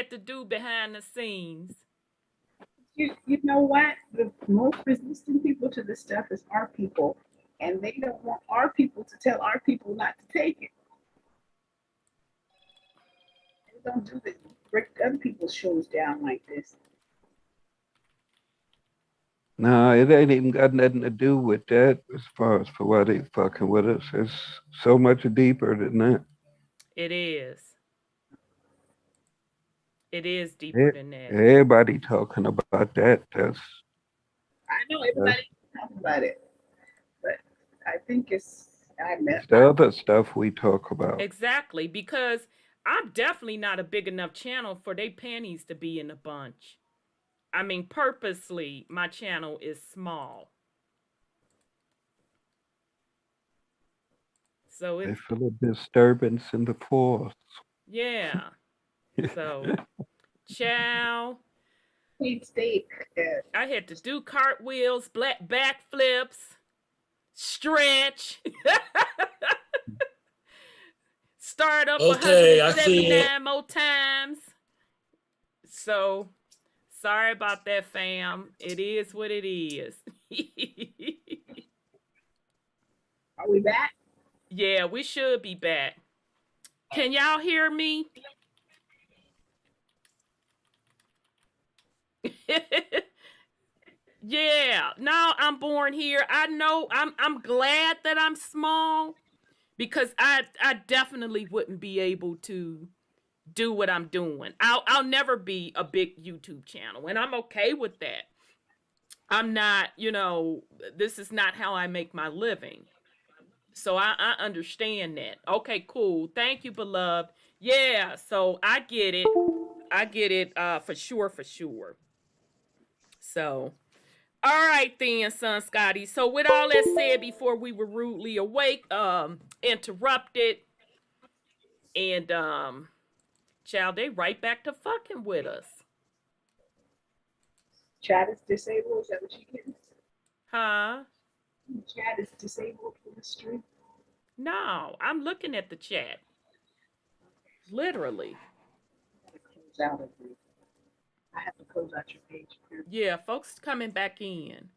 had to do behind the scenes. You know what? The most resistant people to this stuff is our people, and they don't want our people to tell our people not to take it. They don't do this. Break other people's shows down like this. No, it ain't even got nothing to do with that as far as for why they fucking with us. It's so much deeper than that. It is. It is deeper E- than that. Everybody talking about that. I know That's everybody talking about it, but I think I it's met the other stuff we talk about. Exactly, because I'm definitely not a big enough channel for they panties to be in a bunch. I mean, purposely, my channel is small. So They it's, feel a disturbance in the force. yeah. So, chow. Kate Steak. I had to do cartwheels, black backflips, stretch, start up Okay, I see it. 179 more times. So, sorry about that, fam. It is what it is. Are we back? Yeah, we should be back. Can y'all hear me? Yeah. Now I'm born here. I know I'm glad that I'm small because I definitely wouldn't be able to do what I'm doing. I'll never be a big YouTube channel, and I'm okay with that. I'm not, this is not how I make my living. So I understand that. Okay, cool. Thank you, beloved. Yeah, so I get it. I get it for sure, for sure. So, all right then, son Scotty. So with all that said, before we were rudely interrupted, and child, they right back to fucking with us. Chat is disabled. Is that what you getting? Huh? Chat is disabled for the stream. No, I'm looking at the chat. Literally. I gotta close out of it. I have to close out your page. Yeah, folks coming back in.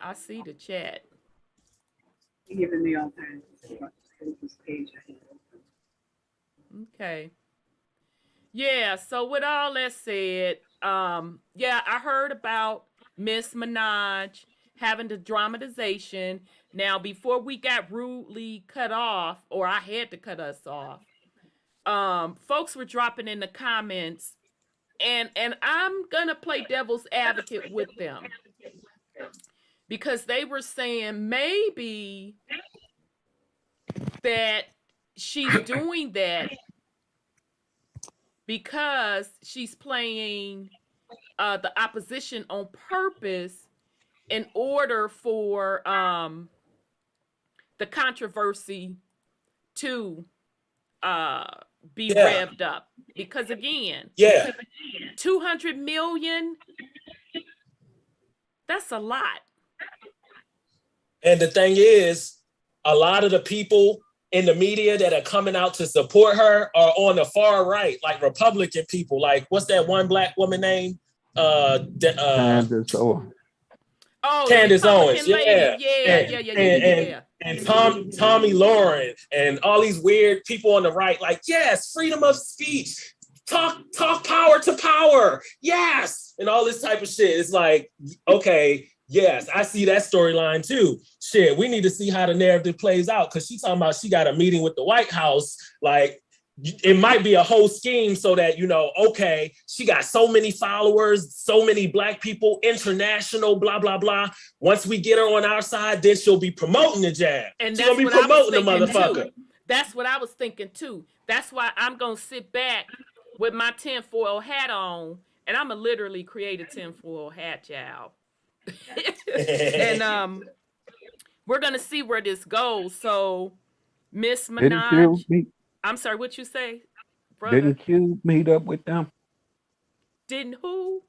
I see the chat. You're giving me all kinds of stuff. This page I had open. Okay. Yeah, so with all that said, yeah, I heard about Miss Minaj having the dramatization. Now, before we got rudely cut off, or I had to cut us off, folks were dropping in the comments, and I'm gonna play devil's advocate with them because they were saying maybe that she's doing that because she's playing the opposition on purpose in order for the controversy to uh, be Yeah, revved up. Because again, yeah. 200 million, that's a lot. And the thing is, a lot of the people in the media that are coming out to support her are on the far right, like Republican people. Like, what's that one black woman name? Candace Owens. Oh, the Candace Owens, Republican lady. yeah, Yeah, and yeah, yeah, yeah, and yeah, and, yeah. and Tommy Lauren and all these weird people on the right, like, yes, freedom of speech, talk power to power, yes, and all this type of shit. It's like, okay, yes, I see that storyline too. Shit, we need to see how the narrative plays out because she's talking about she got a meeting with the White House, like. It might be a whole scheme so that, okay, she got so many followers, so many black people, international, blah, blah, blah. Once we get her on our side, then she'll be promoting the jab. And She's going that's to be what I was promoting the thinking motherfucker. too. That's what I was thinking too. That's why I'm going to sit back with my tinfoil hat on and I'm going to literally create a tinfoil hat, y'all. And we're going to see where this goes. So, Miss Didn't Cube Minaj, meet? I'm sorry, what you say, brother? Didn't Cube meet up with them? Didn't who?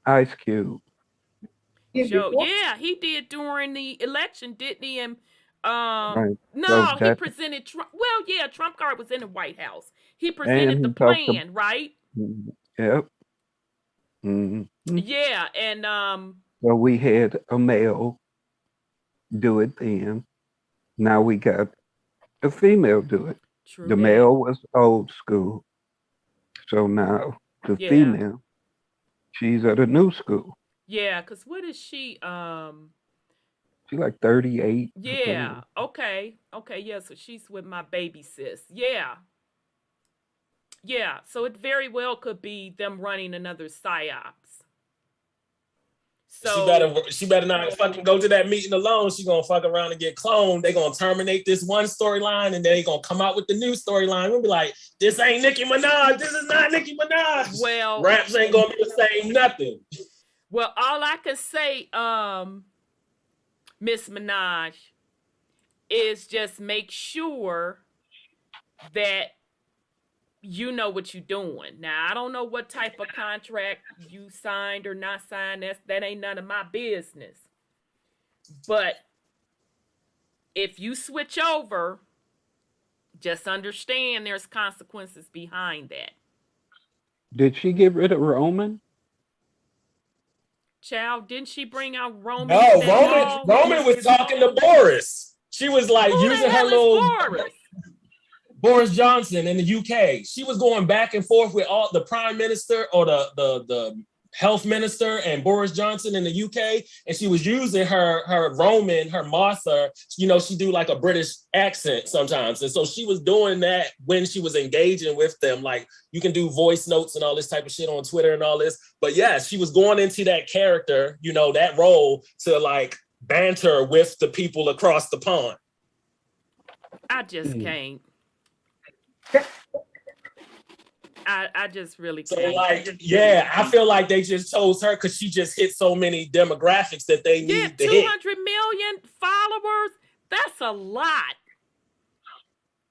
Ice Cube. Show. Yeah, he did during the election, didn't he? And Right. So no, he that presented Trump. Well, yeah, Trump card was in the White House. He presented and the he talked to plan, right? Yep. hmm Yeah, and Well, we had a male do it then. Now we got a female do it. true The that. male was old school, so now the Yeah. female, she's at a new school. Yeah, cuz what is she She's like 38 or yeah, something. okay. Okay, yeah, so she's with my baby sis. Yeah. Yeah, so it very well could be them running another psyops. So, She better not fucking go to that meeting alone. She gonna fuck around and get cloned. They gonna terminate this one storyline and then they gonna come out with the new storyline. We'll be like, this ain't Nicki Minaj. This is not Nicki Minaj. well, Raps ain't gonna be the same nothing. well, all I can say, Miss Minaj, is just make sure that you know what you're doing. Now, I don't know what type of contract you signed or not signed. That ain't none of my business. But if you switch over, just understand there's consequences behind that. Did she get rid of Roman? Child, didn't she bring out Roman No, that ball? Roman was talking to Boris. She was like Who the using her hell little is Boris? Boris Johnson in the UK. She was going back and forth with all the prime minister or the health minister and Boris Johnson in the UK, and she was using her Roman, her Martha. You know, she do like a British accent sometimes, and so she was doing that when she was engaging with them. Like you can do voice notes and all this type of shit on Twitter and all this. But yeah, she was going into that character, you know, that role to like banter with the people across the pond. I just can't. I just really So can't. like, yeah, I feel like they just chose her because she just hit so many demographics that they Yeah, need to hit. 200 million followers. That's a lot.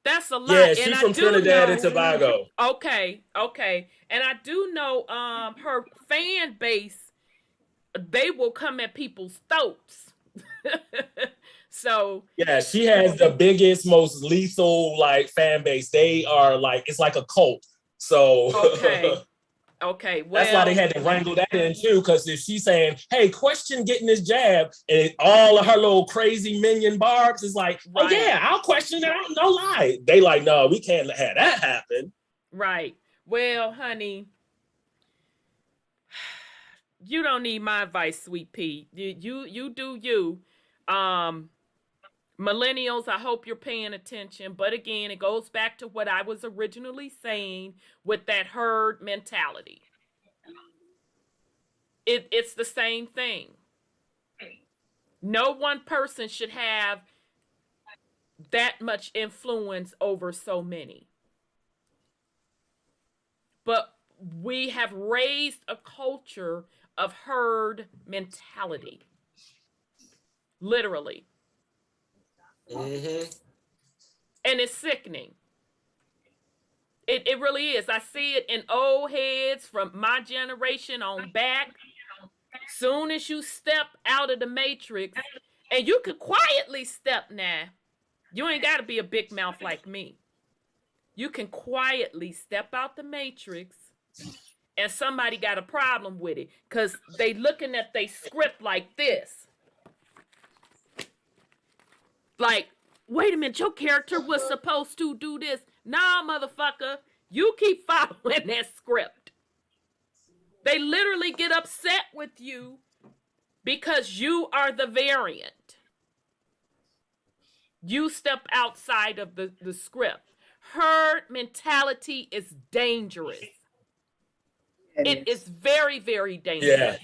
That's a lot. Yeah, And she's I from do Trinidad and know. Tobago. Okay, okay. And I do know her fan base, they will come at people's throats. So, Yeah, she has the biggest, most lethal like fan base. They are like, it's like a cult. So okay. Okay. that's why they Well, had to wrangle that in too. Because if she's saying, "Hey, question getting this jab," and all of her little crazy minion barbs is like, "Oh right. yeah, I'll question it. No lie." They like, no, we can't have that happen. Right. Well, honey, you don't need my advice, sweet pea. You do you. Um Millennials, I hope you're paying attention. But again, it goes back to what I was originally saying with that herd mentality. It's the same thing. No one person should have that much influence over so many. But we have raised a culture of herd mentality. Literally. Mm-hmm. And it's sickening. It really is. I see it in old heads from my generation on back. Soon as you step out of the matrix, and you could quietly step now. You ain't got to be a big mouth like me. You can quietly step out the matrix, and somebody got a problem with it because they looking at they script like this. Like, wait a minute, your character was supposed to do this. Nah, motherfucker, you keep following that script. They literally get upset with you because you are the variant. You step outside of the script. Herd mentality is dangerous. It is very, very dangerous. Yeah.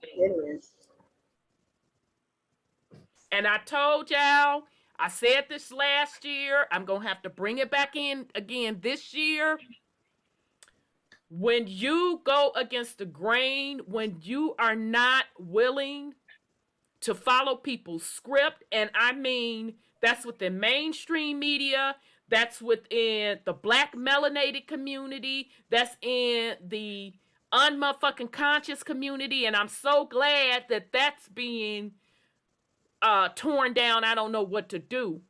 It is. And I told y'all, I said this last year, I'm going to have to bring it back in again this year. When you go against the grain, when you are not willing to follow people's script, and I mean, that's within mainstream media, that's within the black melanated community, that's in the unmotherfucking conscious community, and I'm so glad that that's being torn down. I don't know what to do.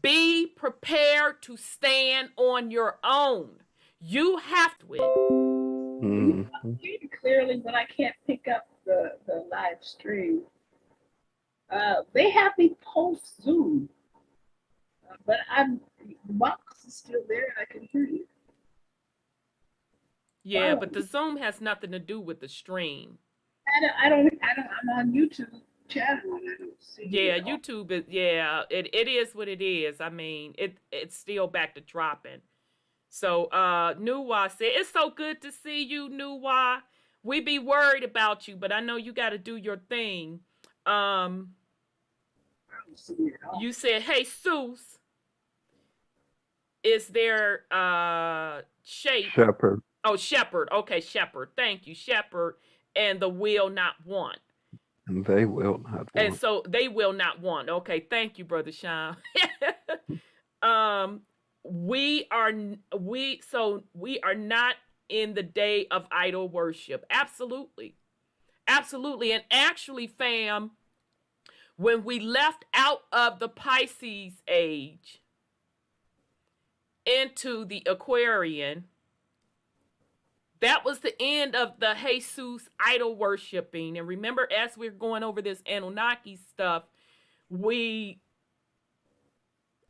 Be prepared to stand on your own. You have to win. Mhm. hear you clearly, but I can't pick up the live stream. They have me post Zoom, but the box is still there and I can hear you. Yeah, Wow. but the Zoom has nothing to do with the stream. I'm on YouTube channel and I don't see you Yeah, at all. YouTube is it is what it is. I mean, it's still back to dropping. So Nuwa said, it's so good to see you, Nuwa. We be worried about you, but I know you gotta do your thing. Um I don't see you at all. you said, hey Seuss, is there shape? Shepherd. Oh, Shepherd. Okay, Shepherd. Thank you, Shepherd, and the will not want. And they will not And want. so they will not want. Okay, thank you, Brother Sean. um, we are not in the day of idol worship. Absolutely, absolutely, and actually, fam, when we left out of the Pisces age into the Aquarian, that was the end of the Jesus idol worshiping. And remember, as we're going over this Anunnaki stuff,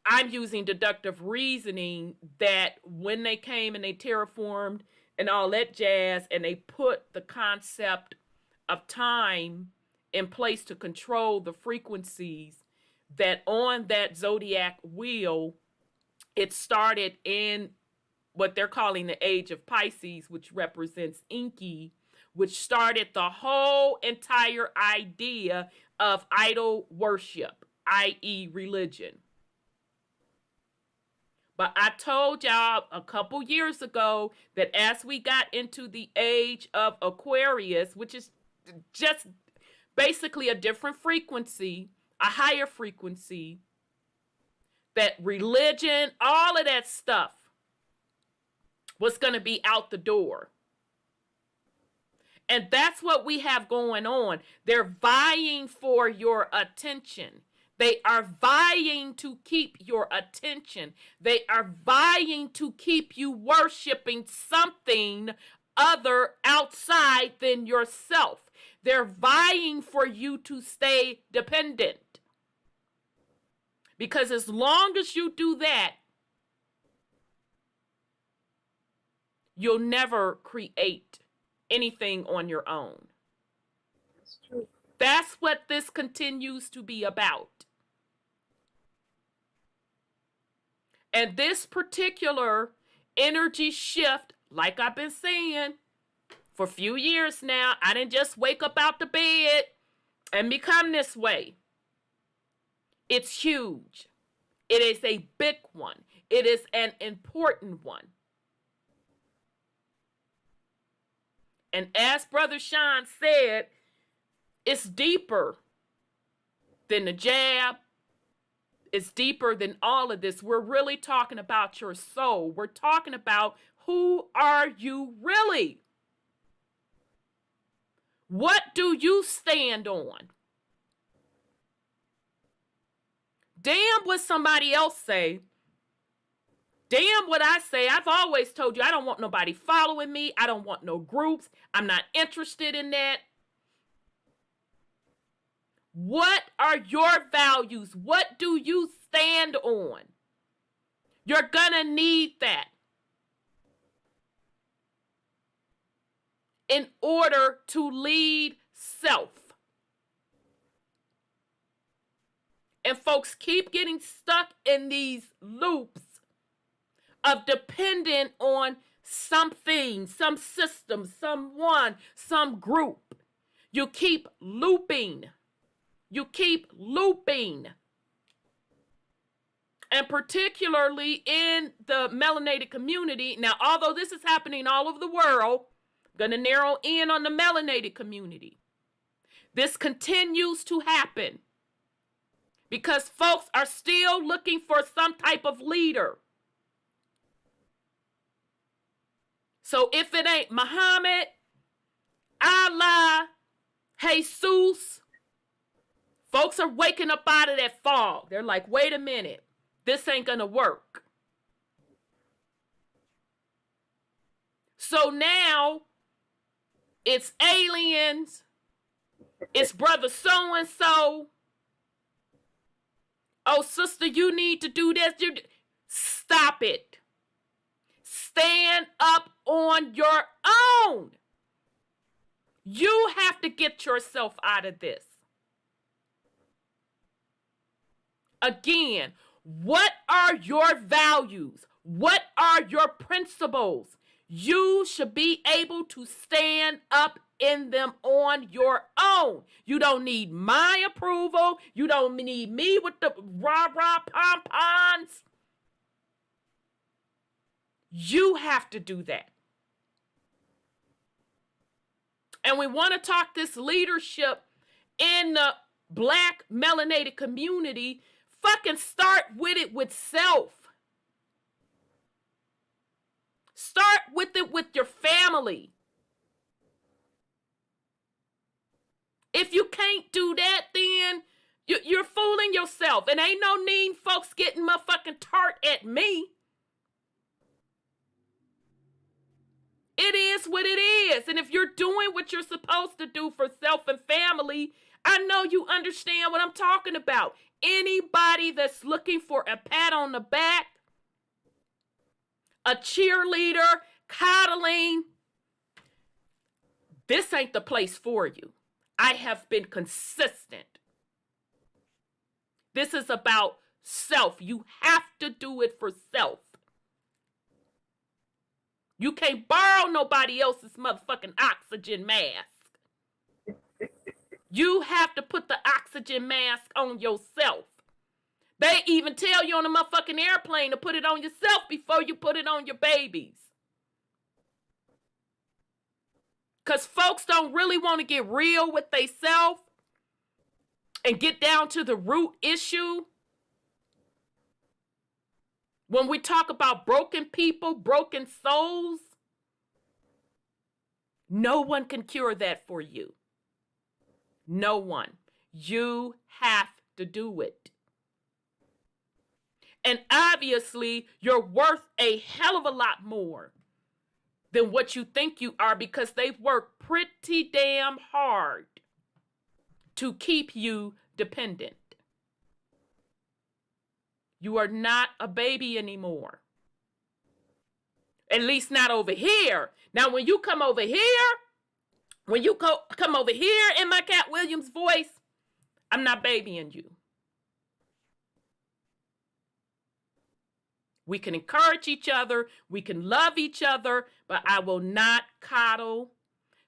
I'm using deductive reasoning that when they came and they terraformed and all that jazz, and they put the concept of time in place to control the frequencies, that on that zodiac wheel, it started in what they're calling the age of Pisces, which represents Inky, which started the whole entire idea of idol worship, i.e., religion. But I told y'all a couple years ago that as we got into the age of Aquarius, which is just basically a different frequency, a higher frequency, that religion, all of that stuff was going to be out the door. And that's what we have going on. They're vying for your attention. They are vying to keep your attention. They are vying to keep you worshiping something other outside than yourself. They're vying for you to stay dependent. Because as long as you do that, you'll never create anything on your own. That's true. That's what this continues to be about. And this particular energy shift, like I've been saying for a few years now, I didn't just wake up out the bed and become this way. It's huge. It is a big one. It is an important one. And as Brother Sean said, it's deeper than the jab. It's deeper than all of this. We're really talking about your soul. We're talking about who are you really? What do you stand on? Damn what somebody else say. Damn what I say. I've always told you I don't want nobody following me. I don't want no groups. I'm not interested in that. What are your values? What do you stand on? You're gonna need that in order to lead self. And folks keep getting stuck in these loops of dependent on something, some system, someone, some group. You keep looping. You keep looping. And particularly in the melanated community. Now, although this is happening all over the world, I'm going to narrow in on the melanated community. This continues to happen because folks are still looking for some type of leader. So if it ain't Muhammad, Allah, Jesus, folks are waking up out of that fog. They're like, wait a minute, this ain't gonna work. So now It's aliens. It's brother so-and-so. Oh, sister, you need to do this. Stop it. Stand up on your own. You have to get yourself out of this. Again, what are your values? What are your principles? You should be able to stand up in them on your own. You don't need my approval. You don't need me with the rah-rah pom-poms. You have to do that. And we want to talk this leadership in the Black melanated community. Fucking start with it with self. Start with it with your family. If you can't do that, then you're fooling yourself. And ain't no need folks getting motherfucking tart at me. It is what it is. And if you're doing what you're supposed to do for self and family, I know you understand what I'm talking about. Anybody that's looking for a pat on the back, a cheerleader, coddling, this ain't the place for you. I have been consistent. This is about self. You have to do it for self. You can't borrow nobody else's motherfucking oxygen mask. You have to put the oxygen mask on yourself. They even tell you on the motherfucking airplane to put it on yourself before you put it on your babies. Because folks don't really want to get real with theyself and get down to the root issue. When we talk about broken people, broken souls, no one can cure that for you. No one. You have to do it. And obviously, you're worth a hell of a lot more than what you think you are, because they've worked pretty damn hard to keep you dependent. You are not a baby anymore. At least not over here. Now, when you come over here, come over here in my Cat Williams voice, I'm not babying you. We can encourage each other. We can love each other, but I will not coddle,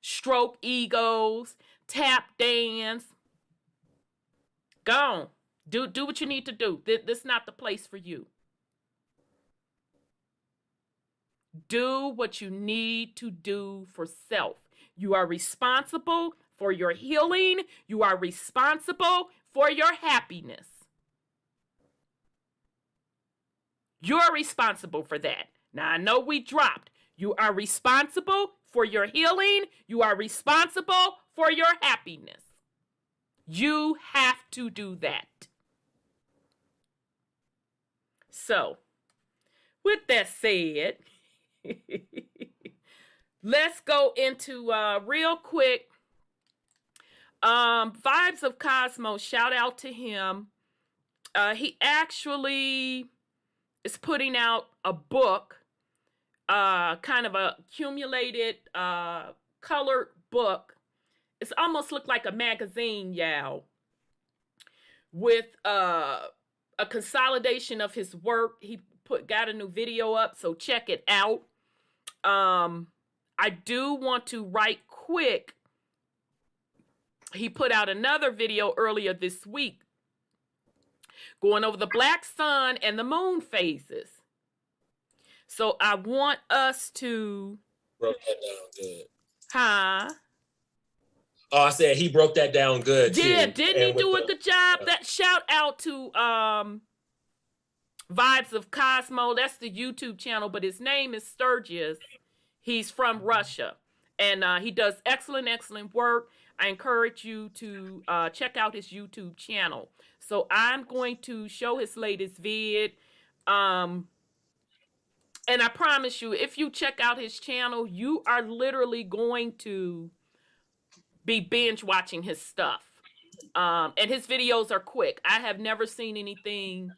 stroke egos, tap dance. Go on. Do what you need to do. This is not the place for you. Do what you need to do for self. You are responsible for your healing. You are responsible for your happiness. You're responsible for that. Now, I know we dropped. You are responsible for your healing. You are responsible for your happiness. You have to do that. So, with that said, let's go into real quick. Vibes of Cosmos, shout out to him. He actually is putting out a book, kind of a accumulated colored book. It's almost looked like a magazine, y'all, with a consolidation of his work. He got a new video up, so check it out. I do want to right quick. He put out another video earlier this week going over the black sun and the moon phases. So I want us to... Broke that down good. Huh? Oh, I said he broke that down good, Yeah, too. didn't he do a good job? That shout out to Vibes of Cosmo. That's the YouTube channel, but his name is Sturgis. He's from Russia, and he does excellent work. I encourage you to check out his YouTube channel. So I'm going to show his latest vid. And I promise you, if you check out his channel, you are literally going to be binge watching his stuff. And his videos are quick. I have never seen anything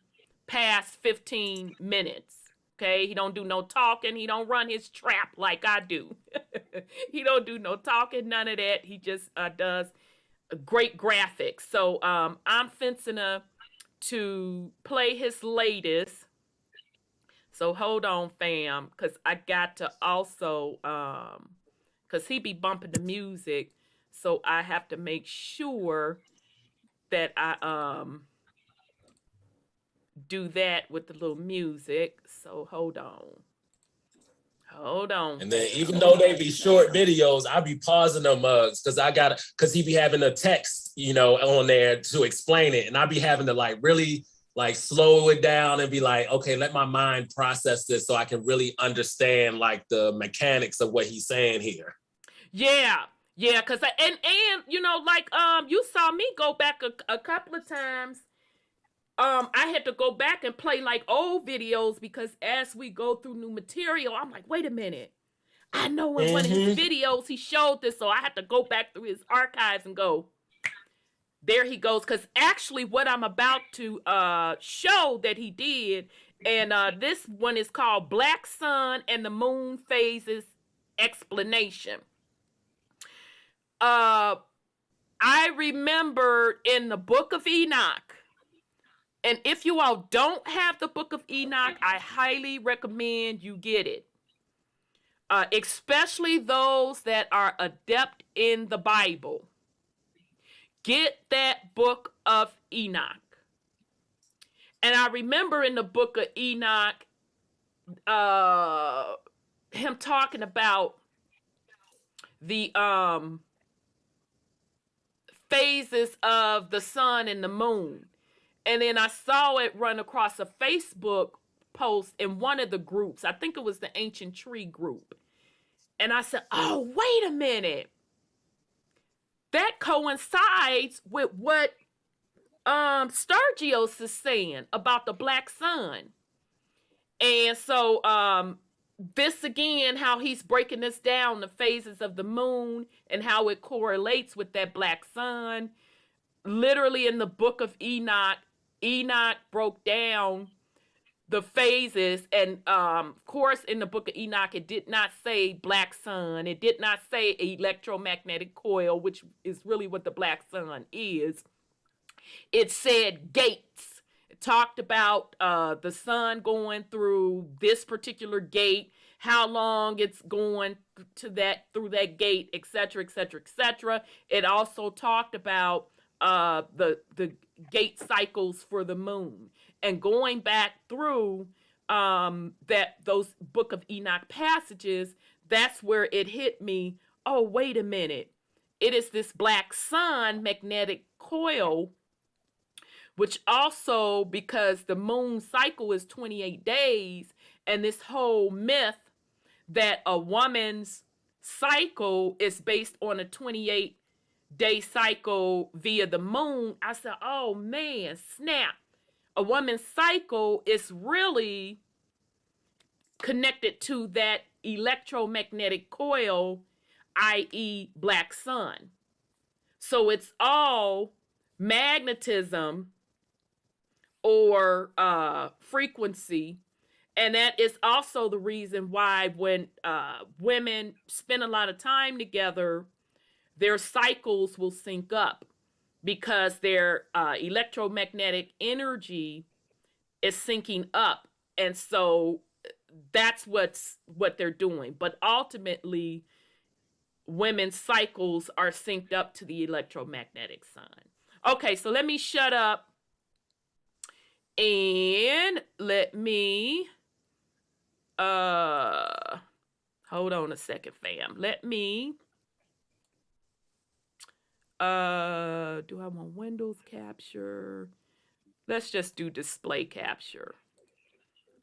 past 15 minutes. Okay, he don't do no talking. He don't run his trap like I do. He don't do no talking, none of that. He just does great graphics. So I'm fencing to play his latest. So hold on, fam, because I got to also, because he be bumping the music. So I have to make sure that I do that with the little music. So hold on. Hold on. And then even though they be short videos, I be pausing them mugs because he be having a text, on there to explain it. And I be having to like really like slow it down and be like, okay, let my mind process this so I can really understand like the mechanics of what he's saying here. Yeah. Yeah, cause and like you saw me go back a couple of times. I had to go back and play like old videos because as we go through new material, I'm like, wait a minute. I know in one of his videos he showed this, so I had to go back through his archives and go, there he goes. Because actually what I'm about to show that he did, and this one is called Black Sun and the Moon Phases Explanation. I remember in the Book of Enoch, and if you all don't have the Book of Enoch, I highly recommend you get it. Especially those that are adept in the Bible. Get that Book of Enoch. And I remember in the Book of Enoch, him talking about the phases of the sun and the moon. And then I saw it run across a Facebook post in one of the groups. I think it was the Ancient Tree group. And I said, oh, wait a minute. That coincides with what Sturgios is saying about the black sun. And so this again, how he's breaking this down, the phases of the moon and how it correlates with that black sun. Literally in the Book of Enoch, Enoch broke down the phases, and of course in the Book of Enoch it did not say black sun, it did not say electromagnetic coil, which is really what the black sun is. It said gates. It talked about the sun going through this particular gate, how long it's going to through that gate, etc., etc., etc. It also talked about the gate cycles for the moon, and going back through those Book of Enoch passages, that's where it hit me. Oh, wait a minute. It is this black sun magnetic coil, which also, because the moon cycle is 28 days, and this whole myth that a woman's cycle is based on a 28-day cycle via the moon, I said, oh man, snap. A woman's cycle is really connected to that electromagnetic coil, i.e. black sun. So it's all magnetism or frequency. And that is also the reason why when women spend a lot of time together, their cycles will sync up, because their electromagnetic energy is syncing up. And so that's what they're doing. But ultimately, women's cycles are synced up to the electromagnetic sun. Okay, so let me shut up and let me hold on a second, fam. Let me do I want Windows capture? Let's just do display capture.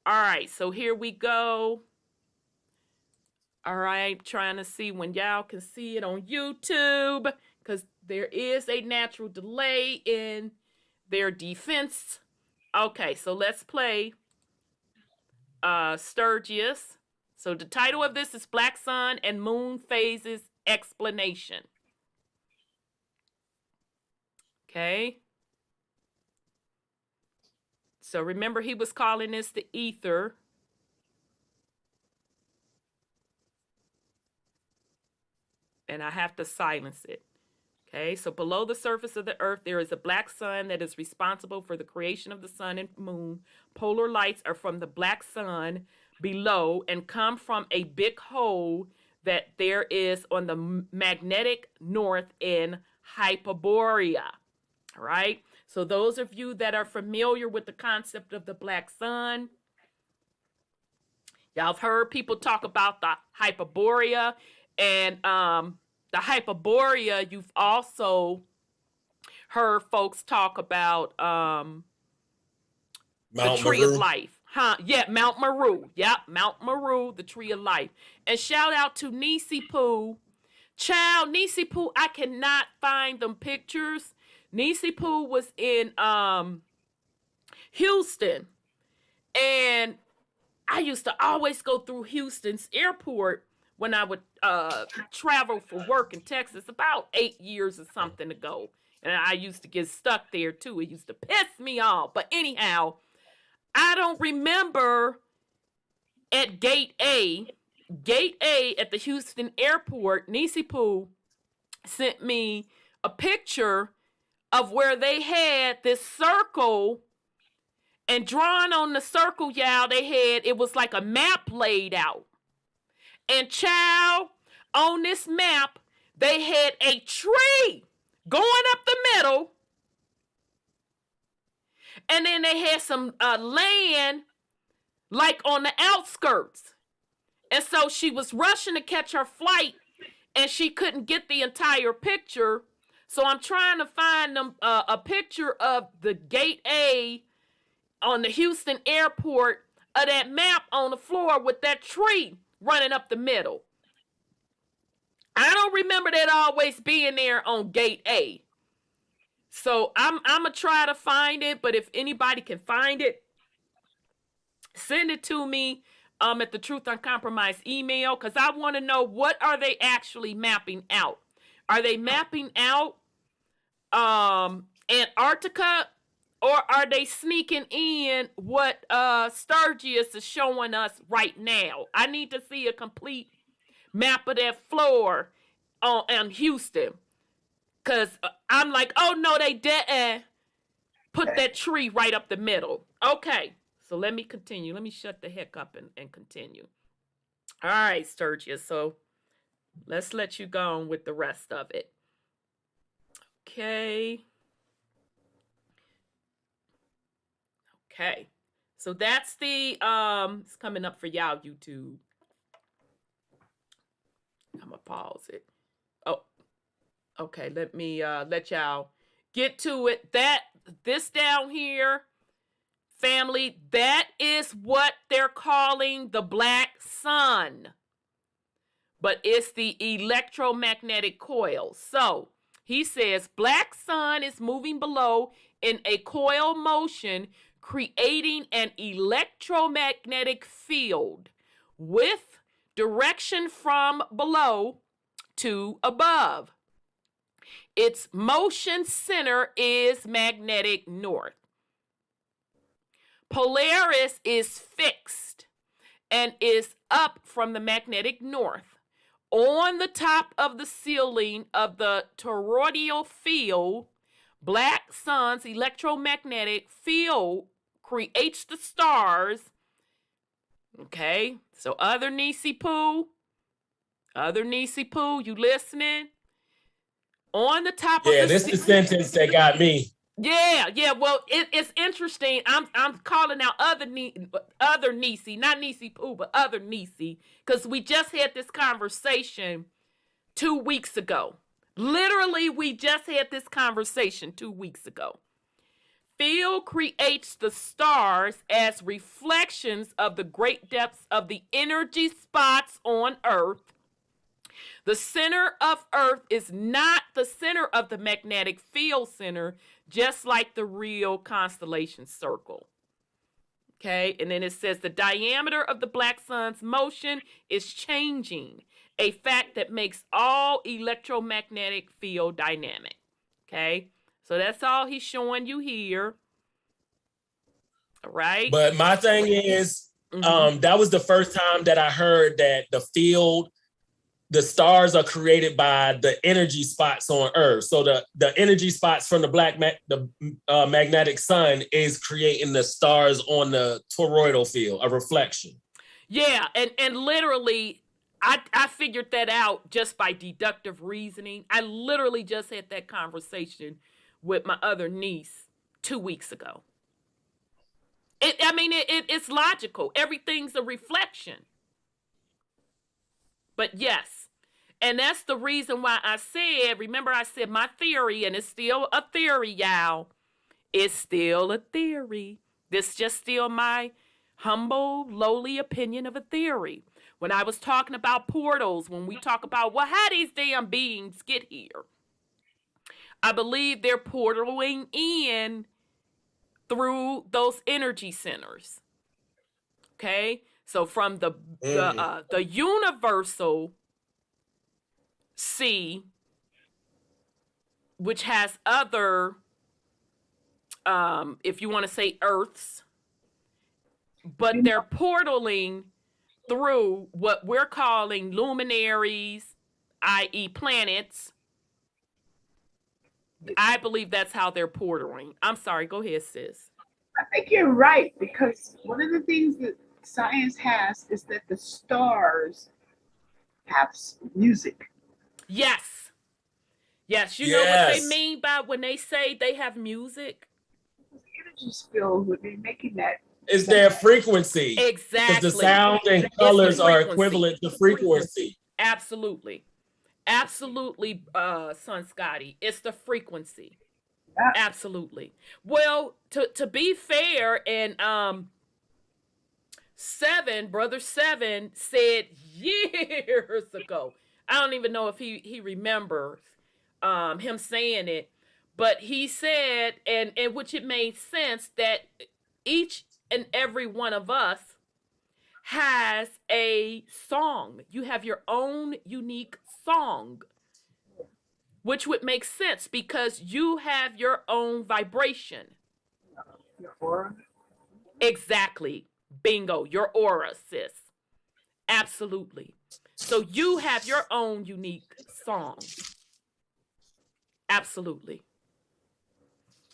All right, so here we go. All right, trying to see when y'all can see it on YouTube, because there is a natural delay in their defense. Okay, so let's play Sturgios. So the title of this is Black Sun and Moon Phases Explanation. Okay. So remember, he was calling this the ether. And I have to silence it. Okay, so below the surface of the earth, there is a black sun that is responsible for the creation of the sun and moon. Polar lights are from the black sun below and come from a big hole that there is on the magnetic north in Hyperborea. All right, so those of you that are familiar with the concept of the black sun, y'all have heard people talk about the Hyperborea, and the Hyperborea, you've also heard folks talk about the Mount tree of Meru. life. Huh? Yeah, Mount Meru. Yep, Mount Meru, the tree of life. And shout out to Nisi Poo. Child, Nisi Poo, I cannot find them pictures. Nisi Poo was in Houston. And I used to always go through Houston's airport when I would travel for work in Texas about 8 years or something ago. And I used to get stuck there too. It used to piss me off. But anyhow, I don't remember at Gate A at the Houston airport, Nisi Poo sent me a picture of where they had this circle, and drawn on the circle, y'all, it was like a map laid out. And child, on this map, they had a tree going up the middle. And then they had some land like on the outskirts. And so she was rushing to catch her flight and she couldn't get the entire picture. So I'm trying to find them a picture of the Gate A on the Houston airport of that map on the floor with that tree running up the middle. I don't remember that always being there on Gate A. So I'm going to try to find it, but if anybody can find it, send it to me at the Truth Uncompromised email, because I want to know, what are they actually mapping out? Are they mapping out Antarctica, or are they sneaking in what Sturgis is showing us right now? I need to see a complete map of that floor on Houston. Because I'm like, oh, no, they didn't put that tree right up the middle. Okay, so let me continue. Let me shut the heck up and continue. All right, Sturgis. So let's let you go on with the rest of it. Okay. Okay. So that's the, it's coming up for y'all, YouTube. I'm going to pause it. Oh, okay. Let me let y'all get to it. This down here, family, that is what they're calling the black sun. But it's the electromagnetic coil. So he says black sun is moving below in a coil motion, creating an electromagnetic field with direction from below to above. Its motion center is magnetic north. Polaris is fixed and is up from the magnetic north. On the top of the ceiling of the toroidal field, black sun's electromagnetic field creates the stars. Okay, so other Nisi Poo, you listening? On the top of the this is the sentence that got me. Yeah. Well, it's interesting. I'm calling out other Nisi, not Nisi Poo, but other Nisi, because we just had this conversation 2 weeks ago. Literally, we just had this conversation 2 weeks ago. Field creates the stars as reflections of the great depths of the energy spots on Earth. The center of Earth is not the center of the magnetic field center, just like the real constellation circle. Okay, and then it says the diameter of the black sun's motion is changing, a fact that makes all electromagnetic field dynamic. Okay, So that's all he's showing you here. All right. But my thing is, Mhm. that was the first time that I heard that the stars are created by the energy spots on Earth. So the energy spots from the magnetic sun is creating the stars on the toroidal field, a reflection. Yeah, and literally, I figured that out just by deductive reasoning. I literally just had that conversation with my other niece 2 weeks ago. It's logical. Everything's a reflection. But yes, and that's the reason why I said, remember I said my theory, and it's still a theory, y'all. It's still a theory. This just still my humble, lowly opinion of a theory. When I was talking about portals, when we talk about, well, how these damn beings get here, I believe they're portaling in through those energy centers. Okay, so from the universal sea, which has other, if you want to say Earths, but You they're know, portaling through what we're calling luminaries, i.e., planets. I believe that's how they're portaling. I'm sorry, go ahead, sis. I think you're right, because one of the things that science has is that the stars have music. Yes. Yes, you know what they Yes. mean by when they say they have music? The energy's filled with me making that. It's their frequency. Because the Exactly. sound and It's the colors are frequency. equivalent to frequency. Absolutely. Absolutely, son Scotty. It's the frequency. Yeah. Absolutely. Well, to be fair, and Brother Seven said years ago. I don't even know if he remembers him saying it, but he said, and which it made sense, that each and every one of us has a song. You have your own unique song, which would make sense because you have your own vibration. Your aura. Exactly. Bingo. Your aura, sis. Absolutely. So you have your own unique song. Absolutely.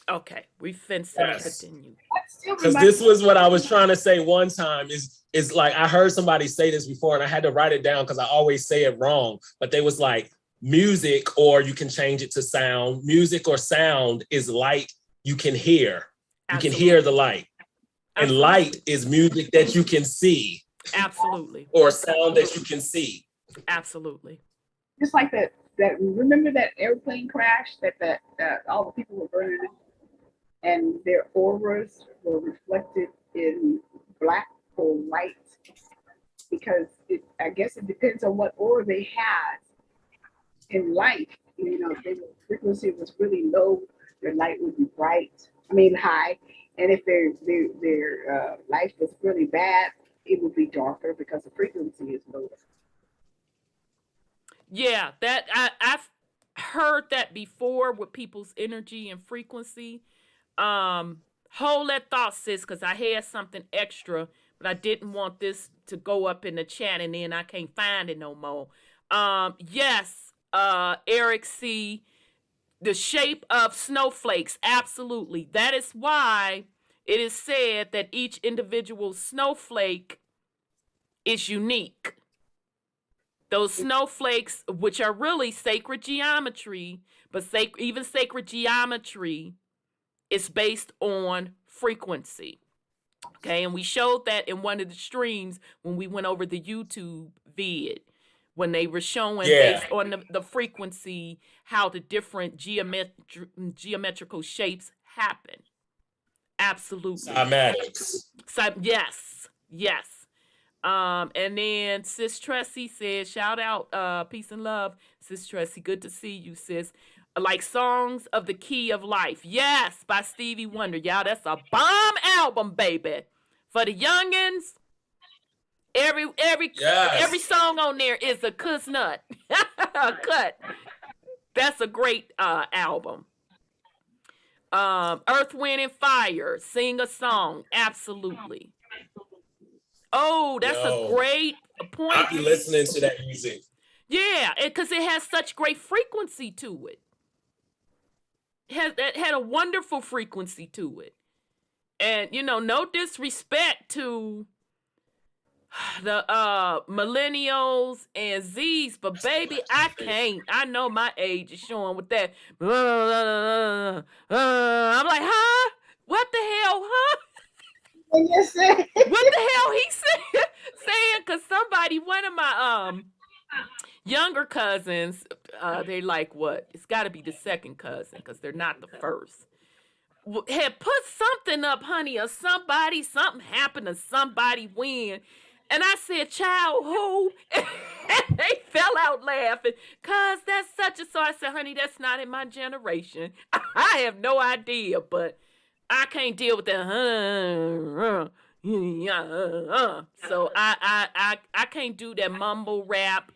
Okay. We finna Yes. continue. Because this was what I was trying to say one time is like I heard somebody say this before and I had to write it down because I always say it wrong. But they was like, music, or you can change it to sound. Music or sound is light you can hear. You can hear the light. And Absolutely. light is music that you can see. Absolutely. Or sound that you can see. Absolutely. Just like that remember that airplane crash that all the people were burning and their auras were reflected in black or white, because I guess it depends on what aura they had in light. You know, if their frequency was really low, their light would be high, and if their life was really bad, it would be darker because the frequency is lower. Yeah, that I've heard that before with people's energy and frequency. Hold that thought, sis, because I had something extra, but I didn't want this to go up in the chat and then I can't find it no more. Yes, Eric C. The shape of snowflakes. Absolutely. That is why it is said that each individual snowflake is unique. Those snowflakes, which are really sacred geometry, but even sacred geometry is based on frequency. Okay, and we showed that in one of the streams when we went over the YouTube vid, when they were showing based on the frequency how the different geometrical shapes happen. Absolutely. Cymatics. So, yes, yes. And then Sis Tressie says, shout out, peace and love, Sis Tressie. Good to see you, sis. Like Songs of the Key of Life. Yes, by Stevie Wonder. Y'all, that's a bomb album, baby. For the youngins, every song on there is a cuss nut. Cut. That's a great album. Earth, Wind, and Fire, Sing a Song. Absolutely. Oh, that's a Yo, great point. I'll be listening to that music. Yeah, because it has such great frequency to it. It had a wonderful frequency to it. And, no disrespect to the millennials and Z's, but baby, I can't. I know my age is showing with that. I'm like, huh? What the hell, huh? And you say, What the hell he said? Saying, because one of my younger cousins, they're like, what? It's got to be the second cousin because they're not the first. Had put something up, honey, or something happened to somebody when. And I said, child, who? And they fell out laughing, cause that's such and so. I said, honey, that's not in my generation. I have no idea, but I can't deal with that. So I can't do that mumble rap.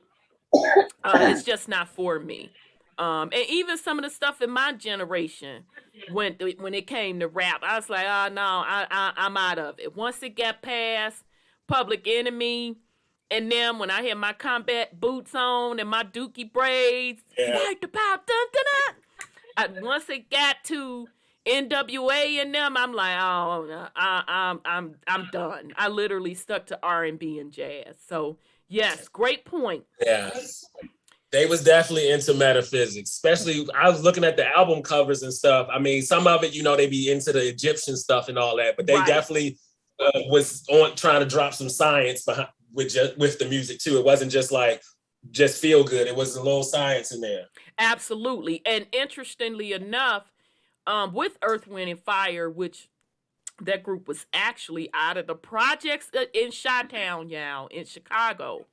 It's just not for me. And even some of the stuff in my generation, when it came to rap, I was like, oh no, I'm out of it. Once it got past Public Enemy, and then when I had my combat boots on and my dookie braids, like the power, once it got to NWA and them, I'm like, oh, I'm done. I literally stuck to R&B and jazz. So yes, great point. Yeah. They was definitely into metaphysics, especially I was looking at the album covers and stuff. I mean, some of it, they be into the Egyptian stuff and all that, but they definitely was trying to drop some science behind with the music too. It wasn't just feel good. It was a little science in there. Absolutely. And interestingly enough, with Earth, Wind, and Fire, which that group was actually out of the projects in Chi-Town, y'all, in Chicago.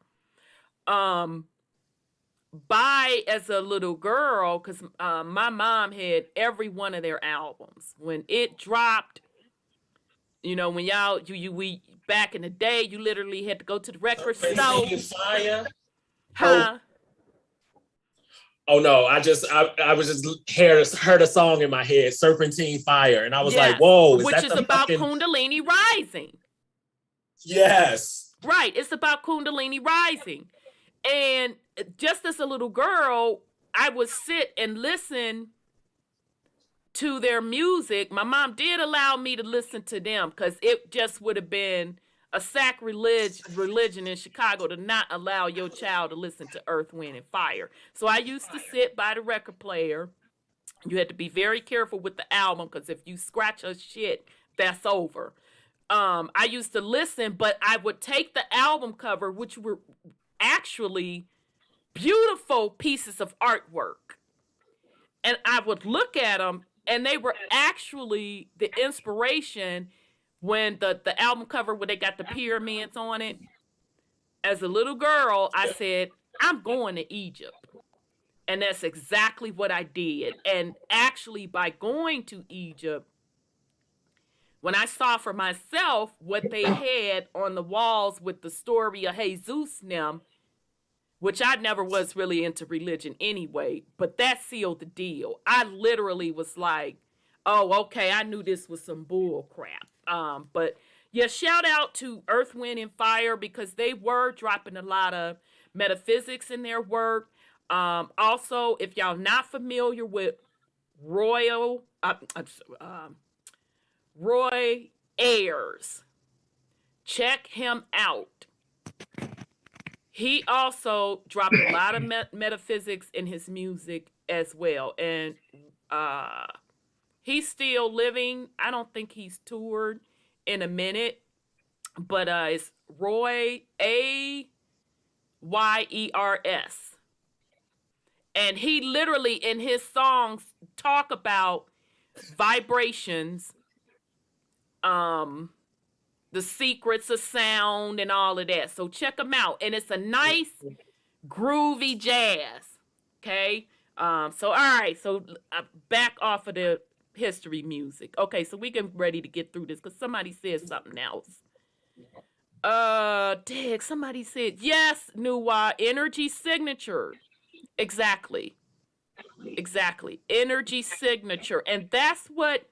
As a little girl, because my mom had every one of their albums. When it dropped, when y'all, we back in the day, you literally had to go to the record store. Fire. Huh? Oh no, I was just heard a song in my head, Serpentine Fire, and I was like, whoa, which is about Kundalini rising. Yes. Right, it's about Kundalini rising. And just as a little girl, I would sit and listen to their music. My mom did allow me to listen to them because it just would have been a sacrilege religion in Chicago to not allow your child to listen to Earth, Wind, and Fire. So I used to sit by the record player. You had to be very careful with the album because if you scratch a shit, that's over. I used to listen, but I would take the album cover, which were actually beautiful pieces of artwork, and I would look at them, and they were actually the inspiration when the album cover where they got the pyramids on it. As a little girl, I said, I'm going to Egypt. And that's exactly what I did. And actually, by going to Egypt, when I saw for myself what they had on the walls with the story of Jesus them, which I never was really into religion anyway, but that sealed the deal. I literally was like, oh, okay, I knew this was some bull crap. But yeah, shout out to Earth, Wind, and Fire because they were dropping a lot of metaphysics in their work. Also, if y'all not familiar with Roy Ayers, check him out. He also dropped a lot of metaphysics in his music as well. And he's still living. I don't think he's toured in a minute. But it's Roy Ayers. And he literally, in his songs, talk about vibrations, the secrets of sound and all of that. So check them out. And it's a nice, groovy jazz. Okay? So, all right. So, back off of the history music. Okay, so we get ready to get through this because somebody said something else. Somebody said, yes, Nuwa, energy signature. Exactly. Exactly. Energy signature. And that's what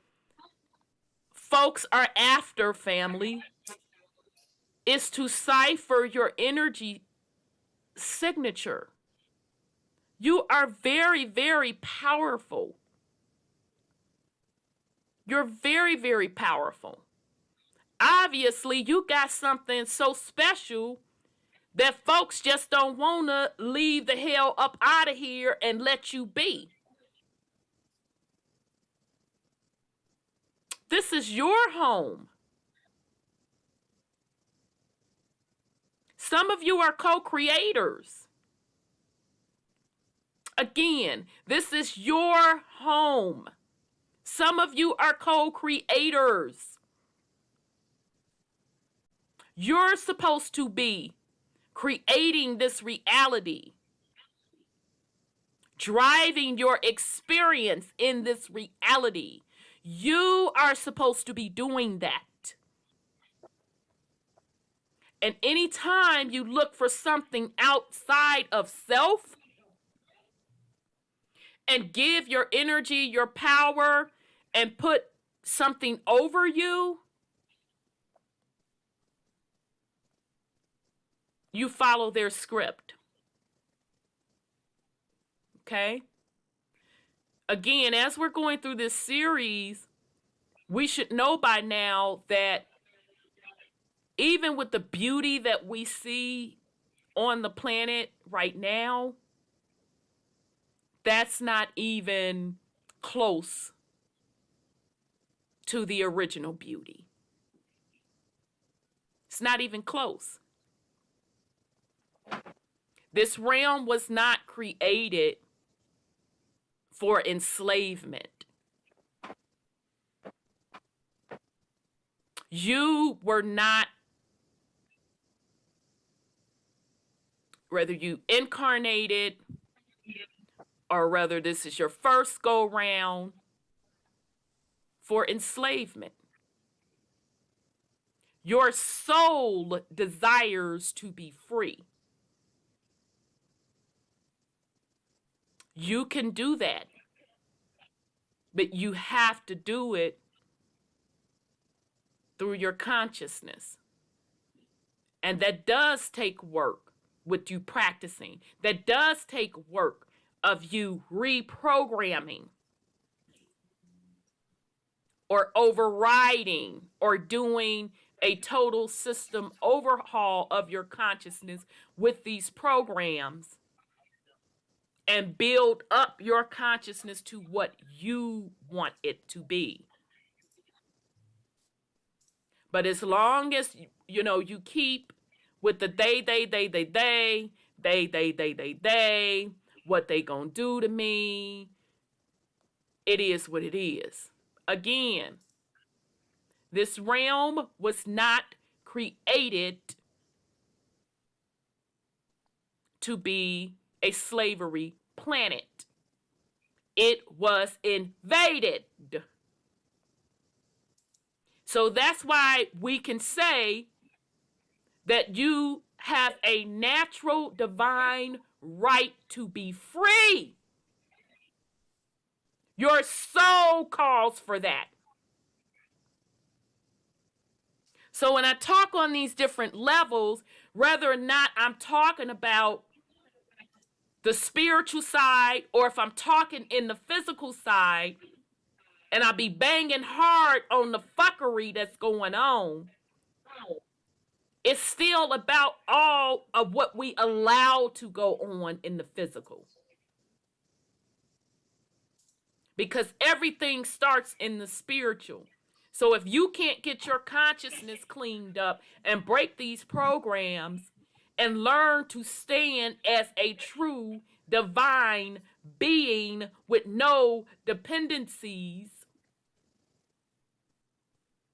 folks are after, family, is to cipher your energy signature. You are very, very powerful. You're very, very powerful. Obviously, you got something so special that folks just don't want to leave the hell up out of here and let you be. This is your home. Some of you are co-creators. Again, this is your home. Some of you are co-creators. You're supposed to be creating this reality, driving your experience in this reality. You are supposed to be doing that. And anytime you look for something outside of self and give your energy, your power, and put something over you, you follow their script. Okay? Again, as we're going through this series, we should know by now that even with the beauty that we see on the planet right now, that's not even close to the original beauty. It's not even close. This realm was not created for enslavement. You were not, whether you incarnated or whether this is your first go round, for enslavement. Your soul desires to be free. You can do that, but you have to do it through your consciousness. And that does take work with you practicing. That does take work of you reprogramming or overriding or doing a total system overhaul of your consciousness with these programs and build up your consciousness to what you want it to be. But as long as you keep with the they, what they gonna do to me, it is what it is. Again, this realm was not created to be a slavery planet. It was invaded. So that's why we can say that you have a natural divine right to be free. Your soul calls for that. So when I talk on these different levels, whether or not I'm talking about the spiritual side or if I'm talking in the physical side, and I be banging hard on the fuckery that's going on, it's still about all of what we allow to go on in the physical. Because everything starts in the spiritual. So if you can't get your consciousness cleaned up and break these programs and learn to stand as a true divine being with no dependencies,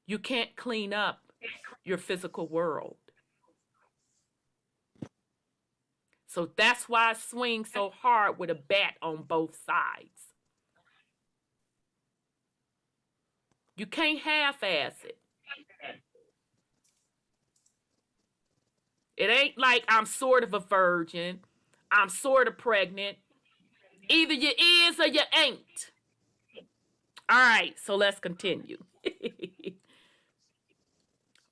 you can't clean up your physical world. So that's why I swing so hard with a bat on both sides. You can't half-ass it. It ain't like I'm sort of a virgin, I'm sort of pregnant, Either you is or you ain't. All right, so let's continue.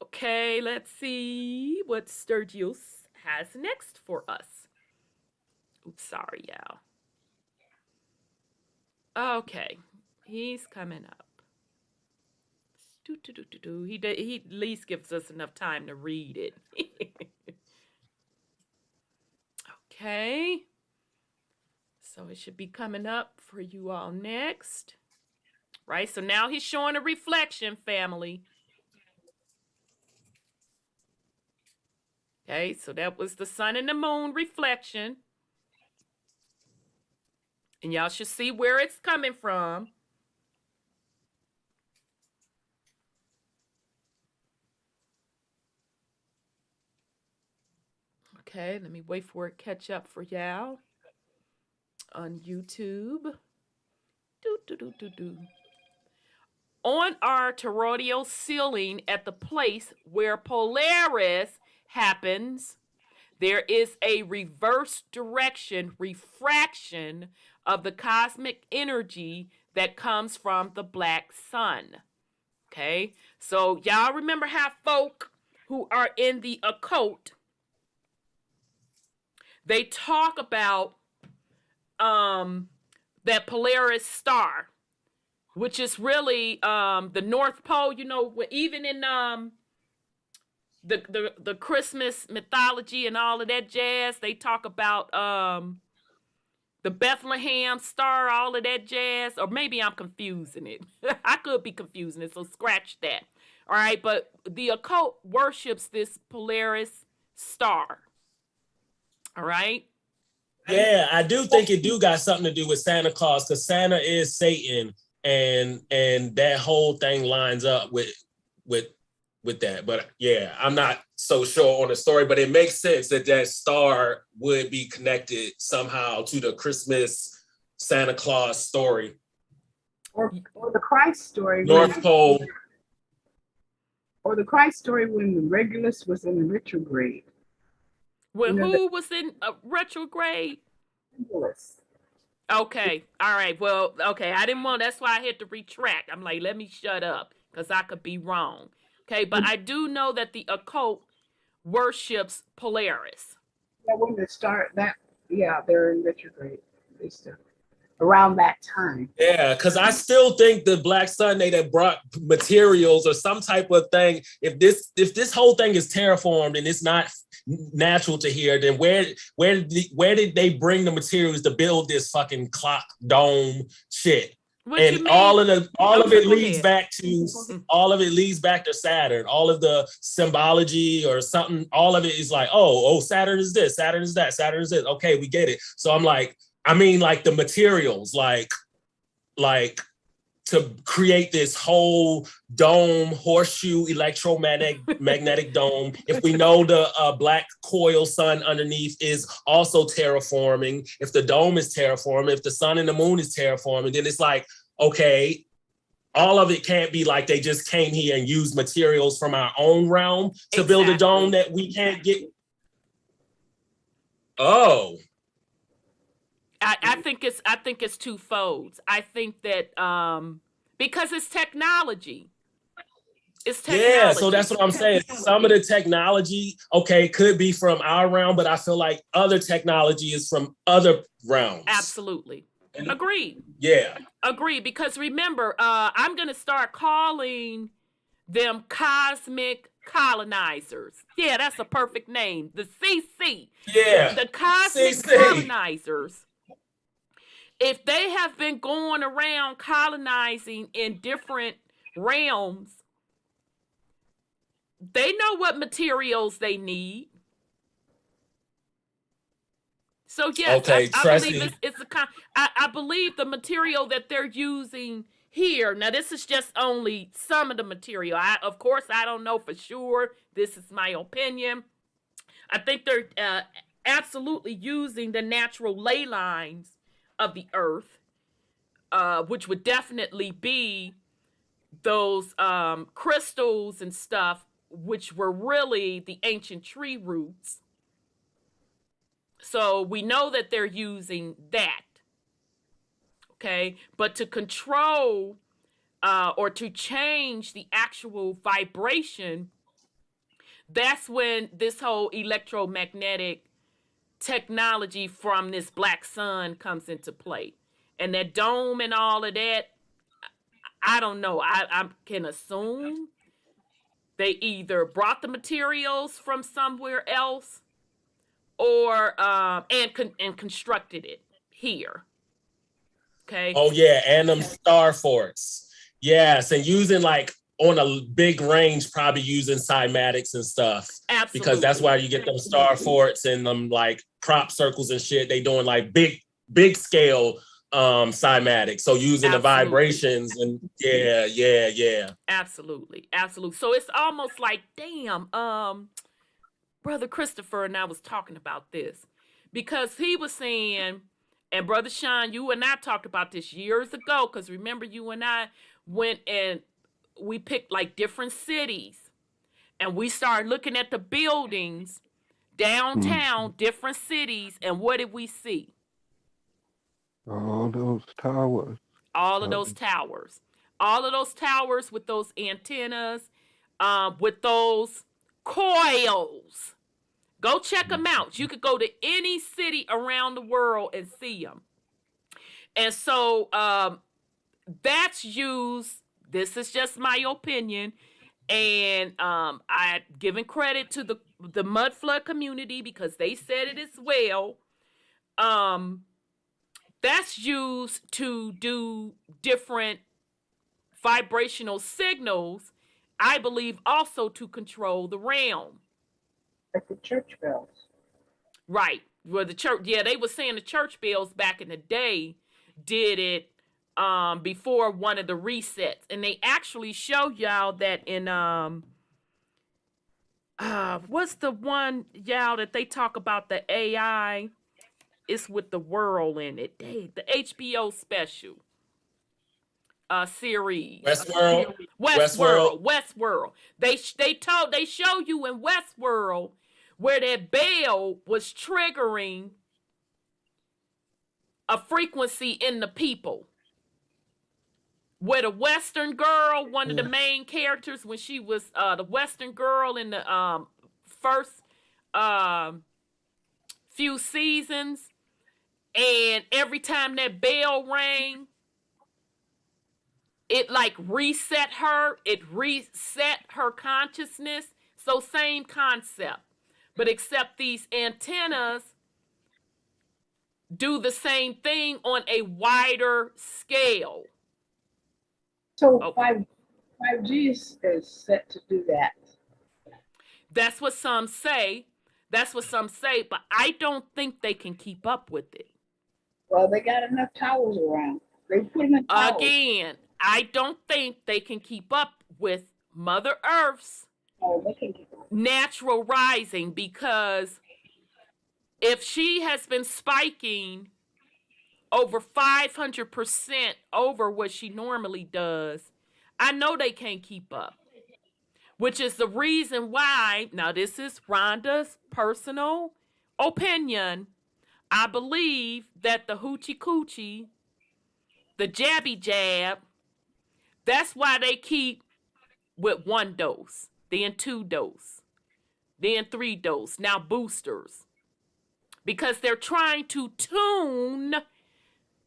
Okay, let's see what Sturgios has next for us. Oops, sorry, y'all. Okay, he's coming up. He at least gives us enough time to read it. Okay. So it should be coming up for you all next. Right? So now he's showing a reflection, family. Okay, so that was the sun and the moon reflection. And y'all should see where it's coming from. Okay, let me wait for it to catch up for y'all on YouTube. On our toroidal ceiling at the place where Polaris happens, there is a reverse direction refraction of the cosmic energy that comes from the black sun. Okay, so y'all remember how folk who are in the occult, they talk about that Polaris star, which is really the North Pole. You know, even in the Christmas mythology and all of that jazz, they talk about the Bethlehem star, all of that jazz. Or maybe I'm confusing it. I could be confusing it, so scratch that. All right, but the occult worships this Polaris star. All right. Yeah, I do think it do got something to do with Santa Claus, because Santa is Satan, and that whole thing lines up with that. But yeah, I'm not so sure on the story, but it makes sense that that star would be connected somehow to the Christmas Santa Claus story. Or the Christ story. North Pole. Or the Christ story when the Regulus was in retrograde. Well, who was in retrograde? Regulus. Okay. All right. Well, okay. I didn't want, that's why I had to retract. I'm like, let me shut up because I could be wrong. Okay. But I do know that the occult worships Polaris. Yeah, when they start that, yeah, they're in retrograde. They still around that time. Yeah, because I still think the Black Sunday that brought materials or some type of thing. If this whole thing is terraformed and it's not natural to here, then where did they bring the materials to build this fucking clock dome shit? What and you mean? all of it Go leads ahead. back to Saturn. All of the symbology or something, all of it is like, oh, Saturn is this, Saturn is that, Saturn is this. Okay, we get it. So I'm like, I mean, like the materials, like to create this whole dome, horseshoe, magnetic dome. If we know the black coil sun underneath is also terraforming, if the dome is terraforming, if the sun and the moon is terraforming, then it's like, okay, all of it can't be like they just came here and used materials from our own realm to build a dome that we can't get. Oh. I think it's two folds. I think that because it's technology. It's technology. Yeah, so that's what I'm saying. Some of the technology, okay, could be from our realm, but I feel like other technology is from other realms. Absolutely. Agreed. Yeah. Agreed. Because remember, I'm gonna start calling them cosmic colonizers. Yeah, that's a perfect name. The CC. Yeah. The cosmic CC. colonizers. If they have been going around colonizing in different realms, they know what materials they need. So yes, okay, I believe I believe the material that they're using here. Now this is just only some of the material. Of course I don't know for sure. This is my opinion. I think they're absolutely using the natural ley lines of the earth, which would definitely be those crystals and stuff, which were really the ancient tree roots. So we know that they're using that. Okay, but to control or to change the actual vibration, that's when this whole electromagnetic technology from this black sun comes into play. And that dome and all of that, I don't know. I can assume they either brought the materials from somewhere else or and constructed it here. Okay. Oh yeah, and them star forts. Yes, and using like on a big range, probably using cymatics and stuff. Absolutely. Because that's why you get them star forts and them like crop circles and shit. They doing like big scale cymatics. So using the vibrations and yeah. Absolutely. So it's almost like, damn, Brother Christopher and I was talking about this because he was saying, and Brother Sean, you and I talked about this years ago, because remember you and I went and we picked like different cities and we started looking at the buildings downtown, different cities, and what did we see? All those towers. All of those towers. All of those towers with those antennas, with those coils. Go check them out. You could go to any city around the world and see them. And so that's used, this is just my opinion, and I've given credit to the mud flood community because they said it as well. That's used to do different vibrational signals, I believe also to control the realm. Like the church bells. Right. Well, the church, yeah, they were saying the church bells back in the day did it before one of the resets. And they actually show y'all that in what's the one, y'all, that they talk about the AI? It's with the world in it. Dang, the HBO special series. Westworld. They show you in Westworld where that bell was triggering a frequency in the people. Where the Western girl, one of the main characters, when she was the Western girl in the first few seasons, and every time that bell rang, it like reset her. It reset her consciousness. So same concept. But except these antennas do the same thing on a wider scale. So 5G is set to do that. That's what some say. But I don't think they can keep up with it. Well, they got enough towers around. They put them in towers. Again, I don't think they can keep up with Mother Earth's natural rising, because if she has been spiking over 500% over what she normally does, I know they can't keep up. Which is the reason why, now this is Rhonda's personal opinion, I believe that the hoochie coochie, the jabby jab, that's why they keep with 1 dose, then 2 dose, then 3 dose, now boosters. Because they're trying to tune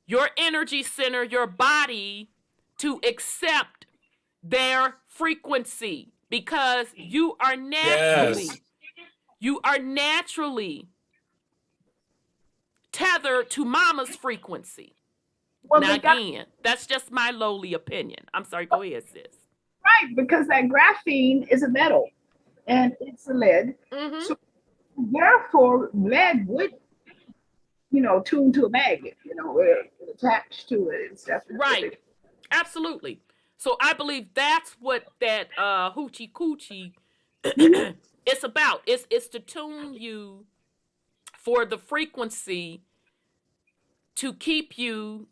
your energy center, your body, to accept their frequency. Because you are naturally tethered to mama's frequency. Well, now again, that's just my lowly opinion. I'm sorry, go ahead, sis. Right, because that graphene is a metal and it's a lead. Mm-hmm. So therefore, lead would, tune to a magnet, attached to it and stuff. Right, absolutely. So I believe that's what that hoochie coochie it's about. It's to tune you for the frequency to keep you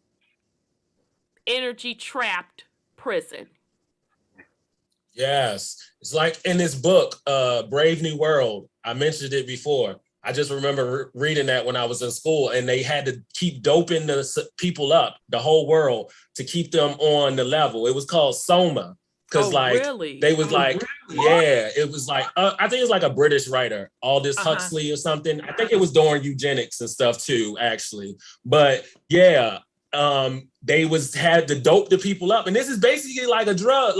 energy trapped prison. Yes. It's like in this book, Brave New World. I mentioned it before. I just remember reading that when I was in school, and they had to keep doping the people up, the whole world, to keep them on the level. It was called Soma, because really? they was yeah, it was I think it was like a British writer, Aldous Huxley or something. I think it was during eugenics and stuff too, actually. But yeah, they had to dope the people up, and this is basically like a drug,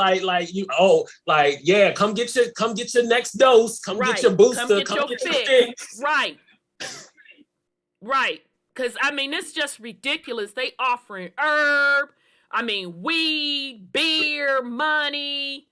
come get your next dose, get your booster, come get your fix. Right, because I mean, it's just ridiculous. They offering herb, I mean, weed, beer, money.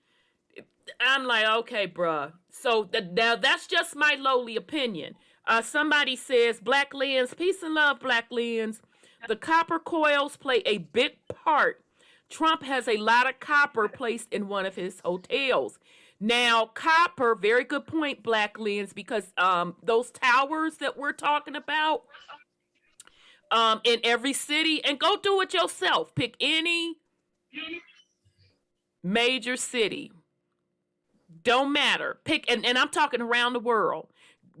I'm like, okay, bruh. So now that's just my lowly opinion. Somebody says, Black Lens, peace and love, Black Lens. The copper coils play a big part. Trump has a lot of copper placed in one of his hotels. Now, copper, very good point, Black Lens, because those towers that we're talking about in every city, and go do it yourself. Pick any major city. Don't matter. Pick, and I'm talking around the world.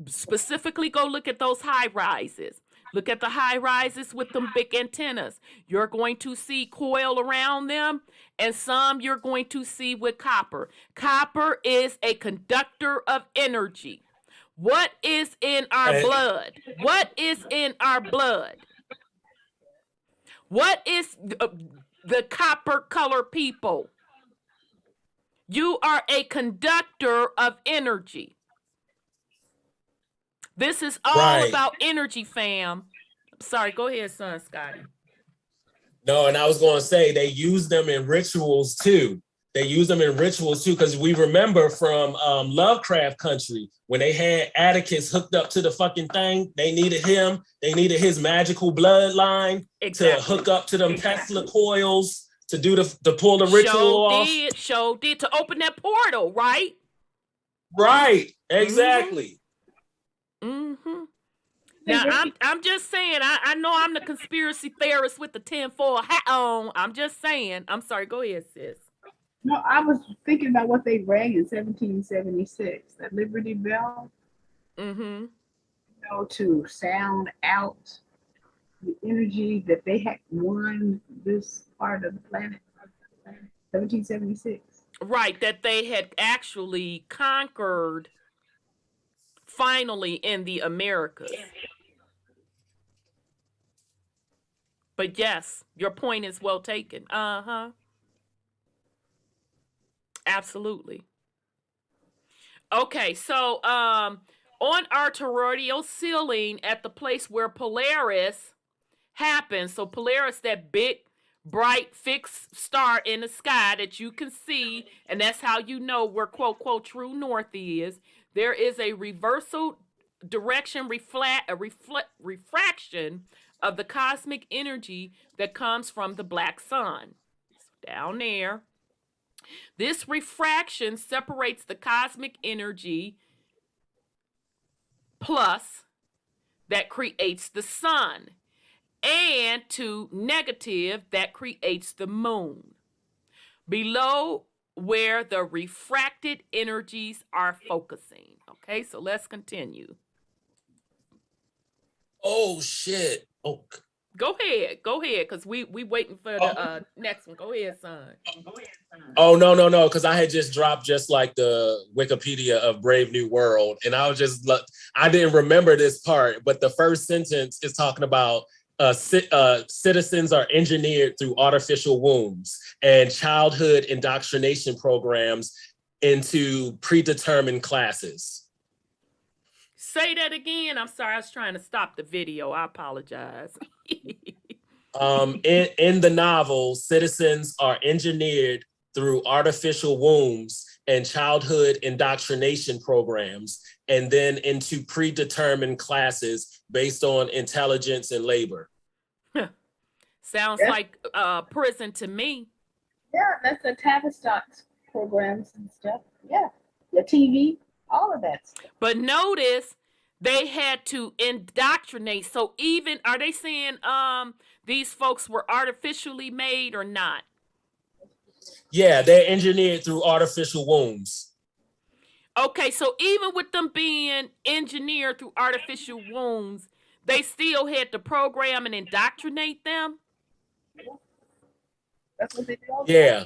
Specifically, go look at those high rises. Look at the high rises with them big antennas. You're going to see coil around them, and some you're going to see with copper. Copper is a conductor of energy. What is in our blood? What is in our blood? What is the copper color people? You are a conductor of energy. This is all about energy, fam. Sorry, go ahead, son, Scotty. No, and I was going to say they use them in rituals too. Because we remember from Lovecraft Country, when they had Atticus hooked up to the fucking thing, they needed his magical bloodline to hook up to them Tesla coils to pull the ritual off. Show did to open that portal, right? Right, exactly. Mm-hmm. Now I'm just saying, I know I'm the conspiracy theorist with the tinfoil hat on. I'm just saying. I'm sorry, go ahead, sis. No, I was thinking about what they rang in 1776, that Liberty Bell. Mm-hmm. To sound out the energy that they had won this part of the planet. 1776. Right, that they had actually conquered finally in the Americas. But yes, your point is well taken. Uh-huh. Absolutely. Okay, so on our toroidal ceiling at the place where Polaris happens, so Polaris, that big, bright, fixed star in the sky that you can see, and that's how you know where, quote, quote, true north is, there is a reversal direction refraction of the cosmic energy that comes from the black sun. So down there. This refraction separates the cosmic energy plus that creates the sun, and to negative that creates the moon. Below where the refracted energies are focusing. Okay, so let's continue. Oh shit. Oh. Go ahead, because we waiting for the next one. Go ahead, son. Oh, no, because I had just dropped just like the Wikipedia of Brave New World, and I didn't remember this part, but the first sentence is talking about citizens are engineered through artificial wombs and childhood indoctrination programs into predetermined classes. Say that again. I'm sorry, I was trying to stop the video. I apologize. In the novel, citizens are engineered through artificial wombs and childhood indoctrination programs, and then into predetermined classes based on intelligence and labor. Sounds like prison to me. Yeah, that's the Tavistock programs and stuff. Yeah, the TV, all of that stuff. But notice they had to indoctrinate. So even, are they saying these folks were artificially made or not? Yeah, they're engineered through artificial wombs. Okay, so even with them being engineered through artificial wombs, they still had to program and indoctrinate them? That's what they do all the time. Yeah,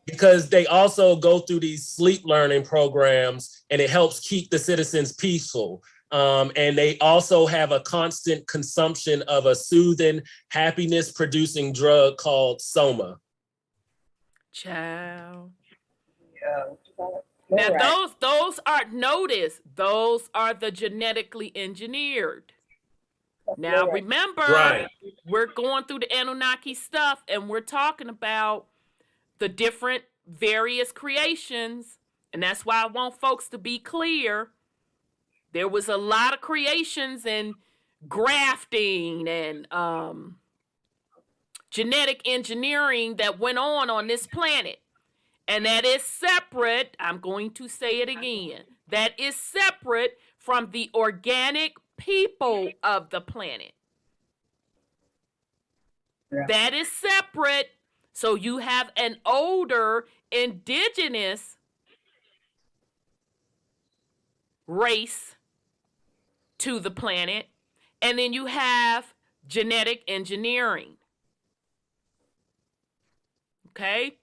because they also go through these sleep learning programs and it helps keep the citizens peaceful. And they also have a constant consumption of a soothing, happiness producing drug called Soma. Child. Yeah. Now Fluoride. those are, notice, those are the genetically engineered. Now Fluoride. remember, Right. we're going through the Anunnaki stuff and we're talking about the different various creations. And that's why I want folks to be clear. There was a lot of creations and grafting and genetic engineering that went on this planet. And that is separate, I'm going to say it again, that is separate from the organic people of the planet. Yeah. That is separate. So you have an older indigenous race to the planet, and then you have genetic engineering. Okay?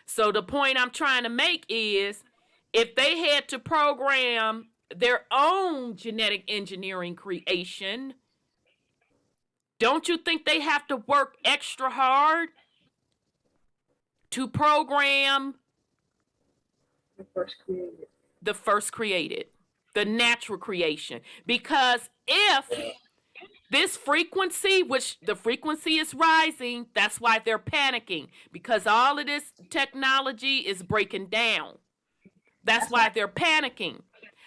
So the point I'm trying to make is, if they had to program their own genetic engineering creation, don't you think they have to work extra hard to program The first created. the first created, the natural creation? Because if this frequency, which the frequency is rising, that's why they're panicking, because all of this technology is breaking down. That's why they're panicking.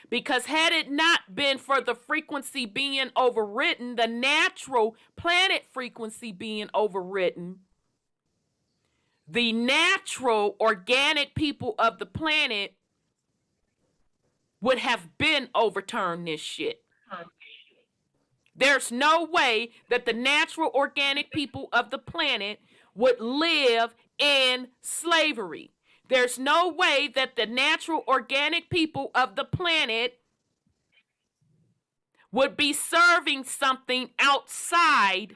Because had it not been for the frequency being overwritten, the natural planet frequency being overwritten, the natural organic people of the planet would have been overturned this shit. There's no way that the natural organic people of the planet would live in slavery. There's no way that the natural organic people of the planet would be serving something outside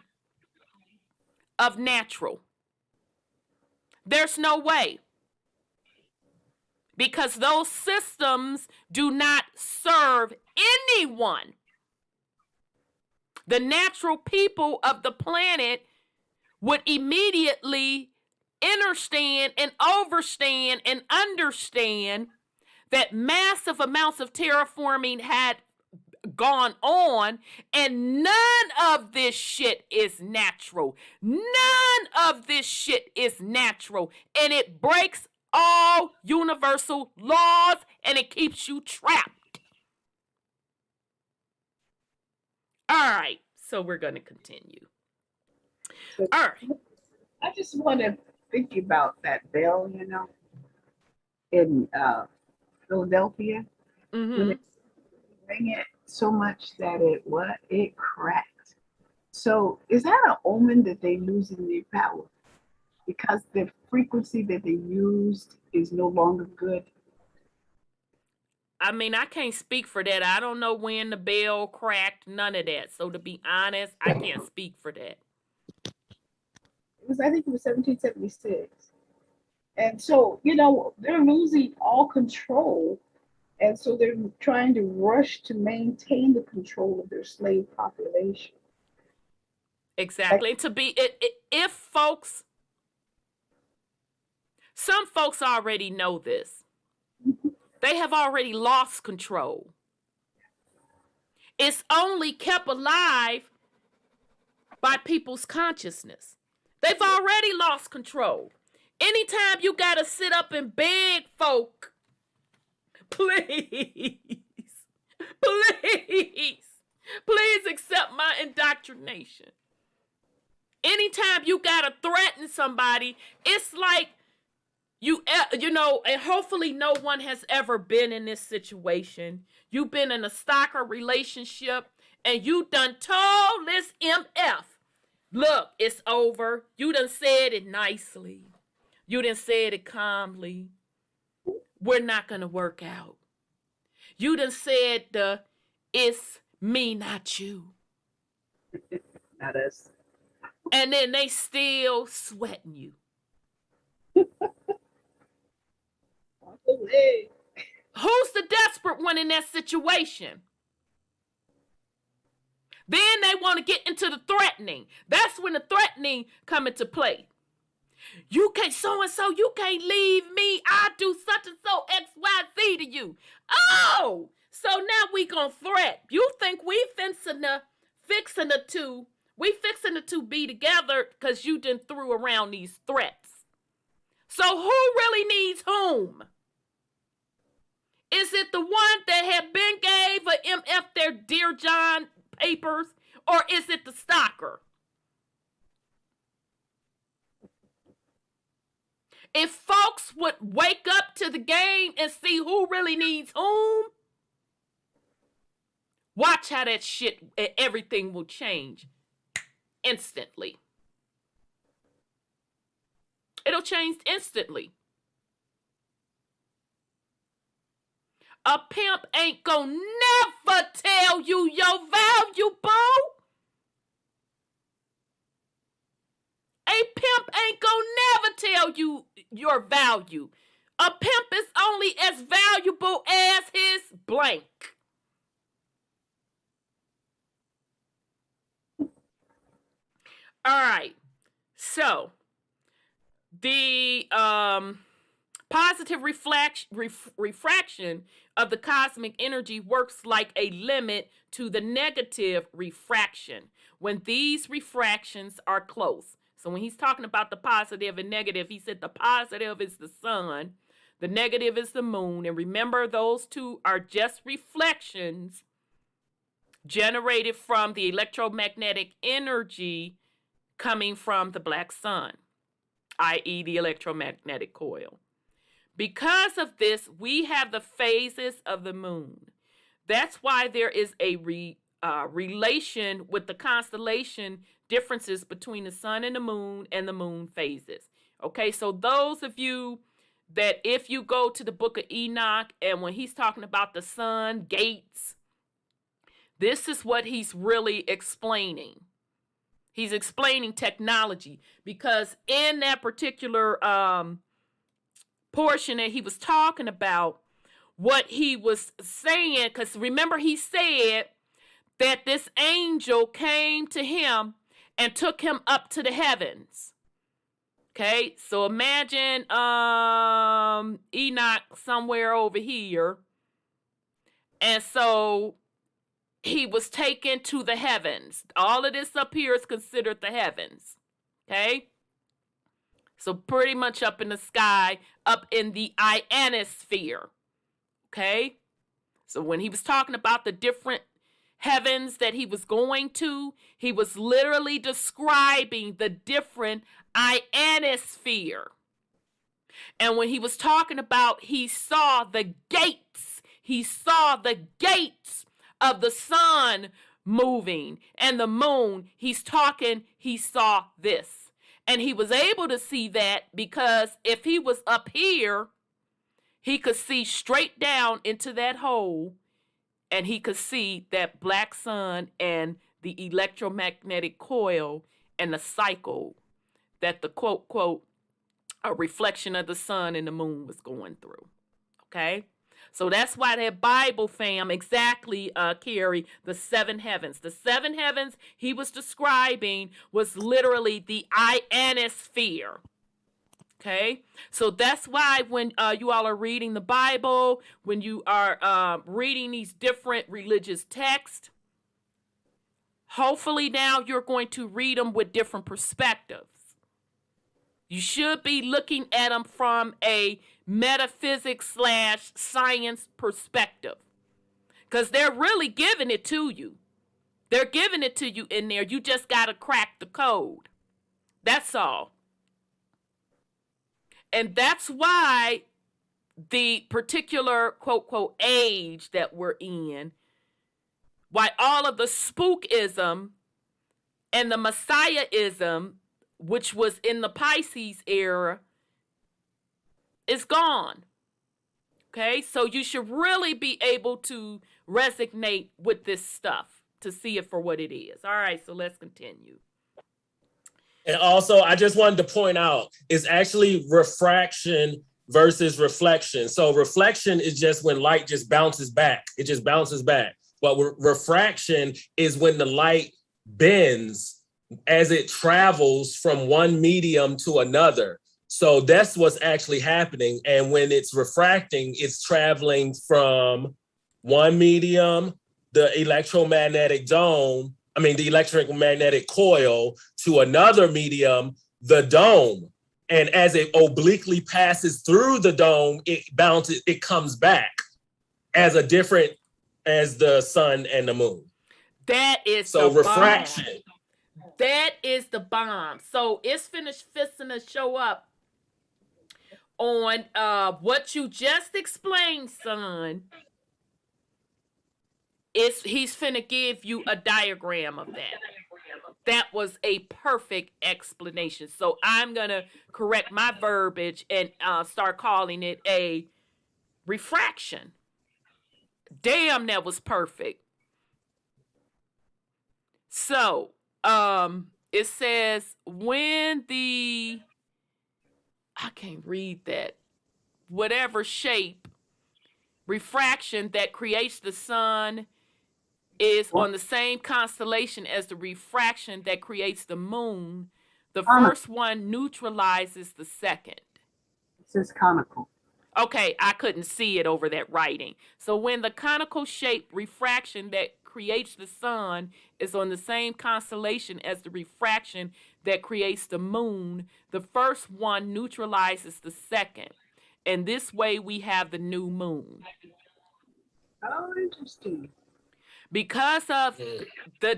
of natural. There's no way. Because those systems do not serve anyone. The natural people of the planet would immediately understand and understand that massive amounts of terraforming had gone on, and none of this shit is natural. None of this shit is natural, and it breaks all universal laws, and it keeps you trapped. All right, so we're going to continue. So All right. I just want to think about that bell, in Philadelphia, when it rang it so much that it cracked. So is that an omen that they're losing their power because the frequency that they used is no longer good? I mean, I can't speak for that. I don't know when the bell cracked, none of that. So to be honest, I can't speak for that. I think it was 1776. And so, they're losing all control. And so they're trying to rush to maintain the control of their slave population. Exactly. To be, if folks, some folks already know this. They have already lost control. It's only kept alive by people's consciousness. They've already lost control. Anytime you gotta sit up and beg folk, please, please accept my indoctrination. Anytime you gotta threaten somebody, it's like and hopefully no one has ever been in this situation. You've been in a stalker relationship and you done told this MF, look, it's over. You done said it nicely. You done said it calmly. We're not going to work out. You done said the it's me, not you. Not us. And then they still sweating you. Walk away. Who's the desperate one in that situation? Then they want to get into the threatening. That's when the threatening come into play. You can't so-and-so, you can't leave me. I do such and so XYZ to you. Oh, so now we gonna threat. You think we fixing the two be together because you done threw around these threats. So who really needs whom? Is it the one that had been gave a MF their Dear John papers, or is it the stalker? If folks would wake up to the game and see who really needs whom, watch how that shit, everything will change instantly. It'll change instantly. A pimp ain't gonna never tell you your value, boo. A pimp ain't gonna never tell you your value. A pimp is only as valuable as his blank. All right. So, the positive refraction of the cosmic energy works like a limit to the negative refraction when these refractions are close. So when he's talking about the positive and negative, he said the positive is the sun, the negative is the moon. And remember, those two are just reflections generated from the electromagnetic energy coming from the black sun, i.e. the electromagnetic coil. Because of this, we have the phases of the moon. That's why there is a relation with the constellation differences between the sun and the moon phases. Okay, so those of you that if you go to the book of Enoch and when he's talking about the sun gates, this is what he's really explaining. He's explaining technology because in that particular portion that he was talking about, what he was saying, because remember he said that this angel came to him and took him up to the heavens. Okay, so imagine Enoch somewhere over here. And so he was taken to the heavens. All of this up here is considered the heavens. Okay? So pretty much up in the sky, up in the ionosphere. Okay? So when he was talking about the different heavens that he was going to, he was literally describing the different ionosphere. And when he was talking about he saw the gates of the sun moving and the moon, he saw this. And he was able to see that because if he was up here, he could see straight down into that hole and he could see that black sun and the electromagnetic coil and the cycle that the quote, a reflection of the sun and the moon was going through. Okay? So that's why that Bible, fam, exactly, Carrie, the seven heavens. The seven heavens he was describing was literally the ionosphere. Okay? So that's why when you all are reading the Bible, when you are reading these different religious texts, hopefully now you're going to read them with different perspectives. You should be looking at them from a metaphysics/science perspective. Because they're really giving it to you. They're giving it to you in there. You just got to crack the code. That's all. And that's why the particular quote age that we're in, why all of the spookism and the messiahism, which was in the Pisces era, is gone. Okay, so you should really be able to resonate with this stuff to see it for what it is. All right, so let's continue. And also, I just wanted to point out, it's actually refraction versus reflection. So reflection is just when light just bounces back. It just bounces back. But refraction is when the light bends as it travels from one medium to another. So that's what's actually happening. And when it's refracting, it's traveling from one medium, the electromagnetic coil, to another medium, the dome. And as it obliquely passes through the dome, it bounces, it comes back as a different, as the sun and the moon. That is so the refraction. Bomb. That is the bomb. So it's finna show up on what you just explained, son. He's finna give you a diagram of that. That was a perfect explanation. So I'm gonna correct my verbiage and start calling it a refraction. Damn, that was perfect. So it says when I can't read that. Whatever shape, refraction that creates the sun is on the same constellation as the refraction that creates the moon. The first one neutralizes the second. It says conical. Okay, I couldn't see it over that writing. So when the conical shaped refraction that creates the sun is on the same constellation as the refraction that creates the moon, the first one neutralizes the second. And this way we have the new moon. Oh, interesting. Because of the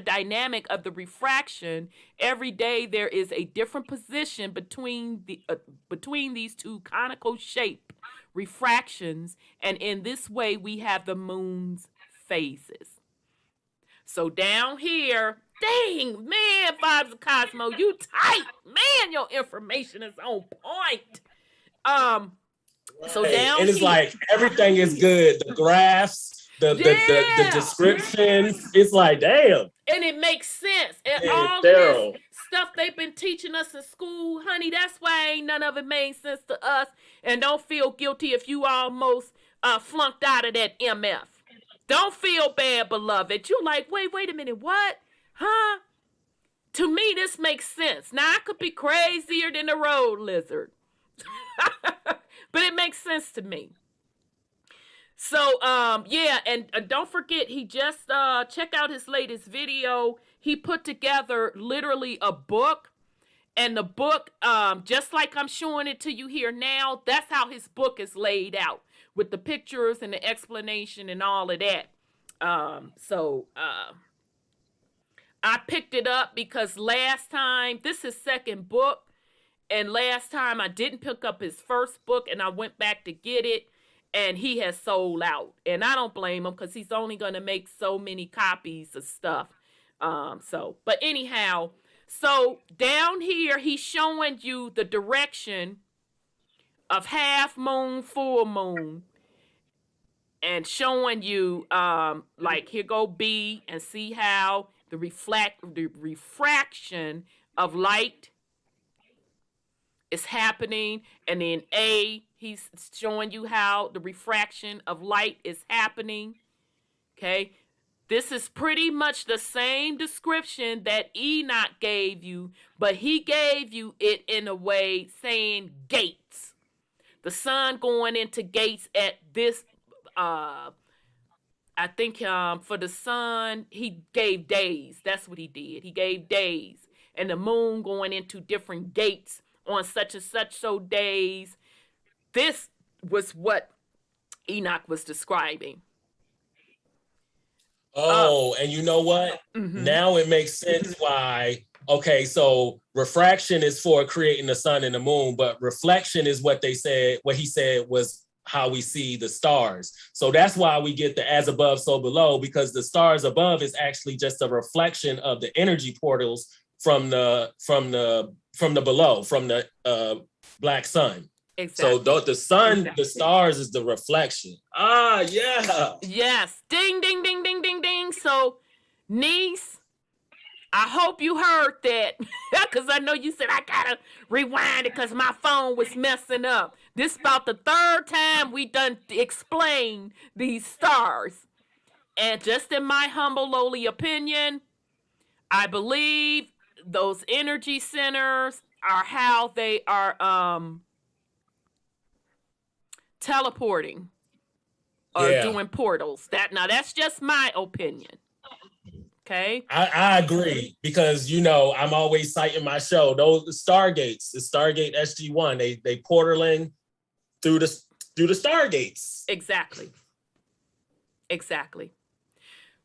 dynamic of the refraction, every day there is a different position between these two conical shape refractions, and in this way we have the moon's phases. So down here, dang man, Vibes of Cosmo, you tight man. Your information is on point. So down and it's here, like everything is good. The graphs, the descriptions. It's like damn. And it makes sense. And Yeah, all Daryl. this stuff they've been teaching us in school, honey, that's why ain't none of it made sense to us. And don't feel guilty if you almost flunked out of that MF. Don't feel bad, beloved. You like, wait a minute, what? Huh? To me, this makes sense. Now, I could be crazier than the road lizard. But it makes sense to me. So, yeah, and don't forget, he just, check out his latest video. He put together literally a book. And the book, just like I'm showing it to you here now, that's how his book is laid out, with the pictures and the explanation and all of that. I picked it up because last time, this is his second book, and last time I didn't pick up his first book, and I went back to get it, and he has sold out. And I don't blame him, because he's only going to make so many copies of stuff. But anyhow, so down here, he's showing you the direction of half moon, full moon, and showing you, like, here go B, and see how the refraction of light is happening. And then A, he's showing you how the refraction of light is happening. Okay. This is pretty much the same description that Enoch gave you, but he gave you it in a way saying gates. The sun going into gates at this, I think for the sun, he gave days. That's what he did. He gave days. And the moon going into different gates on such and such so days. This was what Enoch was describing. Oh, and you know what? Mm-hmm. Now it makes sense why. Okay, so refraction is for creating the sun and the moon, but reflection is what he said was how we see the stars. So that's why we get the as above, so below, because the stars above is actually just a reflection of the energy portals from the below, from the black sun. Exactly. So the sun, Exactly. the stars is the reflection. Ah, yeah. Yes. Ding, ding, ding, ding, ding, ding. So, niece, I hope you heard that. Because I know you said I gotta rewind it because my phone was messing up. This about the third time we done explained these stars. And just in my humble, lowly opinion, I believe those energy centers are how they are teleporting or Yeah. doing portals. That's just my opinion. Okay. I agree because I'm always citing my show. Those Stargates, the Stargate SG-1, they portaling through the Stargates. Exactly. Exactly.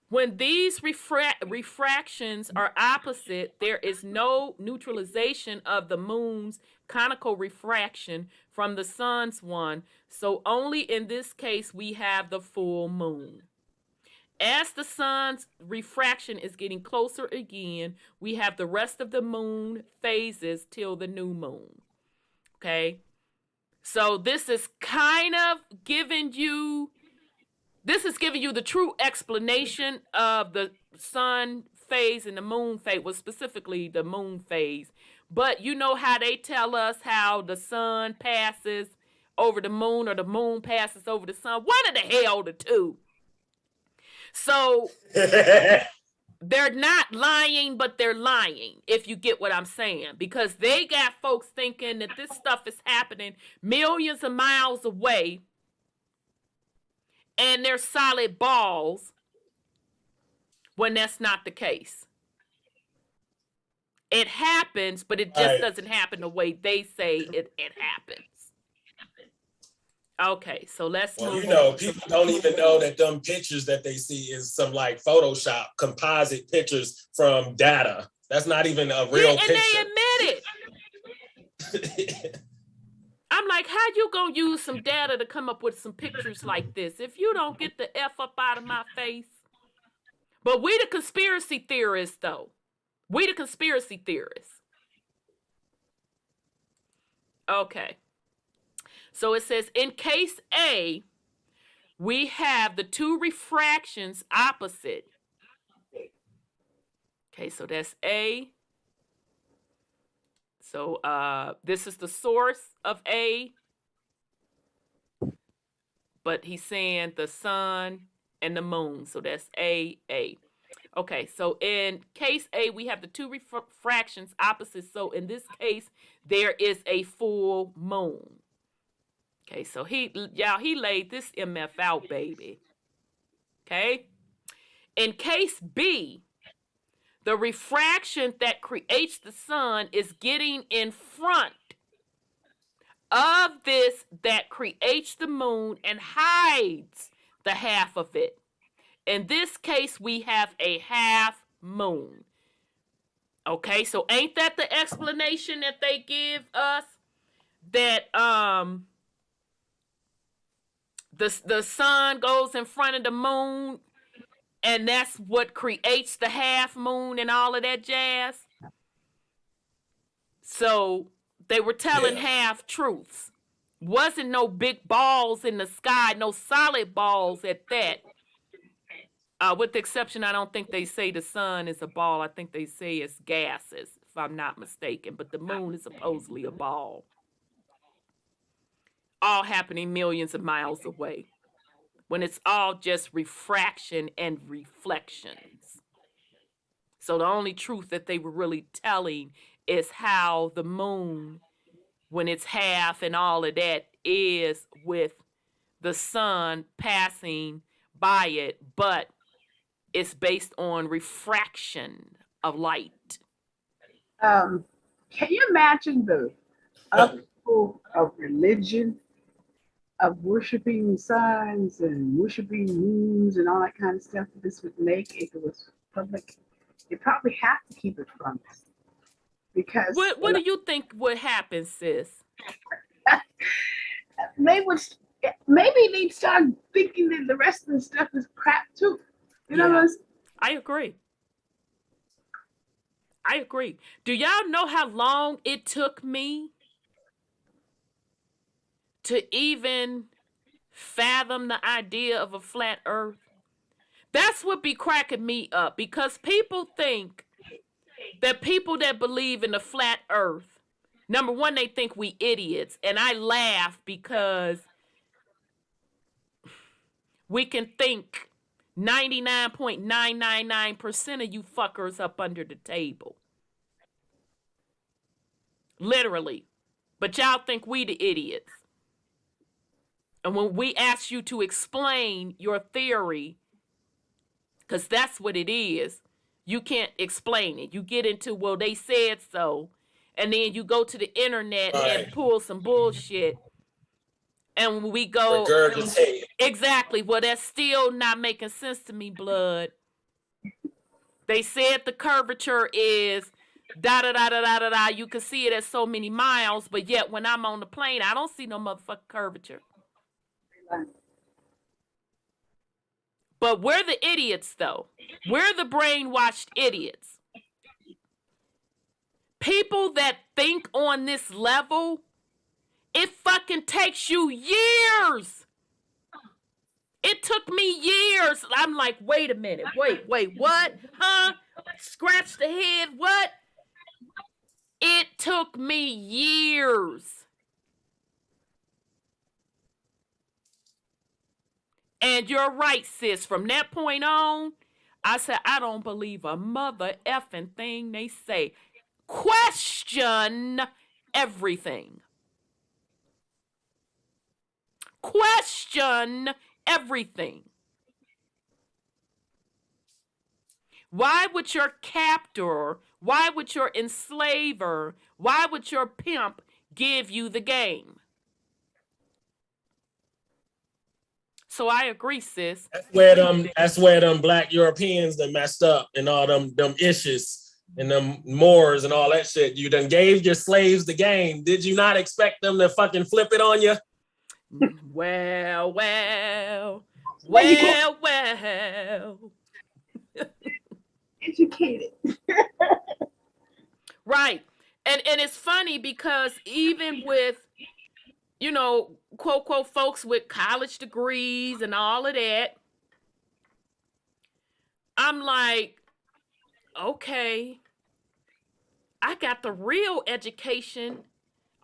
When these refractions are opposite, there is no neutralization of the moon's conical refraction from the sun's one. So only in this case we have the full moon. As the sun's refraction is getting closer again, we have the rest of the moon phases till the new moon. Okay? So this is giving you the true explanation of the sun phase and the moon phase, well, specifically the moon phase. But you know how they tell us how the sun passes over the moon or the moon passes over the sun? One of the hell the two. So they're not lying, but they're lying, if you get what I'm saying. Because they got folks thinking that this stuff is happening millions of miles away and they're solid balls when that's not the case. It happens, but it just doesn't happen the way they say it happens. Okay, so let's move on. People don't even know that them pictures that they see is some like Photoshop composite pictures from data. That's not even a real picture. And they admit it. I'm like, how you gonna use some data to come up with some pictures like this if you don't get the F up out of my face? But we the conspiracy theorists, though. We the conspiracy theorists. Okay. So it says, in case A, we have the two refractions opposite. Okay, so that's A. So this is the source of A. But he's saying the sun and the moon. So that's A. Okay, so in case A, we have the two refractions opposite. So in this case, there is a full moon. Okay, so he laid this MF out, baby. Okay? In case B, the refraction that creates the sun is getting in front of this that creates the moon and hides the half of it. In this case, we have a half moon. Okay, so ain't that the explanation that they give us? That the sun goes in front of the moon, and that's what creates the half moon and all of that jazz. So they were telling half truths. Wasn't no big balls in the sky, no solid balls at that. With the exception, I don't think they say the sun is a ball. I think they say it's gases, if I'm not mistaken. But the moon is supposedly a ball. All happening millions of miles away. When it's all just refraction and reflections. So the only truth that they were really telling is how the moon, when it's half and all of that, is with the sun passing by it, but it's based on refraction of light. Can you imagine the upheaval of religion, of worshiping signs and worshiping moons and all that kind of stuff that this would make if it was public? You probably have to keep it from us. Because what do you think would happen, sis? maybe they'd start thinking that the rest of the stuff is crap too. You know what I'm saying? I agree. Do y'all know how long it took me to even fathom the idea of a flat earth. That's what be cracking me up, because people think that people that believe in the flat earth, number one, they think we idiots. And I laugh because we can think 99.999% of you fuckers up under the table. Literally. But y'all think we the idiots. And when we ask you to explain your theory, because that's what it is, you can't explain it. You get into, well, they said so. And then you go to the internet and pull some bullshit. And we go, regurgitate. exactly. Well, that's still not making sense to me, blood. They said the curvature is da da da da da da da. You can see it at so many miles, but yet when I'm on the plane, I don't see no motherfucking curvature. But we're the idiots, though. We're the brainwashed idiots. People that think on this level, it fucking takes you years. It took me years. I'm like, wait a minute. Wait, what? Huh? Scratch the head, what? It took me years. And you're right, sis. From that point on, I said, I don't believe a mother effing thing they say. Question everything. Question everything. Why would your captor, why would your enslaver, why would your pimp give you the game? So I agree, sis. That's where them black Europeans that messed up and all them issues and them Moors and all that shit. You done gave your slaves the game. Did you not expect them to fucking flip it on you? Well. Educated. Right. And it's funny because even with, you know, quote, quote, folks with college degrees and all of that, I'm like, okay, I got the real education,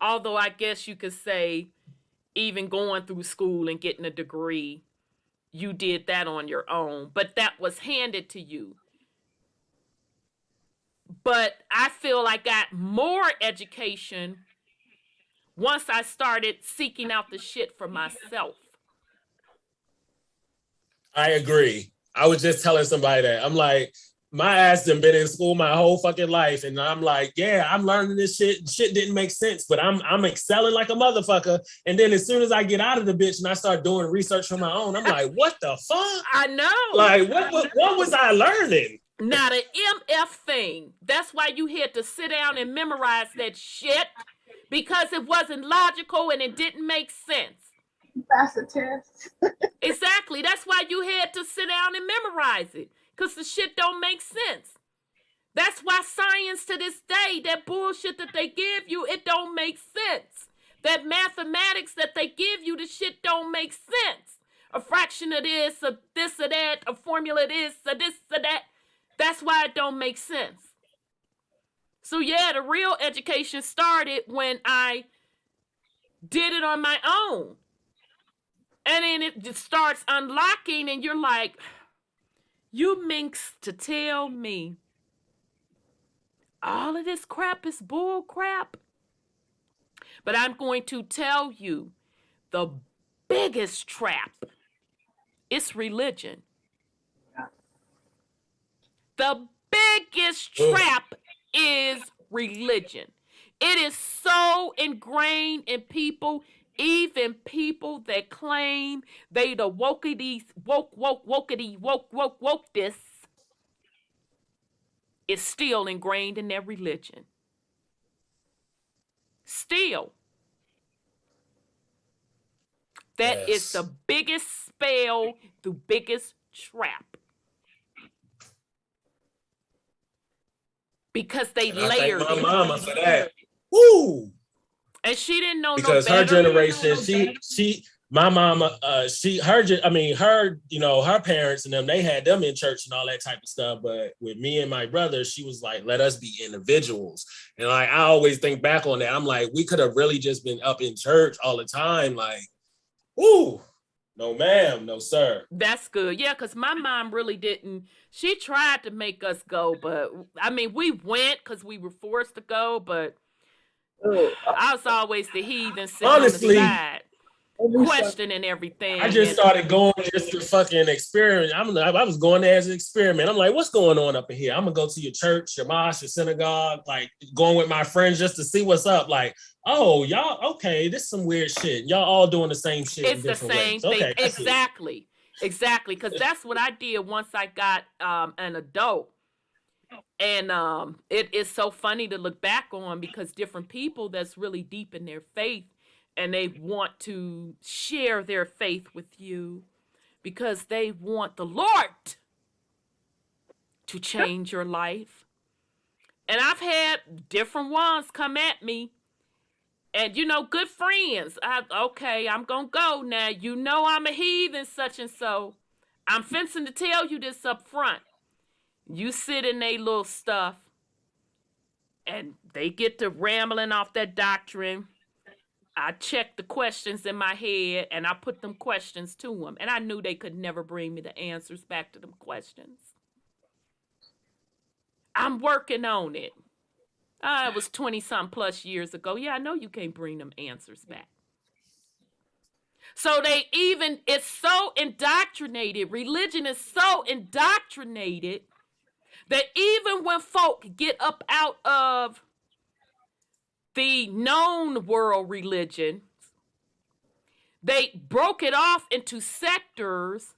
although I guess you could say even going through school and getting a degree, you did that on your own, but that was handed to you. But I feel I got more education once I started seeking out the shit for myself. I agree. I was just telling somebody that. I'm like, my ass done been in school my whole fucking life. And I'm like, yeah, I'm learning this shit. Shit didn't make sense, but I'm excelling like a motherfucker. And then as soon as I get out of the bitch and I start doing research for my own, I'm like, what the fuck? I know. Like, what was I learning? Not an MF thing. That's why you had to sit down and memorize that shit, because it wasn't logical and it didn't make sense. Pass the test. Exactly. That's why you had to sit down and memorize it, because the shit don't make sense. That's why science to this day, that bullshit that they give you, it don't make sense. That mathematics that they give you, the shit don't make sense. A fraction of this, or this or that, a formula this, or this or that. That's why it don't make sense. So yeah, the real education started when I did it on my own. And then it just starts unlocking and you're like, you minx to tell me all of this crap is bull crap? But I'm going to tell you the biggest trap is religion. The biggest trap is religion. It is so ingrained in people, even people that claim they the wokity, woke this, is still ingrained in their religion. Still. That is the biggest spell, the biggest trap. Because they And layered I thank it. my mama for that. Woo! And she didn't know no because her better. generation, my mama, her, her parents and them, they had them in church and all that type of stuff. But with me and my brother, she was like, let us be individuals. And like, I always think back on that. I'm like, we could have really just been up in church all the time. Like, ooh, no, ma'am, no, sir. That's good. Yeah, because my mom really didn't. She tried to make us go, but I mean, we went because we were forced to go, but Oh, I was always the heathen sitting on the Honestly, side, Lisa, questioning everything. I just And started going just to fucking experiment. I was going there as an experiment. I'm like, what's going on up in here? I'm gonna go to your church, your mosque, your synagogue, like going with my friends just to see what's up. Like, oh, y'all, okay, this is some weird shit. Y'all all doing the same shit in it's the different same ways. thing. Okay, that's it. Exactly. Because that's what I did once I got an adult. And it is so funny to look back on because different people that's really deep in their faith and they want to share their faith with you because they want the Lord to change your life. And I've had different ones come at me and, good friends. Okay, I'm going to go now. I'm a heathen, such and so. I'm fencing to tell you this up front. You sit in they little stuff and they get to rambling off that doctrine. I checked the questions in my head and I put them questions to them. And I knew they could never bring me the answers back to them questions. I'm working on it. It was 20-some plus years ago. Yeah, I know you can't bring them answers back. So it's so indoctrinated. Religion is so indoctrinated that even when folk get up out of the known world religion, they broke it off into sectors,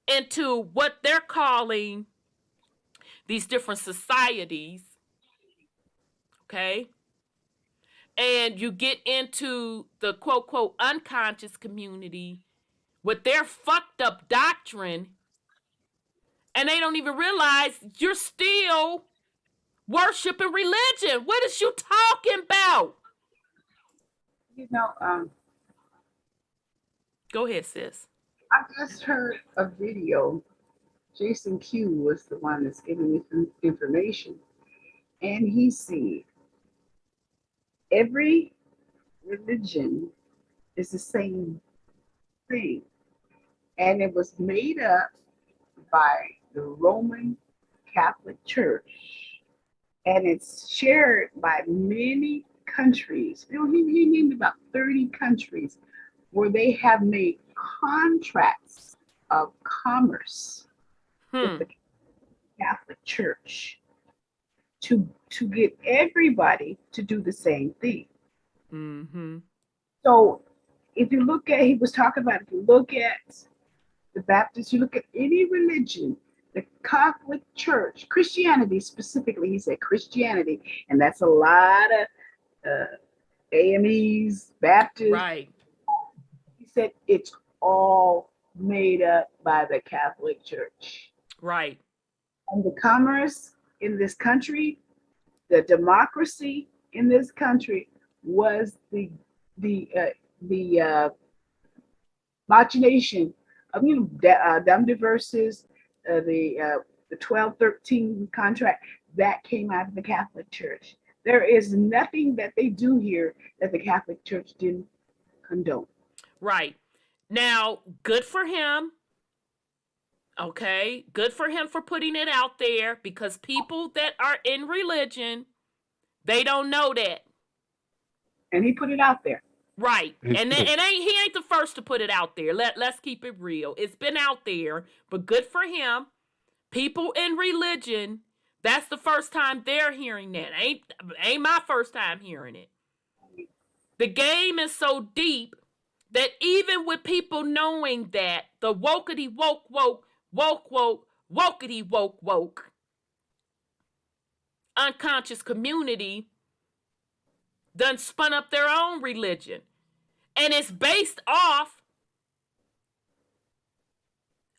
into what they're calling these different societies, okay? And you get into the quote, quote, unconscious community with their fucked up doctrine, and they don't even realize you're still worshiping religion. What is you talking about? you know, Go ahead, sis. I just heard a video. Jason Q was the one that's giving me some information, and he said every religion is the same thing, and it was made up by the Roman Catholic Church, and it's shared by many countries. He named about 30 countries where they have made contracts of commerce with the Catholic Church to get everybody to do the same thing. Mm-hmm. So if you look at, he was talking about, if you look at the Baptists, you look at any religion, the Catholic Church, Christianity specifically, he said Christianity, and that's a lot of AMEs, Baptists. Right. He said it's all made up by the Catholic Church. Right. And the commerce in this country, the democracy in this country was the machination of Dum Diverses, the 1213 contract that came out of the Catholic Church. There is nothing that they do here that the Catholic Church didn't condone. Right. Now, good for him. Okay. Good for him for putting it out there because people that are in religion, they don't know that. And he put it out there. Right. And then he ain't the first to put it out there. Let's keep it real. It's been out there, but good for him. People in religion, that's the first time they're hearing that. Ain't my first time hearing it. The game is so deep that even with people knowing that the wokety woke wokety woke unconscious community done spun up their own religion. And it's based off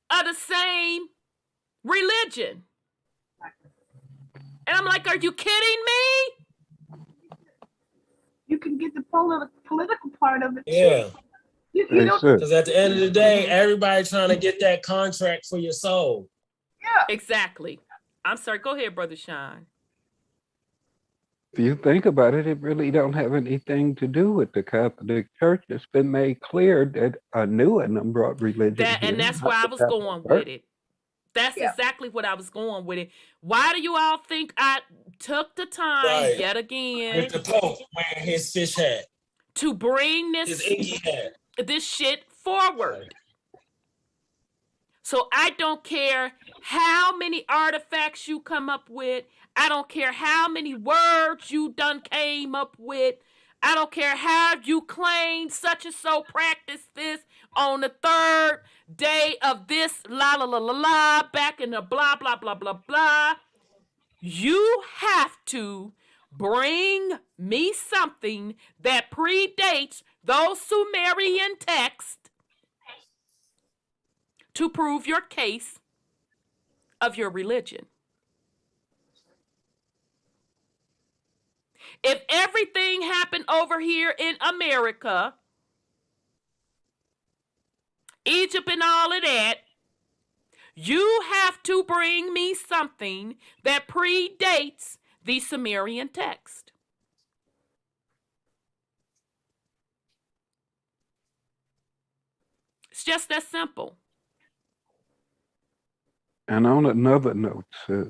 of the same religion. And I'm like, are you kidding me? can get the political part of it too. Yeah. You Hey, don't. sir. Because at the end of the day, everybody trying to get that contract for your soul. Yeah. Exactly. I'm sorry. Go ahead, Brother Sean. If you think about it, it really don't have anything to do with the Catholic Church. It's been made clear that a new one brought religion here. And that's not where I the was Catholic going Church. with it. That's Yeah. exactly what I was going with it. Why do you all think I took the time Right. yet again With the Pope wearing his fish hat, to bring his inky hat. this shit forward? So I don't care how many artifacts you come up with. I don't care how many words you done came up with. I don't care how you claim such and so practiced this on the third day of this la la la la la back in the blah blah blah blah blah. You have to bring me something that predates those Sumerian texts to prove your case of your religion. If everything happened over here in America, Egypt and all of that, you have to bring me something that predates the Sumerian text. It's just that simple. And on another note, sis,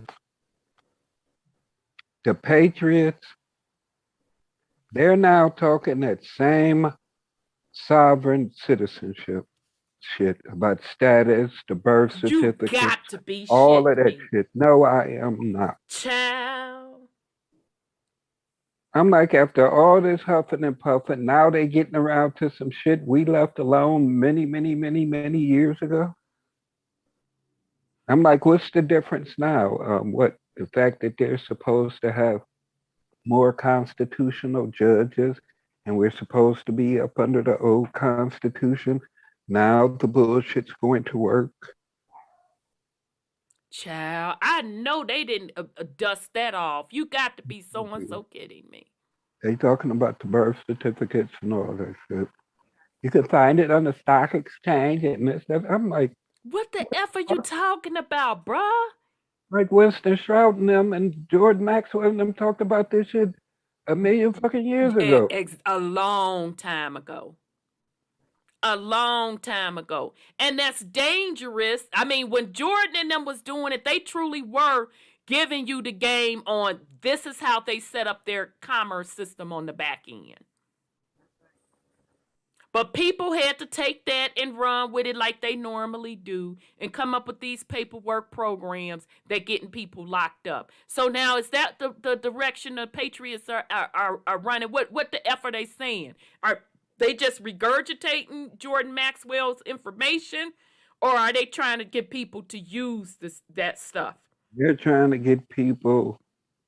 the Patriots, they're now talking that same sovereign citizenship shit about status, the birth You certificate, got to be all of shitting that me. shit. No, I am not. Child. I'm like, after all this huffing and puffing, now they getting around to some shit we left alone many, many, many, many years ago. I'm like, what's the difference now? What the fact that they're supposed to have more constitutional judges, and we're supposed to be up under the old constitution. Now the bullshit's going to work. Child, I know they didn't dust that off. You got to be so and so kidding me. They talking about the birth certificates and all that shit. You can find it on the stock exchange and this stuff. I'm What the F are you talking about, bruh? like Winston Shroud and them and Jordan Maxwell and them talked about this shit a million fucking years ago. A long time ago. A long time ago. And that's dangerous. I mean, when Jordan and them was doing it, they truly were giving you the game on this is how they set up their commerce system on the back end. But people had to take that and run with it like they normally do and come up with these paperwork programs that getting people locked up. So now is that the direction the Patriots are running? What the F are they saying? Are they just regurgitating Jordan Maxwell's information, or are they trying to get people to use that stuff? They're trying to get people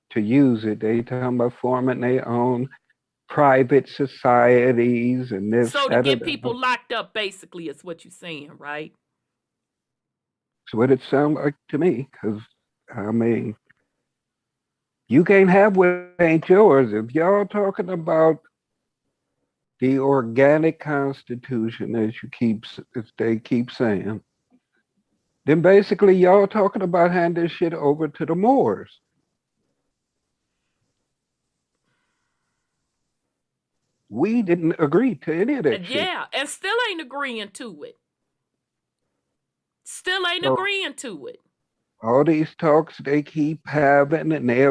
to use it. They talking about forming their own private societies and this. So to get people locked up, basically, is what you're saying, right? That's what it sounds like to me. Because I mean, you can't have what ain't yours. If y'all talking about the organic constitution, as they keep saying, then basically y'all talking about handing shit over to the Moors. We didn't agree to any of that shit. Yeah, and still ain't agreeing to it. Still ain't agreeing to it. All these talks they keep having, and they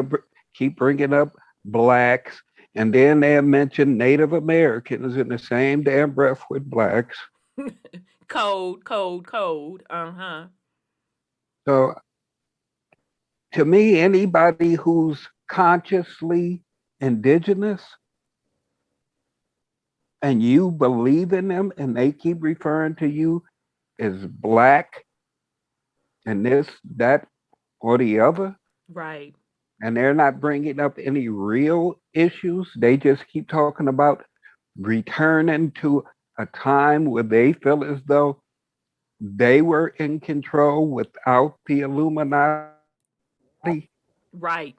keep bringing up blacks, and then they mention Native Americans in the same damn breath with blacks. Code. Uh-huh. So, to me, anybody who's consciously indigenous and you believe in them and they keep referring to you as black and this, that, or the other, Right. and they're not bringing up any real issues, they just keep talking about returning to a time where they feel as though they were in control without the Illuminati. Right.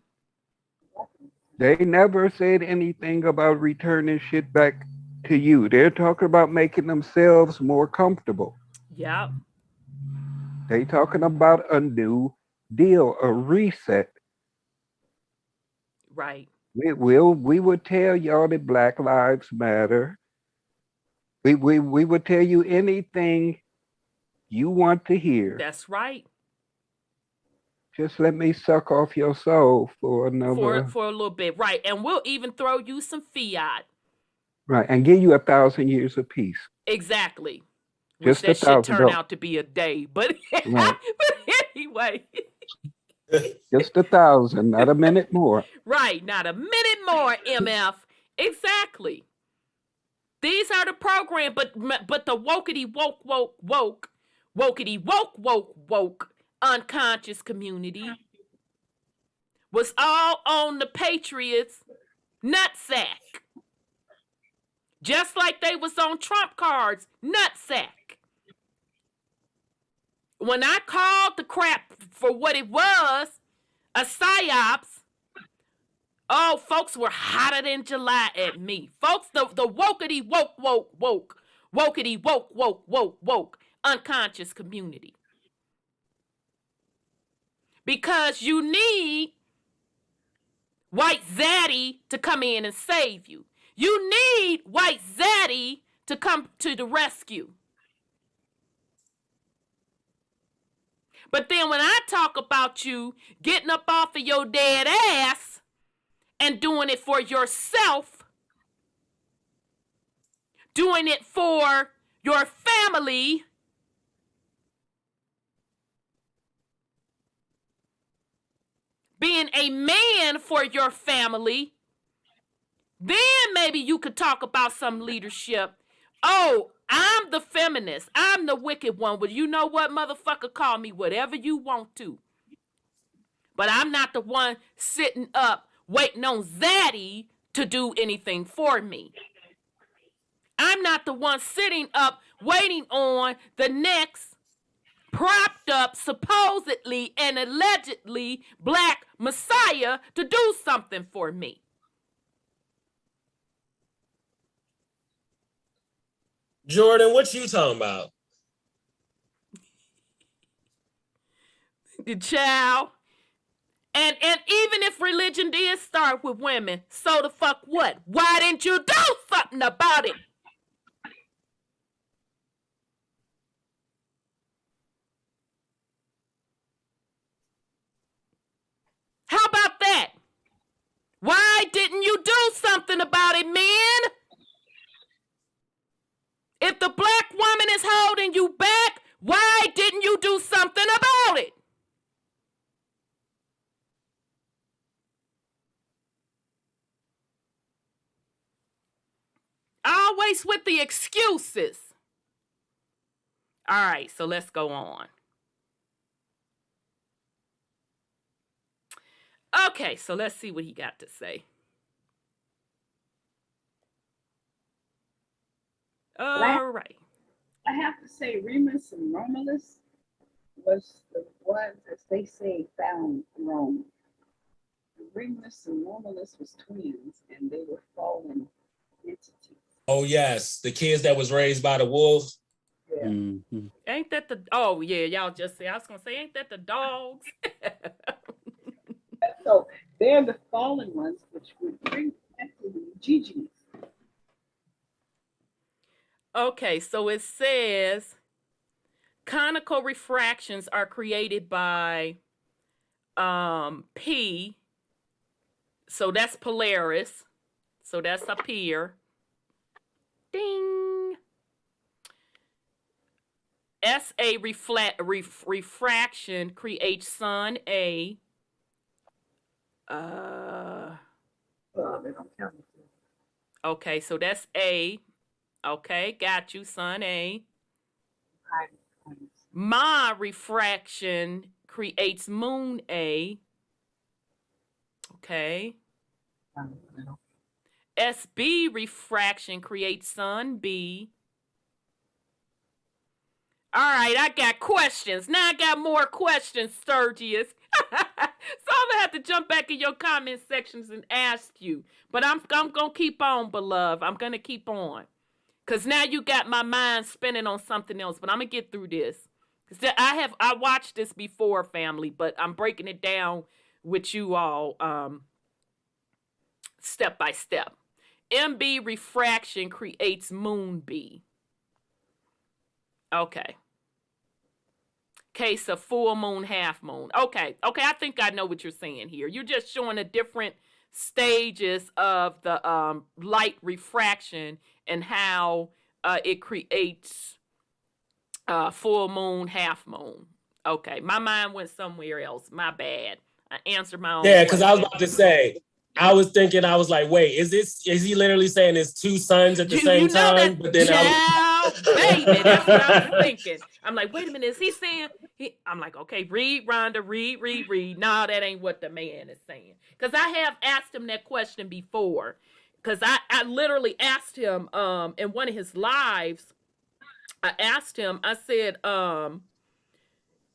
They never said anything about returning shit back to you. They're talking about making themselves more comfortable. Yep. They talking about a new deal, a reset. Right. We would tell y'all that Black Lives Matter. We would tell you anything you want to hear. That's right. Just let me suck off your soul for another For a little bit. Right. And we'll even throw you some fiat. right and give you 1,000 years of peace. Exactly. Which Just a that should thousand. turn out to be a day. But, Right. but anyway. Just 1,000, not a minute more. Right. Not a minute more, MF. Exactly. These are the program, but the wokety woke unconscious community was all on the Patriots nutsack. Just like they was on Trump cards nutsack. When I called the crap for what it was, a psyops, oh, folks were hotter than July at me. Folks, the wokety wokety woke unconscious community. Because you need white zaddy to come in and save you. You need white zaddy to come to the rescue. But then when I talk about you getting up off of your dead ass and doing it for yourself, doing it for your family, being a man for your family, then maybe you could talk about some leadership. Oh, I'm the feminist. I'm the wicked one. Well, you know what, motherfucker? Call me whatever you want to. But I'm not the one sitting up waiting on Zaddy to do anything for me. I'm not the one sitting up waiting on the next propped up, supposedly and allegedly black messiah to do something for me. Jordan, what you talking about? The child. And even if religion did start with women, so the fuck what? Why didn't you do something about it? How about that? Why didn't you do something about it, man? If the black woman is holding you back, why didn't you do something about it? Always with the excuses. All right, so let's go on. Okay, so let's see what he got to say. All right. I have to say, Remus and Romulus was the ones, as they say, found Rome. Remus and Romulus was twins, and they were fallen entities. Oh yes, the kids that was raised by the wolves. Yeah. Mm-hmm. Ain't that the, oh yeah, y'all just say, I was gonna say, ain't that the dogs? So they're the fallen ones, which would bring back to the Gigi's. Okay, so it says conical refractions are created by P. So that's Polaris. So that's up here. Ding. SA refraction creates sun A. They don't count it. Okay, so that's A. Okay, got you, sun A. Ma refraction creates moon A. Okay. SB refraction creates sun B. All right, I got questions. Now I got more questions, Sergius. So I'm gonna have to jump back in your comment sections and ask you. But I'm gonna keep on, beloved. I'm gonna keep on. Cause now you got my mind spinning on something else. But I'm gonna get through this. Cause I watched this before, family, but I'm breaking it down with you all step by step. MB refraction creates moonb. Okay. Case of full moon, half moon. Okay, I think I know what you're saying here. You're just showing the different stages of the light refraction and how it creates full moon, half moon. Okay, my mind went somewhere else. My bad. I answered my own. Yeah, because I was about to say, I was thinking, I was like, wait, is he literally saying it's two suns at the same time? But then baby, that's what I was thinking. I'm like, wait a minute, is he saying I'm like, okay, read, Rhonda, read. No, that ain't what the man is saying. Because I have asked him that question before. Because I literally asked him in one of his lives, I asked him, I said,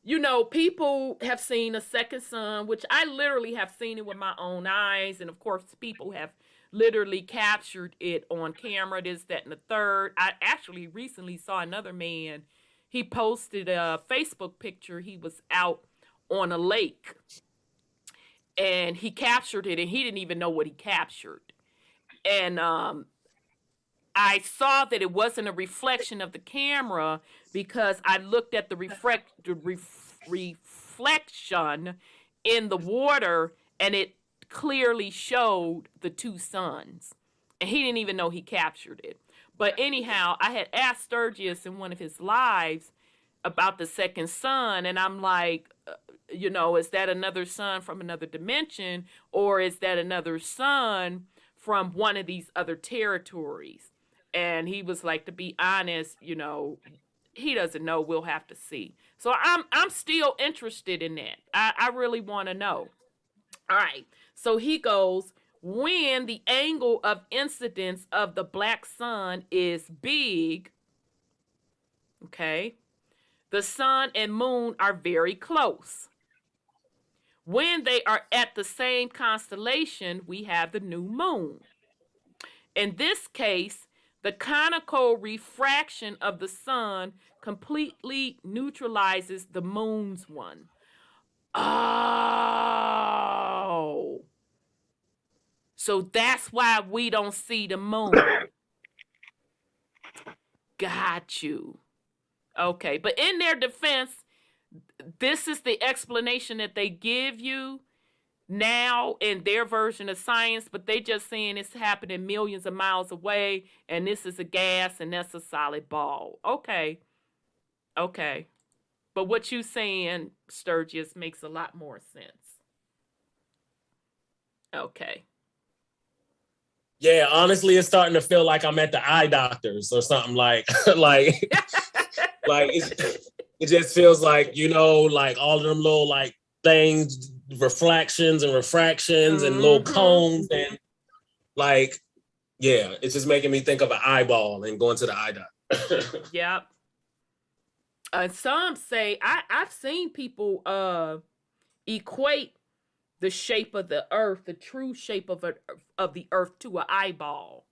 you know, people have seen a second sun, which I literally have seen it with my own eyes. And of course, people have literally captured it on camera, this, that, and the third. I actually recently saw another man. He posted a Facebook picture. He was out on a lake and he captured it and he didn't even know what he captured. And I saw that it wasn't a reflection of the camera because I looked at the reflection in the water and it clearly showed the two suns. And he didn't even know he captured it. But anyhow, I had asked Sturgis in one of his lives about the second sun, and I'm like, you know, is that another sun from another dimension, or is that another sun from one of these other territories? And he was like, to be honest, you know, he doesn't know. We'll have to see. So I'm still interested in that. I really want to know. All right. So he goes, when the angle of incidence of the black sun is big, okay, the sun and moon are very close. When they are at the same constellation, we have the new moon. In this case, the conical refraction of the sun completely neutralizes the moon's one. Oh. So that's why we don't see the moon. Got you. Okay, but in their defense, this is the explanation that they give you now in their version of science, but they just saying it's happening millions of miles away, and this is a gas and that's a solid ball. Okay. But what you saying, Sturgis, makes a lot more sense. Okay. Yeah, honestly, it's starting to feel like I'm at the eye doctors or something like like it just feels like, you know, like all of them little like things, reflections and refractions and little cones and like, yeah, it's just making me think of an eyeball and going to the eye doctor. Yep. Some say I've seen people equate the shape of the earth, the true shape of the earth, to an eyeball.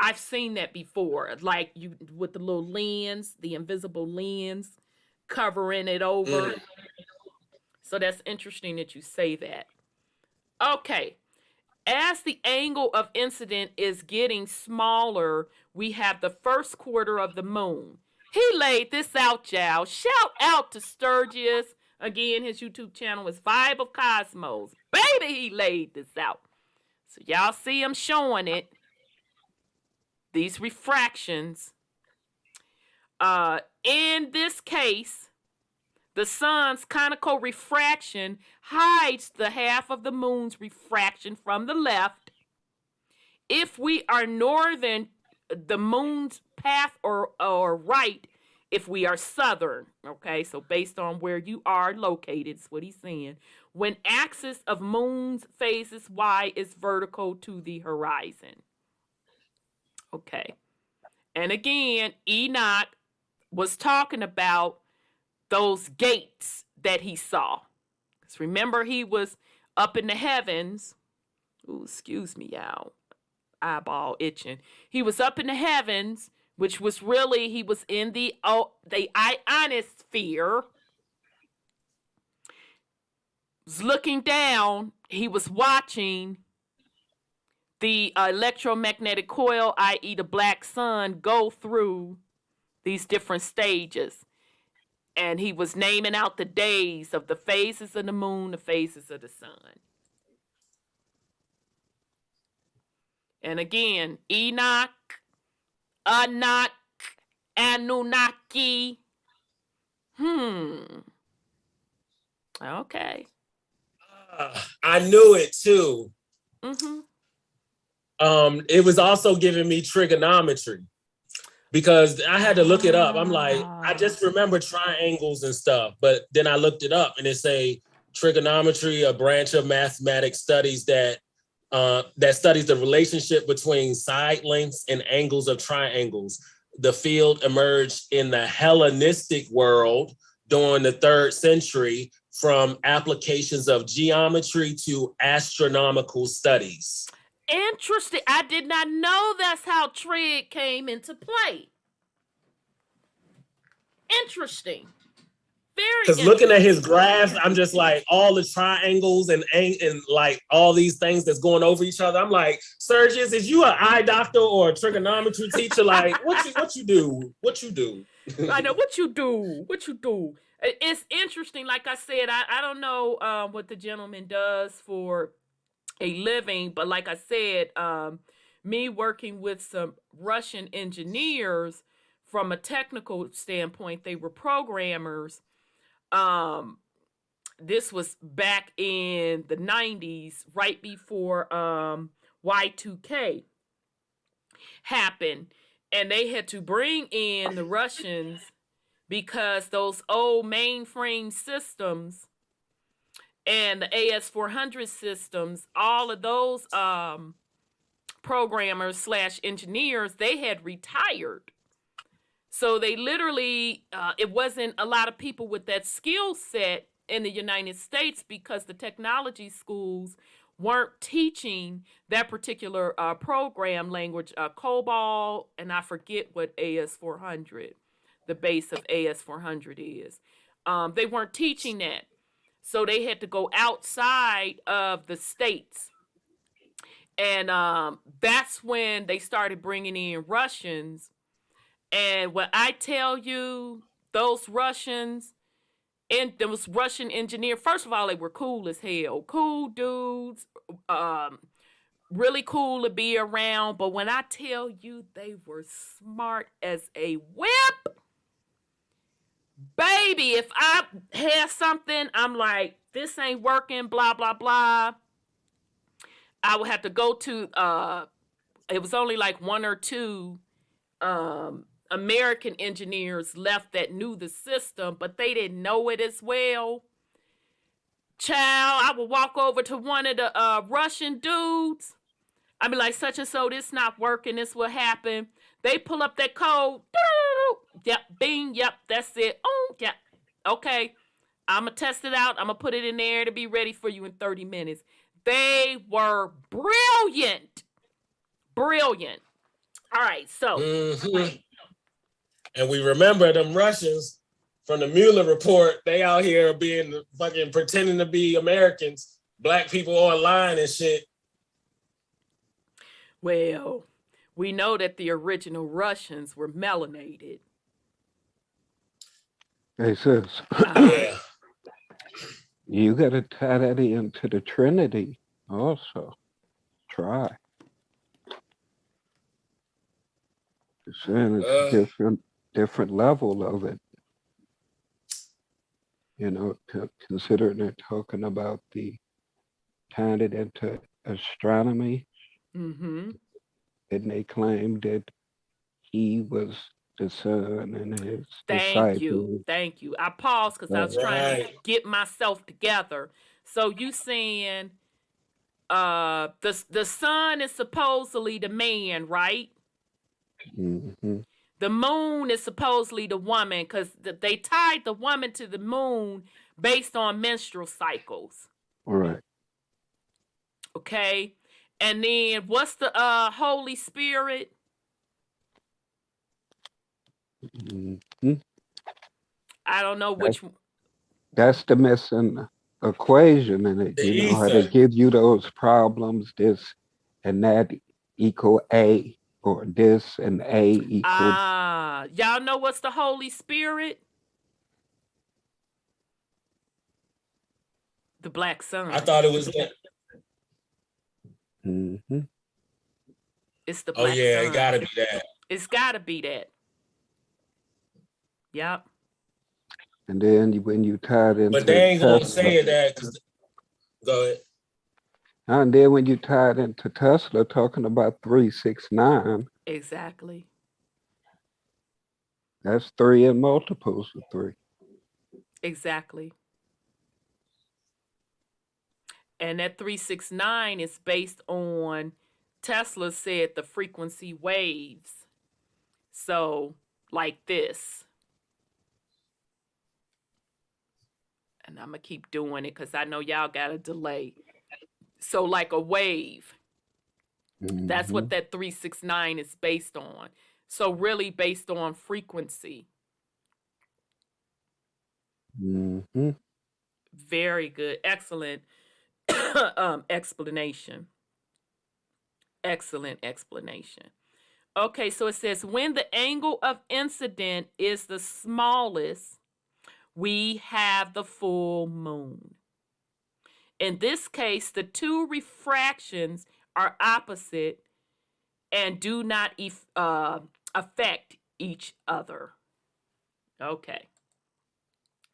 I've seen that before, like you with the little lens, the invisible lens covering it over. So that's interesting that you say that. Okay. As the angle of incidence is getting smaller, we have the first quarter of the moon. He laid this out, y'all. Shout out to Sturgis. Again, his YouTube channel is Vibe of Cosmos. Baby, he laid this out. So y'all see him showing it. These refractions. In this case, the sun's conical refraction hides the half of the moon's refraction from the left. If we are northern, the moon's path or right, if we are southern, okay, so based on where you are located, is what he's saying. When axis of moon's phases Y is vertical to the horizon. Okay. And again, Enoch was talking about those gates that he saw. So remember, he was up in the heavens. Ooh, excuse me, y'all. Eyeball itching. He was up in the heavens, which was really, he was in the ionosphere. Was looking down. He was watching the electromagnetic coil, i.e., the black sun, go through these different stages. And he was naming out the days of the phases of the moon, the phases of the sun. And again, Enoch, Anak, Anunnaki. Okay. I knew it too. Mm-hmm. It was also giving me trigonometry because I had to look it up. I'm like, I just remember triangles and stuff, but then I looked it up and it say trigonometry, a branch of mathematics studies that studies the relationship between side lengths and angles of triangles. The field emerged in the Hellenistic world during the 3rd century from applications of geometry to astronomical studies. Interesting. I did not know that's how trig came into play. Interesting. Very Because looking at his graphs, I'm just like all the triangles and like all these things that's going over each other. I'm like, Sergius, is you an eye doctor or a trigonometry teacher? Like, what you do? What you do? I know what you do. What you do. It's interesting. Like I said, I don't know what the gentleman does for a living, but like I said, me working with some Russian engineers from a technical standpoint, they were programmers. This was back in the 90s, right before Y2K happened, and they had to bring in the Russians because those old mainframe systems and the AS400 systems, all of those programmers / engineers, they had retired. So they literally, it wasn't a lot of people with that skill set in the United States because the technology schools weren't teaching that particular program language, COBOL, and I forget what AS400, the base of AS400 is. They weren't teaching that. So they had to go outside of the states. And that's when they started bringing in Russians. And when I tell you, those Russians, and those Russian engineers, first of all, they were cool as hell. Cool dudes, really cool to be around. But when I tell you they were smart as a whip, baby, if I had something, I'm like, this ain't working, blah, blah, blah. I would have to go to, it was only like 1 or 2 American engineers left that knew the system, but they didn't know it as well. Child, I would walk over to one of the Russian dudes. I'd be like, such and so, this not working, this will happen. They pull up that code. Yep, bing, yep, that's it. Oh, yeah, okay. I'm going to test it out. I'm going to put it in there to be ready for you in 30 minutes. They were brilliant. Brilliant. All right, so. Mm-hmm. And we remember them Russians from the Mueller report. They out here being fucking pretending to be Americans, black people online and shit. Well, we know that the original Russians were melanated. Hey, sis, Yeah. you got to tie that into the Trinity also. Try. It's saying it's a different level of it. You know, considering they're talking about tying it into astronomy, Mm-hmm. and they claimed that he was the son and his Thank disciples. you. I paused because I was trying to Right. get myself together. So you saying the sun is supposedly the man, right? Mm-hmm. The moon is supposedly the woman because they tied the woman to the moon based on menstrual cycles. All right. Okay. And then what's the Holy Spirit? Mm-hmm. I don't know which. That's the missing equation in it. The You know how they ether. give you those problems, this and that equal A, or this and A equal. Y'all know what's the Holy Spirit? The black sun. I thought it was. Mm-hmm. It's the Oh black yeah, sun. it gotta be that. It's gotta be that. Yep. And then when you tie it But they into ain't gonna Tesla, say it that. Go ahead. and then when you tie it into Tesla, talking about 369, Exactly. that's 3 and multiples of 3. Exactly. And that 369 is based on Tesla said the frequency waves. So, like this. And I'm going to keep doing it because I know y'all got a delay. So, like a wave. That's what that 369 is based on. So, really based on frequency. Mm-hmm. Very good. Excellent explanation. Excellent explanation. Okay, so it says when the angle of incident is the smallest, we have the full moon. In this case, the two refractions are opposite and do not affect each other. Okay.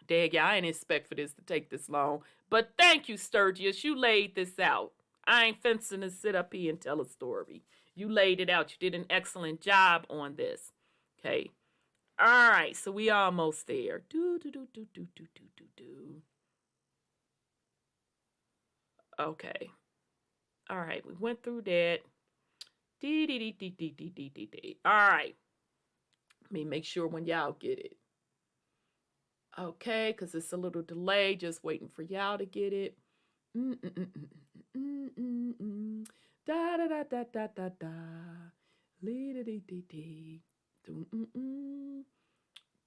Dag, I ain't expect for this to take this long. But thank you, Sturgis. You laid this out. I ain't fencing to sit up here and tell a story. You laid it out. You did an excellent job on this. Okay. All right. So we almost there. Okay. All right. We went through that. All right. Let me make sure when y'all get it. Okay, because it's a little delay, just waiting for y'all to get it. Da da da da da da da. Lee da dee dee dee. Da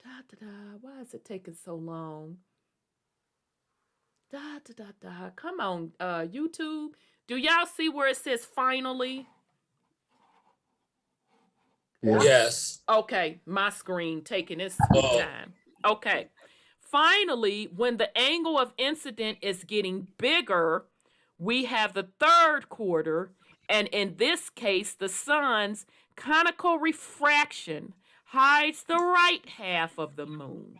da da. Why is it taking so long? Da da da da. Come on, YouTube. Do y'all see where it says finally? Yeah. Yes. Okay, my screen taking its sweet time. Okay. Finally, when the angle of incident is getting bigger, we have the third quarter, and in this case, the sun's conical refraction hides the right half of the moon.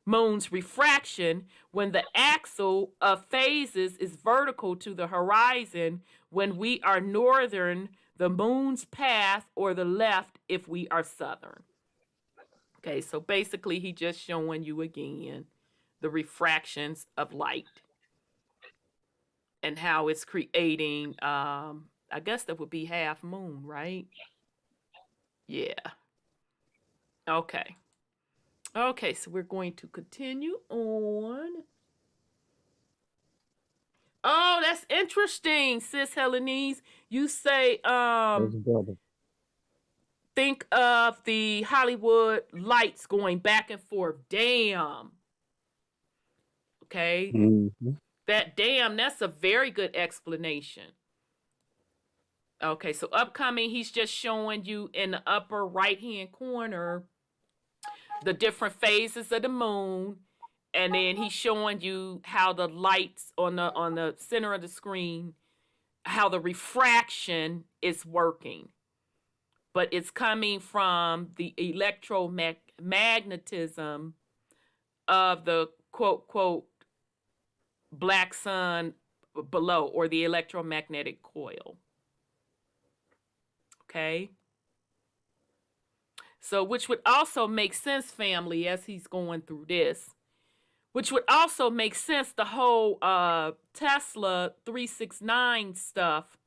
Moon's refraction, when the axle of phases is vertical to the horizon, when we are northern, the moon's path, or the left if we are southern. Okay, so basically he just showing you again the refractions of light and how it's creating, I guess that would be half moon, right? Yeah. Okay. Okay, so we're going to continue on. Oh, that's interesting, sis Helenese. You say, think of the Hollywood lights going back and forth. Damn. Okay. Mm-hmm. That's a very good explanation. Okay, so upcoming, he's just showing you in the upper right-hand corner the different phases of the moon, and then he's showing you how the lights on the center of the screen, how the refraction is working. But it's coming from the electromagnetism of the quote quote black sun below, or the electromagnetic coil. Okay. So, which would also make sense, family, as he's going through this, which would also make sense, the whole Tesla 369 stuff.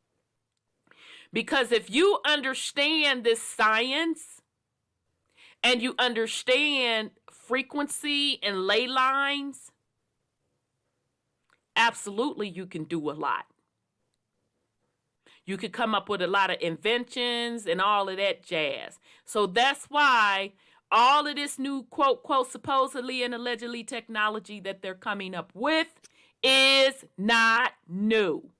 Because if you understand this science and you understand frequency and ley lines, absolutely you can do a lot. You could come up with a lot of inventions and all of that jazz. So that's why all of this new quote, quote, supposedly and allegedly technology that they're coming up with is not new.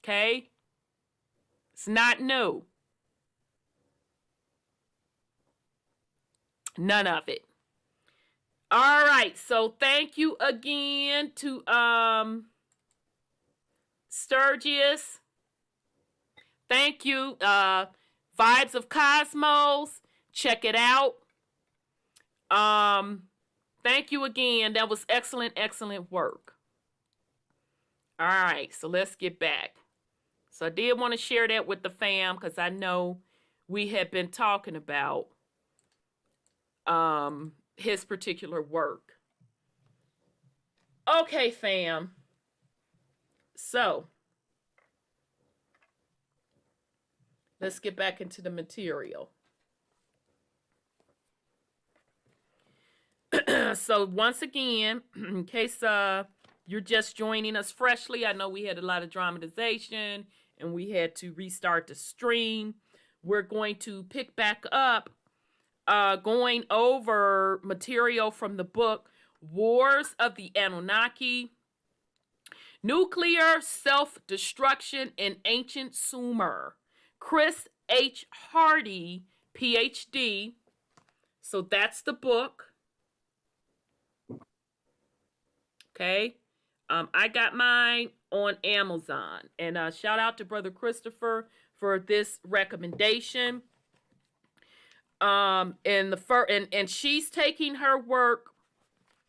Okay? It's not new. None of it. All right. So thank you again to Sturgis. Thank you. Vibes of Cosmos. Check it out. Thank you again. That was excellent, excellent work. All right, so let's get back. So I did want to share that with the fam because I know we had been talking about his particular work. Okay, fam. So let's get back into the material. So once again, in case you're just joining us freshly, I know we had a lot of dramatization and we had to restart the stream. We're going to pick back up going over material from the book Wars of the Anunnaki, Nuclear Self-Destruction in Ancient Sumer. Chris H. Hardy, PhD. So that's the book. Okay. I got mine on Amazon. And shout out to Brother Christopher for this recommendation. And she's taking her work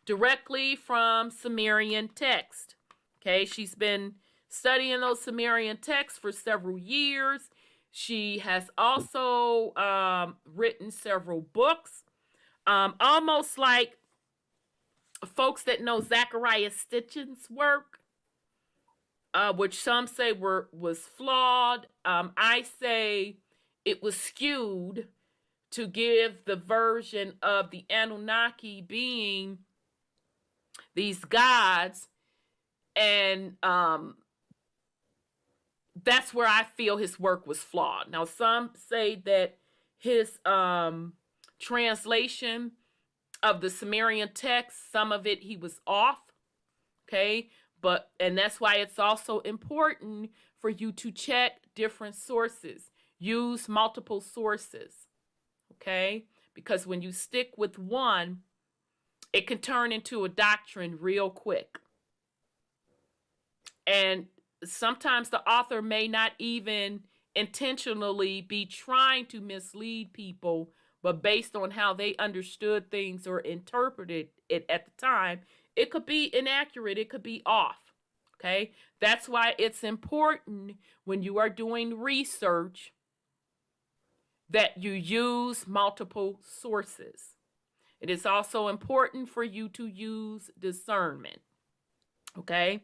directly from Sumerian text. Okay, she's been studying those Sumerian texts for several years. She has also written several books, almost like folks that know Zachariah Stitchen's work, which some say was flawed. I say it was skewed to give the version of the Anunnaki being these gods, and that's where I feel his work was flawed. Now, some say that his translation of the Sumerian text, some of it he was off, okay? And that's why it's also important for you to check different sources. Use multiple sources, okay? Because when you stick with one, it can turn into a doctrine real quick. And sometimes the author may not even intentionally be trying to mislead people, but based on how they understood things or interpreted it at the time, it could be inaccurate, it could be off, okay? That's why it's important when you are doing research that you use multiple sources. It is also important for you to use discernment, okay?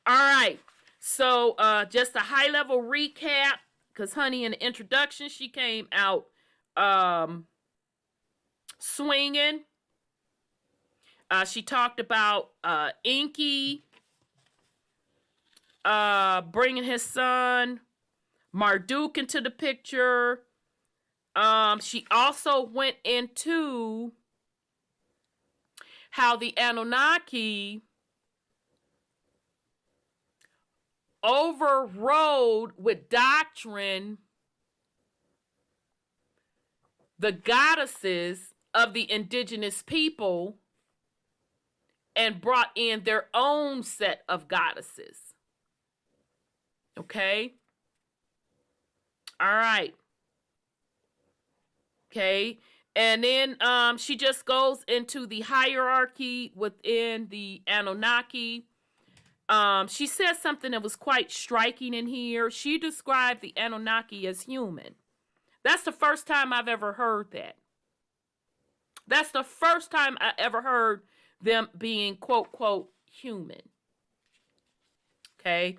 All right, so just a high-level recap, because honey, in the introduction, she came out swinging. She talked about Enki bringing his son Marduk into the picture. She also went into how the Anunnaki overrode with doctrine the goddesses of the indigenous people and brought in their own set of goddesses. Okay? All right. Okay. And then she just goes into the hierarchy within the Anunnaki. She says something that was quite striking in here. She described the Anunnaki as human. That's the first time I've ever heard that. That's the first time I ever heard them being quote, quote, human. Okay.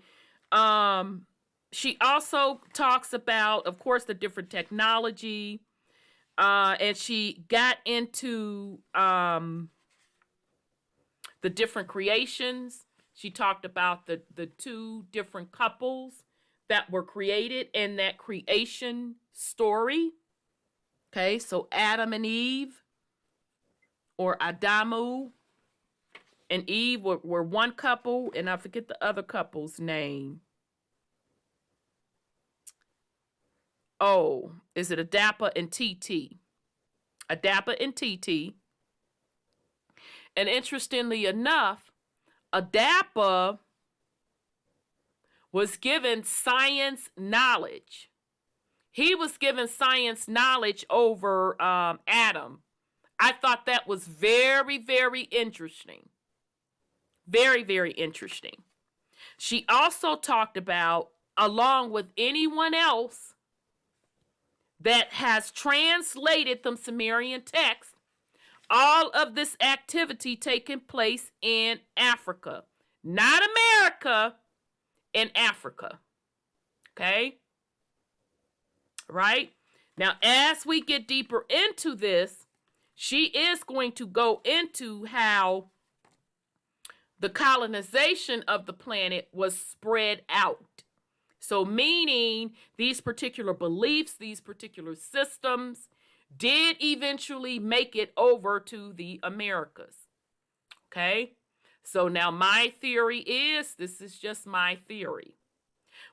She also talks about, of course, the different technology. And she got into the different creations. She talked about the two different couples that were created in that creation story. Okay, so Adam and Eve, or Adamu and Eve were one couple, and I forget the other couple's name. Oh, is it Adapa and TT? Adapa and TT. And interestingly enough, Adapa was given science knowledge. He was given science knowledge over Adam. I thought that was very, very interesting. Very, very interesting. She also talked about, along with anyone else that has translated the Sumerian text, all of this activity taking place in Africa. Not America, in Africa. Okay? Right? Now, as we get deeper into this, she is going to go into how the colonization of the planet was spread out. So meaning these particular beliefs, these particular systems did eventually make it over to the Americas. Okay? So now my theory is, this is just my theory.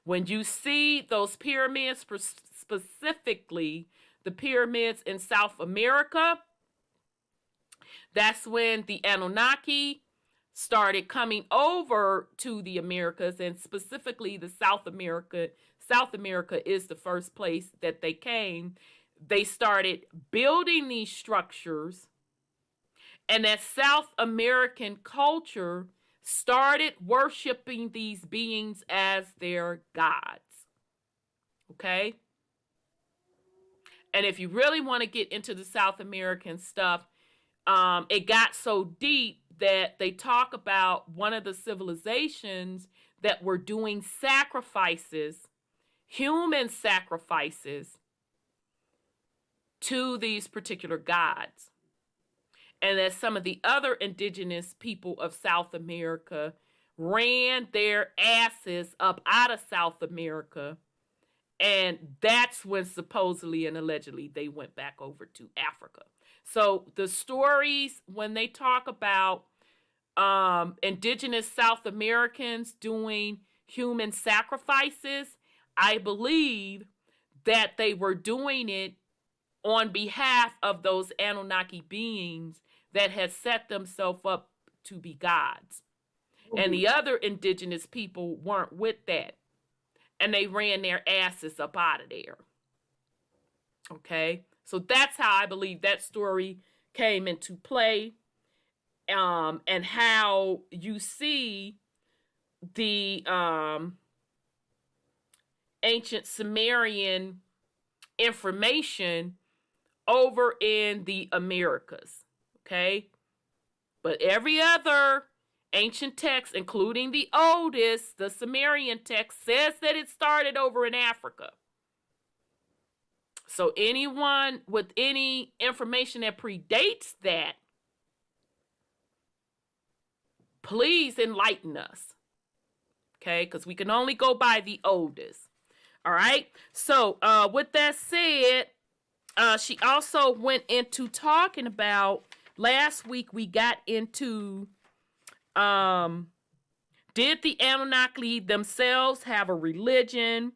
When you see those pyramids, specifically the pyramids in South America, that's when the Anunnaki started coming over to the Americas, and specifically the South America. South America is the first place that they came. They started building these structures, and that South American culture started worshiping these beings as their gods. Okay? And if you really want to get into the South American stuff, it got so deep that they talk about one of the civilizations that were doing sacrifices, human sacrifices, to these particular gods. And that some of the other indigenous people of South America ran their asses up out of South America. And that's when supposedly and allegedly they went back over to Africa. So the stories, when they talk about indigenous South Americans doing human sacrifices, I believe that they were doing it on behalf of those Anunnaki beings that had set themselves up to be gods. And the other indigenous people weren't with that. And they ran their asses up out of there. Okay? So that's how I believe that story came into play. And how you see the ancient Sumerian information over in the Americas. Okay? But every other ancient text, including the oldest, the Sumerian text, says that it started over in Africa. So anyone with any information that predates that, please enlighten us. Okay? Because we can only go by the oldest. All right? So with that said, she also went into talking about, last week we got into, did the Anunnaki themselves have a religion?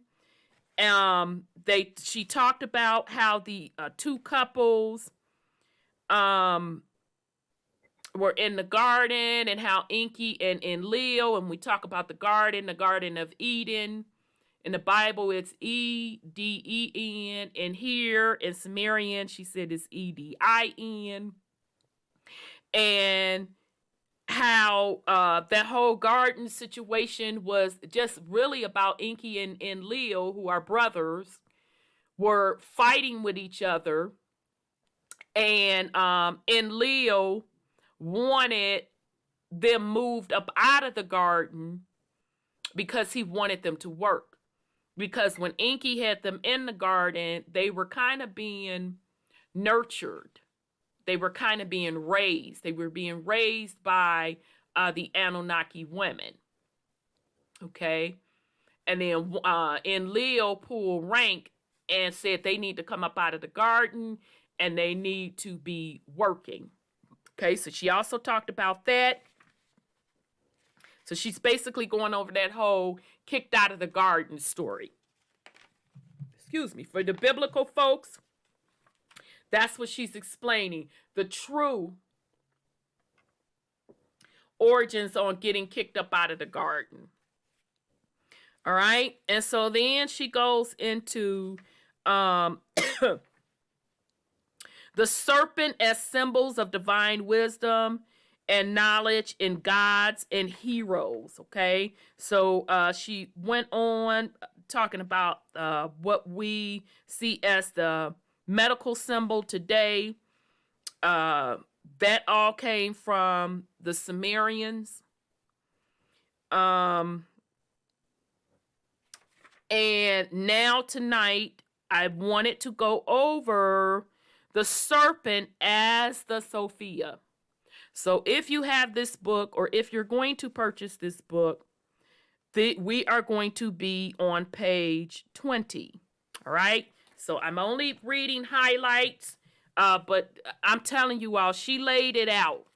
She talked about how the two couples were in the garden, and how Enki and Leo, and we talk about the Garden of Eden. In the Bible, it's Eden, and here in Sumerian, she said it's Edin. And how that whole garden situation was just really about Enki and Leo, who are brothers, were fighting with each other. And Leo wanted them moved up out of the garden because he wanted them to work. Because when Enki had them in the garden, they were kind of being nurtured. They were kind of being raised. They were being raised by the Anunnaki women. Okay. And then in Leo pulled rank and said they need to come up out of the garden and they need to be working. Okay, so she also talked about that. So she's basically going over that whole kicked out of the garden story. Excuse me. For the biblical folks, that's what she's explaining. The true origins on getting kicked up out of the garden. All right. And so then she goes into the serpent as symbols of divine wisdom and knowledge in gods and heroes. Okay. So she went on talking about what we see as the medical symbol today. That all came from the Sumerians. And now tonight, I wanted to go over the serpent as the Sophia. So if you have this book, or if you're going to purchase this book, we are going to be on page 20. All right. So I'm only reading highlights, but I'm telling you all, she laid it out.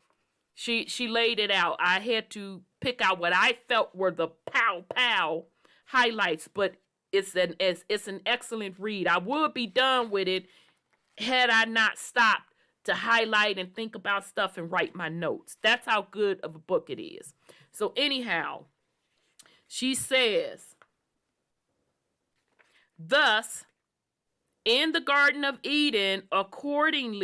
She laid it out. I had to pick out what I felt were the pow highlights, but it's an excellent read. I would be done with it had I not stopped to highlight and think about stuff and write my notes. That's how good of a book it is. So anyhow, she says, thus, in the Garden of Eden, according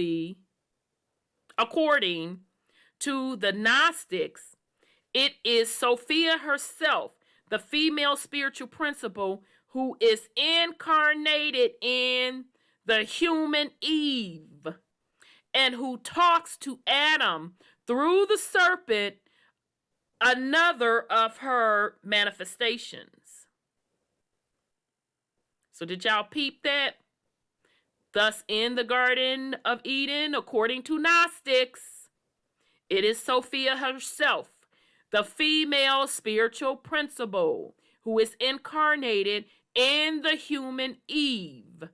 to the Gnostics, it is Sophia herself, the female spiritual principle, who is incarnated in the human Eve and who talks to Adam through the serpent, another of her manifestations. So did y'all peep that? Thus, in the Garden of Eden, according to Gnostics, it is Sophia herself, the female spiritual principle, who is incarnated in the human Eve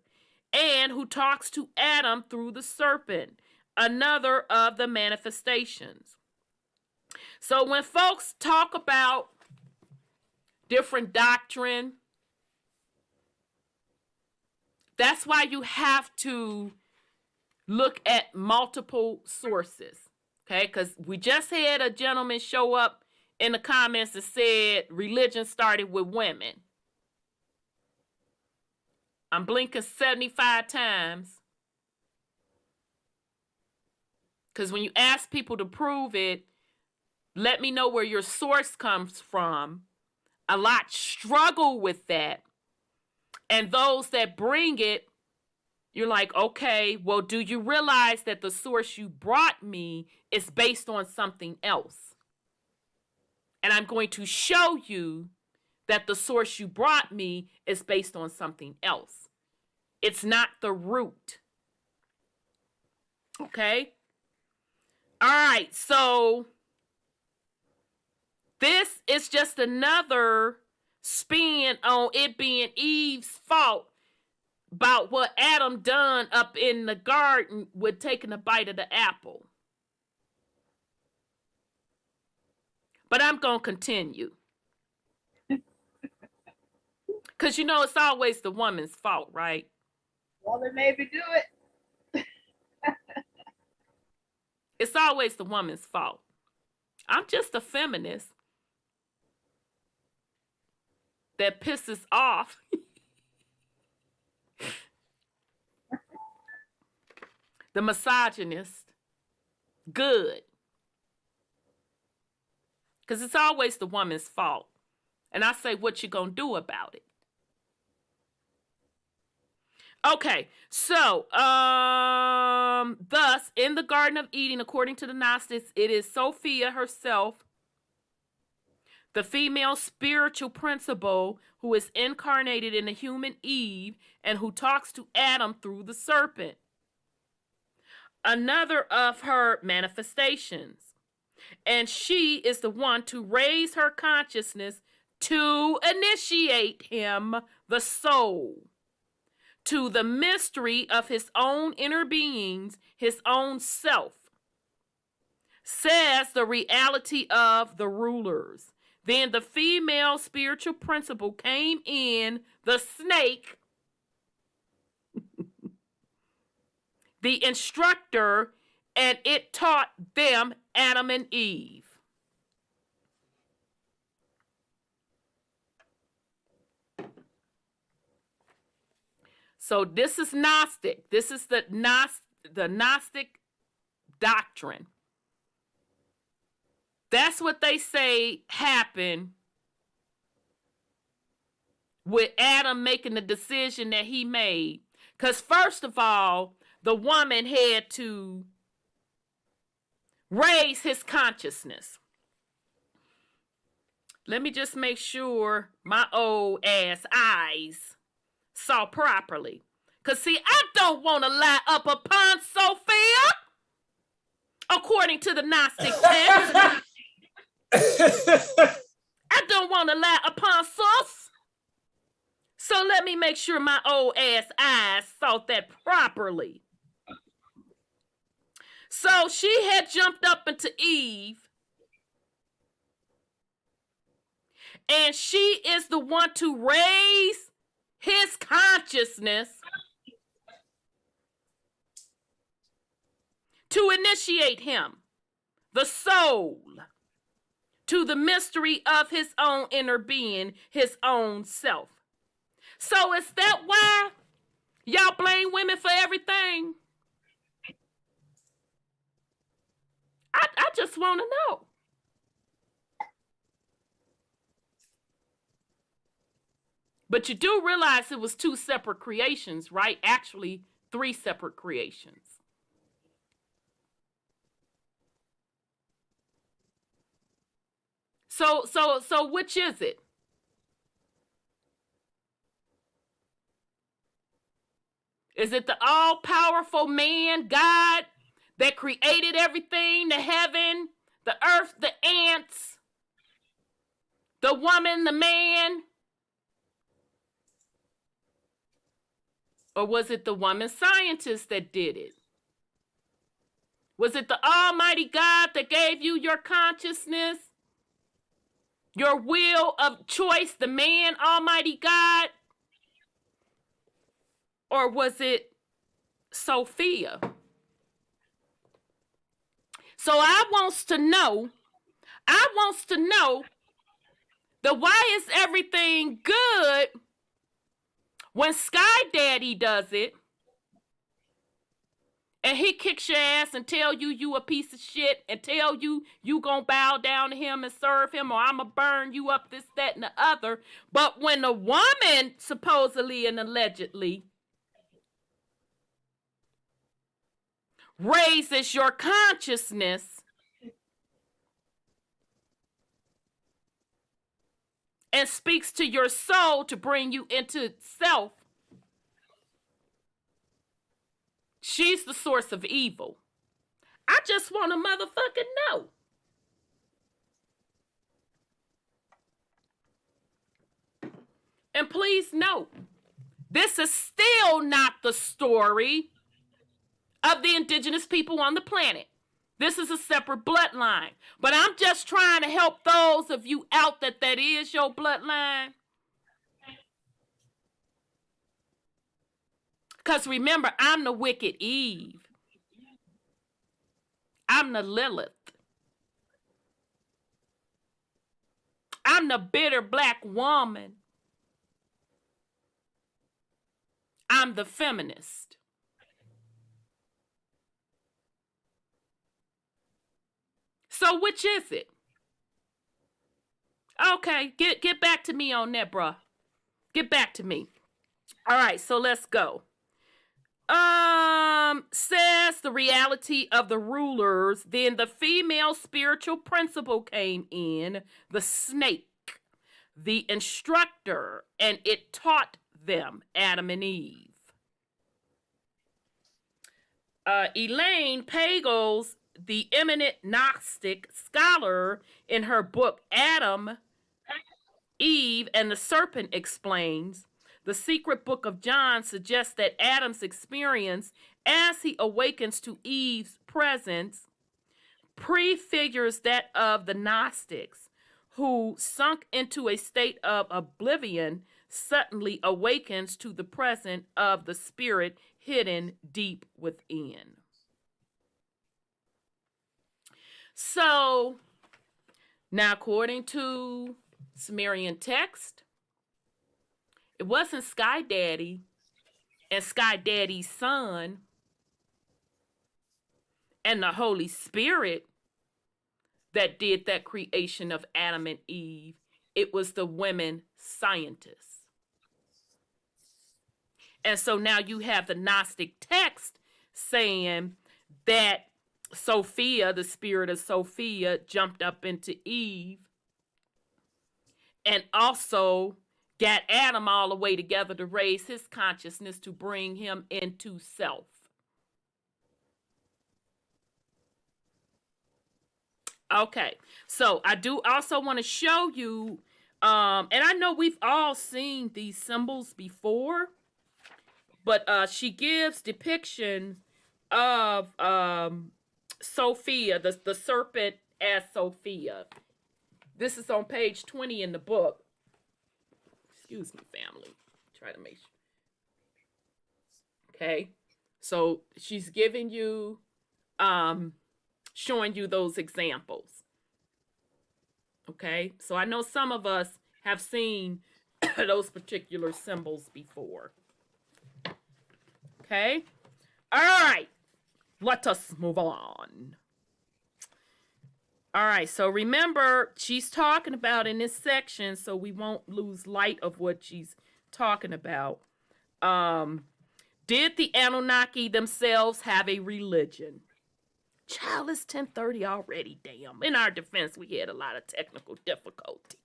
and who talks to Adam through the serpent, another of the manifestations. So when folks talk about different doctrine, that's why you have to look at multiple sources, okay? Because we just had a gentleman show up in the comments that said religion started with women. I'm blinking 75 times. Because when you ask people to prove it, let me know where your source comes from. A lot struggle with that. And those that bring it, you're like, okay, well, do you realize that the source you brought me is based on something else? And I'm going to show you that the source you brought me is based on something else. It's not the root. Okay? All right, so this is just another spin on it being Eve's fault about what Adam done up in the garden with taking a bite of the apple. But I'm going to continue. Because, you know, it's always the woman's fault, right? Woman made me do it. It's always the woman's fault. I'm just a feminist that pisses off the misogynist. Good. Because it's always the woman's fault. And I say, what you gonna do about it? Okay, so, thus, in the Garden of Eden, according to the Gnostics, it is Sophia herself, the female spiritual principle who is incarnated in the human Eve and who talks to Adam through the serpent. Another of her manifestations. And she is the one to raise her consciousness to initiate him, the soul, to the mystery of his own inner beings, his own self, says the reality of the rulers. Then the female spiritual principle came in, the snake, the instructor, and it taught them, Adam and Eve. So this is Gnostic. This is the Gnostic doctrine. That's what they say happened with Adam making the decision that he made. Because first of all, the woman had to raise his consciousness. Let me just make sure my old ass eyes saw properly. Because see, I don't want to lie up upon Sophia, according to the Gnostic text. I don't want to lie upon sus. So let me make sure my old ass eyes saw that properly. So she had jumped up into Eve, and she is the one to raise his consciousness to initiate him, the soul, to the mystery of his own inner being, his own self. So is that why y'all blame women for everything? I just want to know. But you do realize it was 2 separate creations, right? Actually, 3 separate creations. So which is it? Is it the all-powerful man, God, that created everything, the heaven, the earth, the ants, the woman, the man? Or was it the woman scientist that did it? Was it the Almighty God that gave you your consciousness, your will of choice, the man, Almighty God? Or was it Sophia? So I wants to know that why is everything good when Sky Daddy does it and he kicks your ass and tell you a piece of shit and tell you gonna bow down to him and serve him, or I'ma burn you up, this, that, and the other. But when a woman supposedly and allegedly raises your consciousness and speaks to your soul to bring you into self, she's the source of evil. I just want to motherfucking know. And please note, this is still not the story of the indigenous people on the planet. This is a separate bloodline. But I'm just trying to help those of you out that is your bloodline. Because remember, I'm the wicked Eve. I'm the Lilith. I'm the bitter black woman. I'm the feminist. So which is it? Okay, get back to me on that, bruh. Get back to me. All right, so let's go. Says the reality of the rulers, then the female spiritual principle came in, the snake, the instructor, and it taught them, Adam and Eve. Elaine Pagels the eminent Gnostic scholar, in her book Adam, Eve, and the Serpent, explains, the secret book of John suggests that Adam's experience as he awakens to Eve's presence prefigures that of the Gnostics, who, sunk into a state of oblivion, suddenly awakens to the presence of the spirit hidden deep within. So, now according to Sumerian text, it wasn't Sky Daddy and Sky Daddy's son and the Holy Spirit that did that creation of Adam and Eve. It was the women scientists. And so now you have the Gnostic text saying that Sophia, the spirit of Sophia, jumped up into Eve and also got Adam all the way together to raise his consciousness to bring him into self. Okay, so I do also want to show you, and I know we've all seen these symbols before, but she gives depictions of Sophia, the serpent as Sophia. This is on page 20 in the book. Excuse me, family. Try to make sure. Okay, so she's giving you, showing you those examples. Okay, so I know some of us have seen those particular symbols before. Okay, all right, let us move on. All right, so remember, she's talking about in this section, so we won't lose light of what she's talking about. Did the Anunnaki themselves have a religion? Child, it's 10:30 already, damn. In our defense, we had a lot of technical difficulties.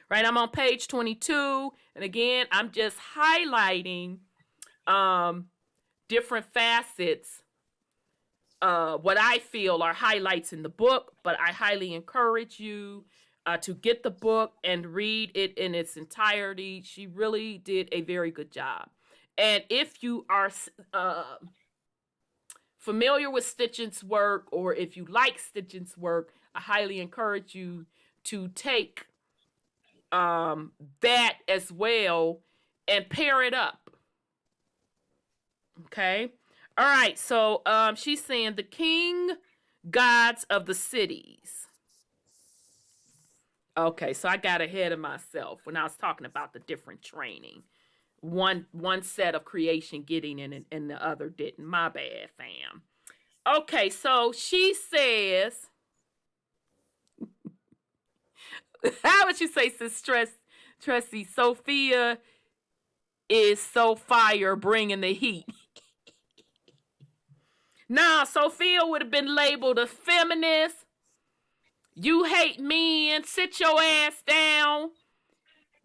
Right, I'm on page 22, and again, I'm just highlighting different facets, what I feel are highlights in the book, but I highly encourage you to get the book and read it in its entirety. She really did a very good job. And if you are familiar with Stitchen's work, or if you like Stitchen's work, I highly encourage you to take that as well and pair it up. Okay? All right, so she's saying the king gods of the cities. Okay, so I got ahead of myself when I was talking about the different training. One set of creation getting in and the other didn't. My bad, fam. Okay, so she says, how would you say, Sis Tressie, Sophia is so fire bringing the heat. Now, Sophia would have been labeled a feminist. You hate men, sit your ass down.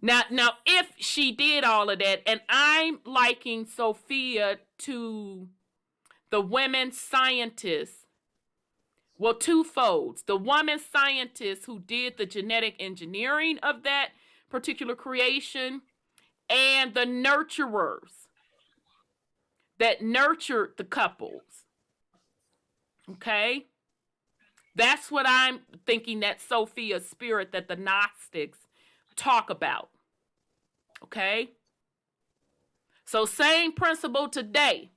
Now, if she did all of that, and I'm liking Sophia to the women scientists, well, twofolds. The woman scientists who did the genetic engineering of that particular creation, and the nurturers that nurtured the couples. Okay? That's what I'm thinking, that Sophia spirit that the Gnostics talk about. Okay? So same principle today.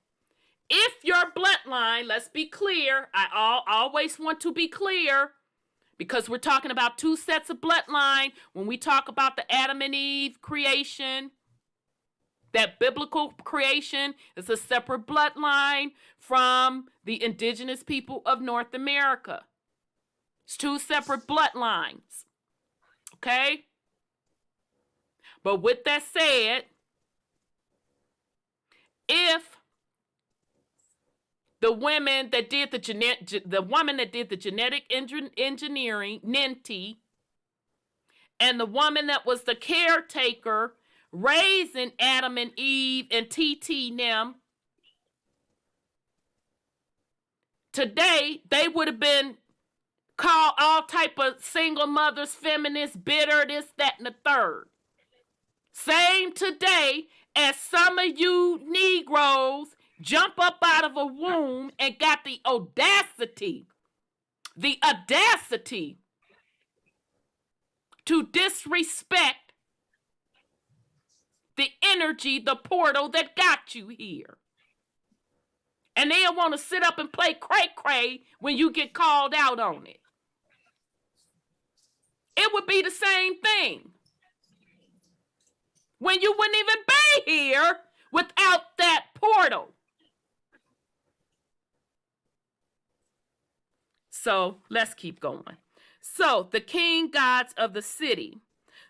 If your bloodline, let's be clear, I always want to be clear, because we're talking about two sets of bloodline. When we talk about the Adam and Eve creation, that biblical creation is a separate bloodline from the indigenous people of North America. It's two separate bloodlines. Okay? But with that said, if the woman that did the woman that did the genetic engineering, Ninti, and the woman that was the caretaker raising Adam and Eve and TT them, today they would have been called all type of single mothers, feminists, bitter, this, that, and the third. Same today as some of you Negroes jump up out of a womb and got the audacity to disrespect the energy, the portal that got you here. And they'll want to sit up and play cray-cray when you get called out on it. It would be the same thing. When you wouldn't even be here without that portal. So let's keep going. So the king gods of the city.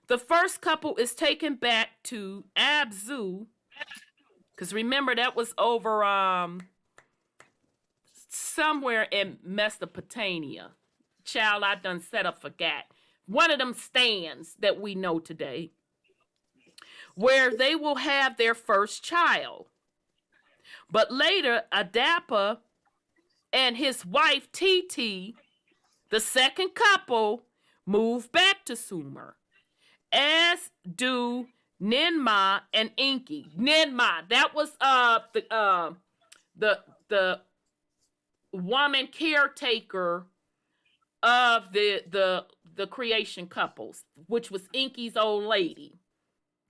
The first couple is taken back to Abzu. Because remember, that was over somewhere in Mesopotamia. Child, I done set up forgot. One of them stands that we know today, where they will have their first child. But later, Adapa and his wife Titi, the second couple, move back to Sumer, as do Ninma and Inki. Ninma, that was the woman caretaker of the creation couples, which was Inky's old lady.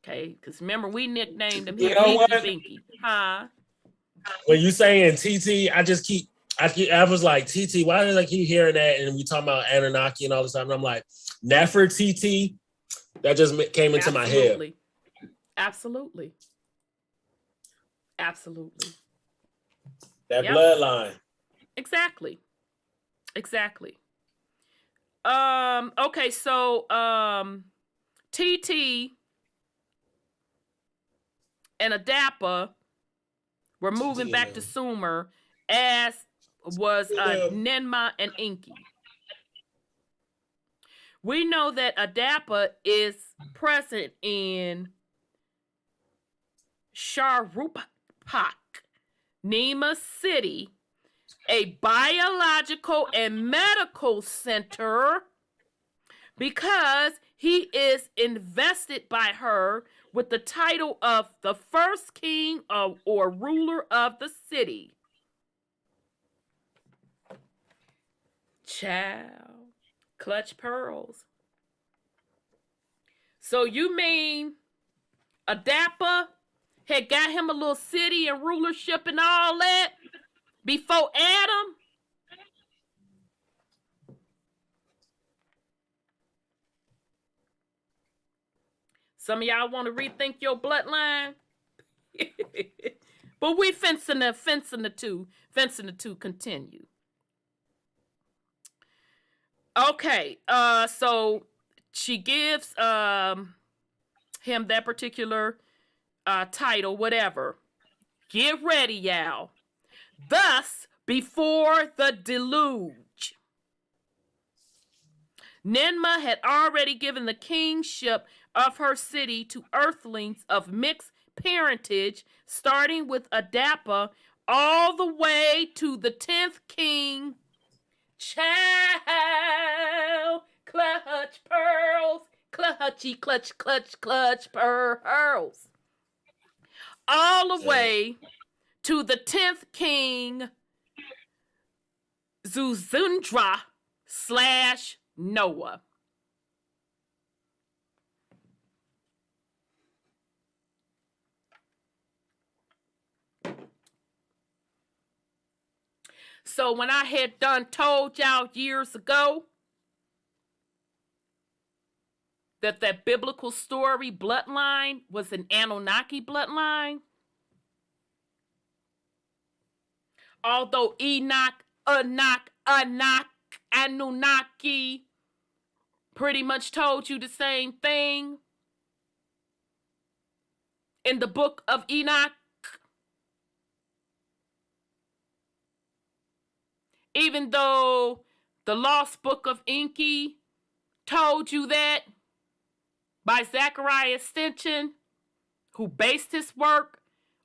Okay, because remember we nicknamed him Binky. Huh? When you saying TT, I was like, TT, why did I keep hearing that? And we talking about Anunnaki and all this stuff. And I'm like, Nefertiti, that just came into my head. Absolutely. Absolutely. That bloodline. Exactly. Okay, so TT and Adapa were moving back to Sumer, as was Ninma and Inki. We know that Adapa is present in Sharupak, Nema City, a biological and medical center, because he is invested by her with the title of the first king or ruler of the city. Child, clutch pearls. So you mean Adapa had got him a little city and rulership and all that before Adam? Some of y'all want to rethink your bloodline. But we fencing the two continue. Okay, so she gives him that particular title, whatever. Get ready, y'all. Thus, before the deluge, Ninma had already given the kingship of her city to earthlings of mixed parentage, starting with Adapa all the way to the 10th king. Child, clutch pearls, clutchy, clutch, pearls. All the way to the 10th king, Zuzundra / Noah. So when I had done told y'all years ago that biblical story bloodline was an Anunnaki bloodline, although Enoch, Anunnaki pretty much told you the same thing in the book of Enoch, even though the lost book of Enki told you that by Zechariah Sitchin, who based his work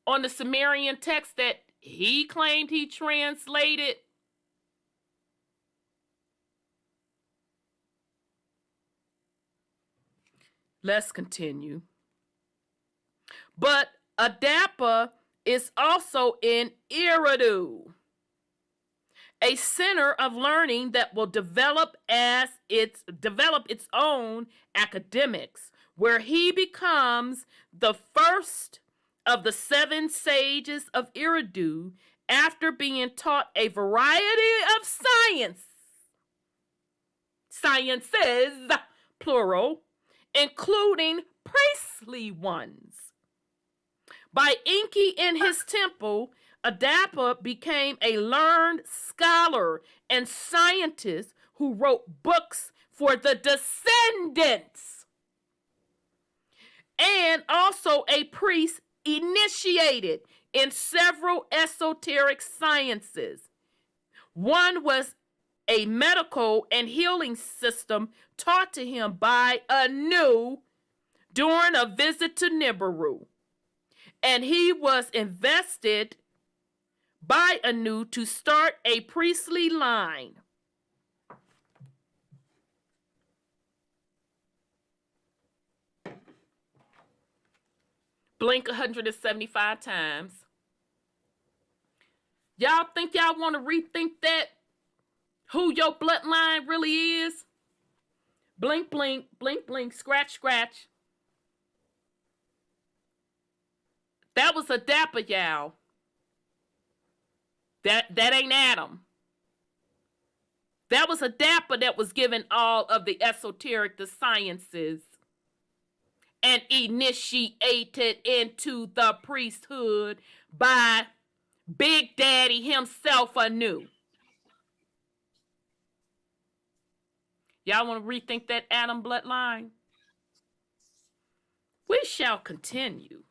on the Sumerian text that he claimed he translated Let's continue. But Adapa is also in Eridu, a center of learning that will develop its own academics, where he becomes the first of the 7 sages of Eridu after being taught a variety of sciences, plural, including priestly ones. By Enki in his temple, Adapa became a learned scholar and scientist who wrote books for the descendants, and also a priest initiated in several esoteric sciences. One was a medical and healing system taught to him by Anu during a visit to Nibiru. And he was invested by Anu to start a priestly line. Blink 175 times. Y'all think y'all want to rethink that? Who your bloodline really is? Blink, blink, blink, blink, scratch, scratch. That was Adapa, y'all. That ain't Adam. That was Adapa that was given all of the esoteric, the sciences, and initiated into the priesthood by Big Daddy himself Anu. Y'all want to rethink that Adam bloodline? We shall continue.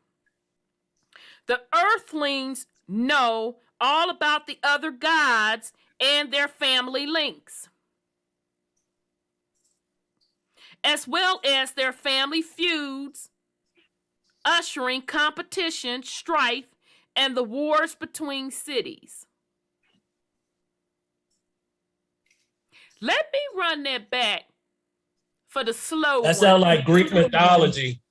The earthlings know all about the other gods and their family links, as well as their family feuds, ushering competition, strife, and the wars between cities. Let me run that back for the slow That one. sounds like Greek mythology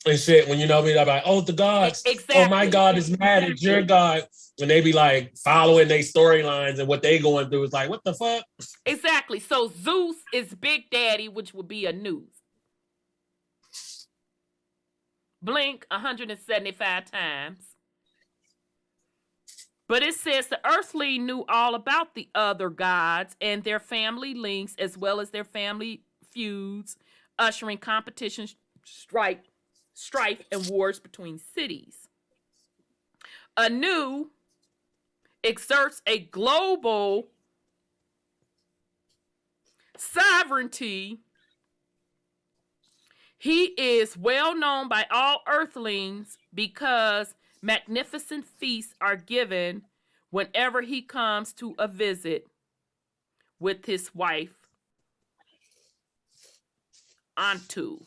and shit. When you know me, I'm like, oh, the gods. Exactly. Oh, my God is mad at your God. When they be like following their storylines and what they going through, it's like, what the fuck? Exactly. So Zeus is Big Daddy, which would be Anu. Blink 175 times. But it says the earthly knew all about the other gods and their family links, as well as their family feuds, ushering competition, strife, and wars between cities. Anu exerts a global sovereignty. He is well known by all earthlings because magnificent feasts are given whenever he comes to a visit with his wife, Antu.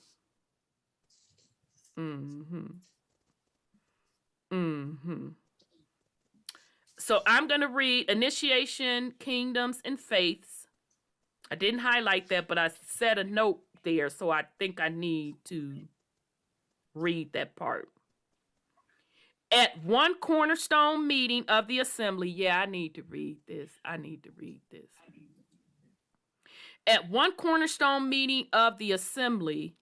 So I'm going to read Initiation, Kingdoms, and Faiths. I didn't highlight that, but I set a note there, so I think I need to read that part. At one cornerstone meeting of the assembly, I need to read this. At one cornerstone meeting of the assembly,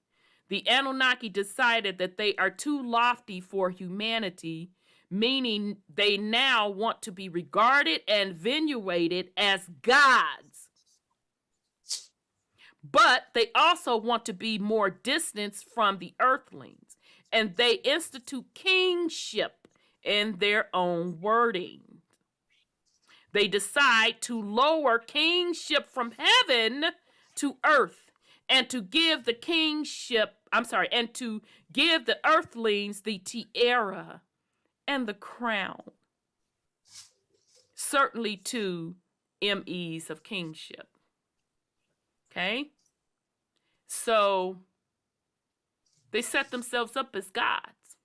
the Anunnaki decided that they are too lofty for humanity, meaning they now want to be regarded and venerated as gods. But they also want to be more distanced from the earthlings, and they institute kingship in their own wording. They decide to lower kingship from heaven to earth and to give the earthlings the tiara and the crown. Certainly 2 MEs of kingship. Okay? So they set themselves up as gods.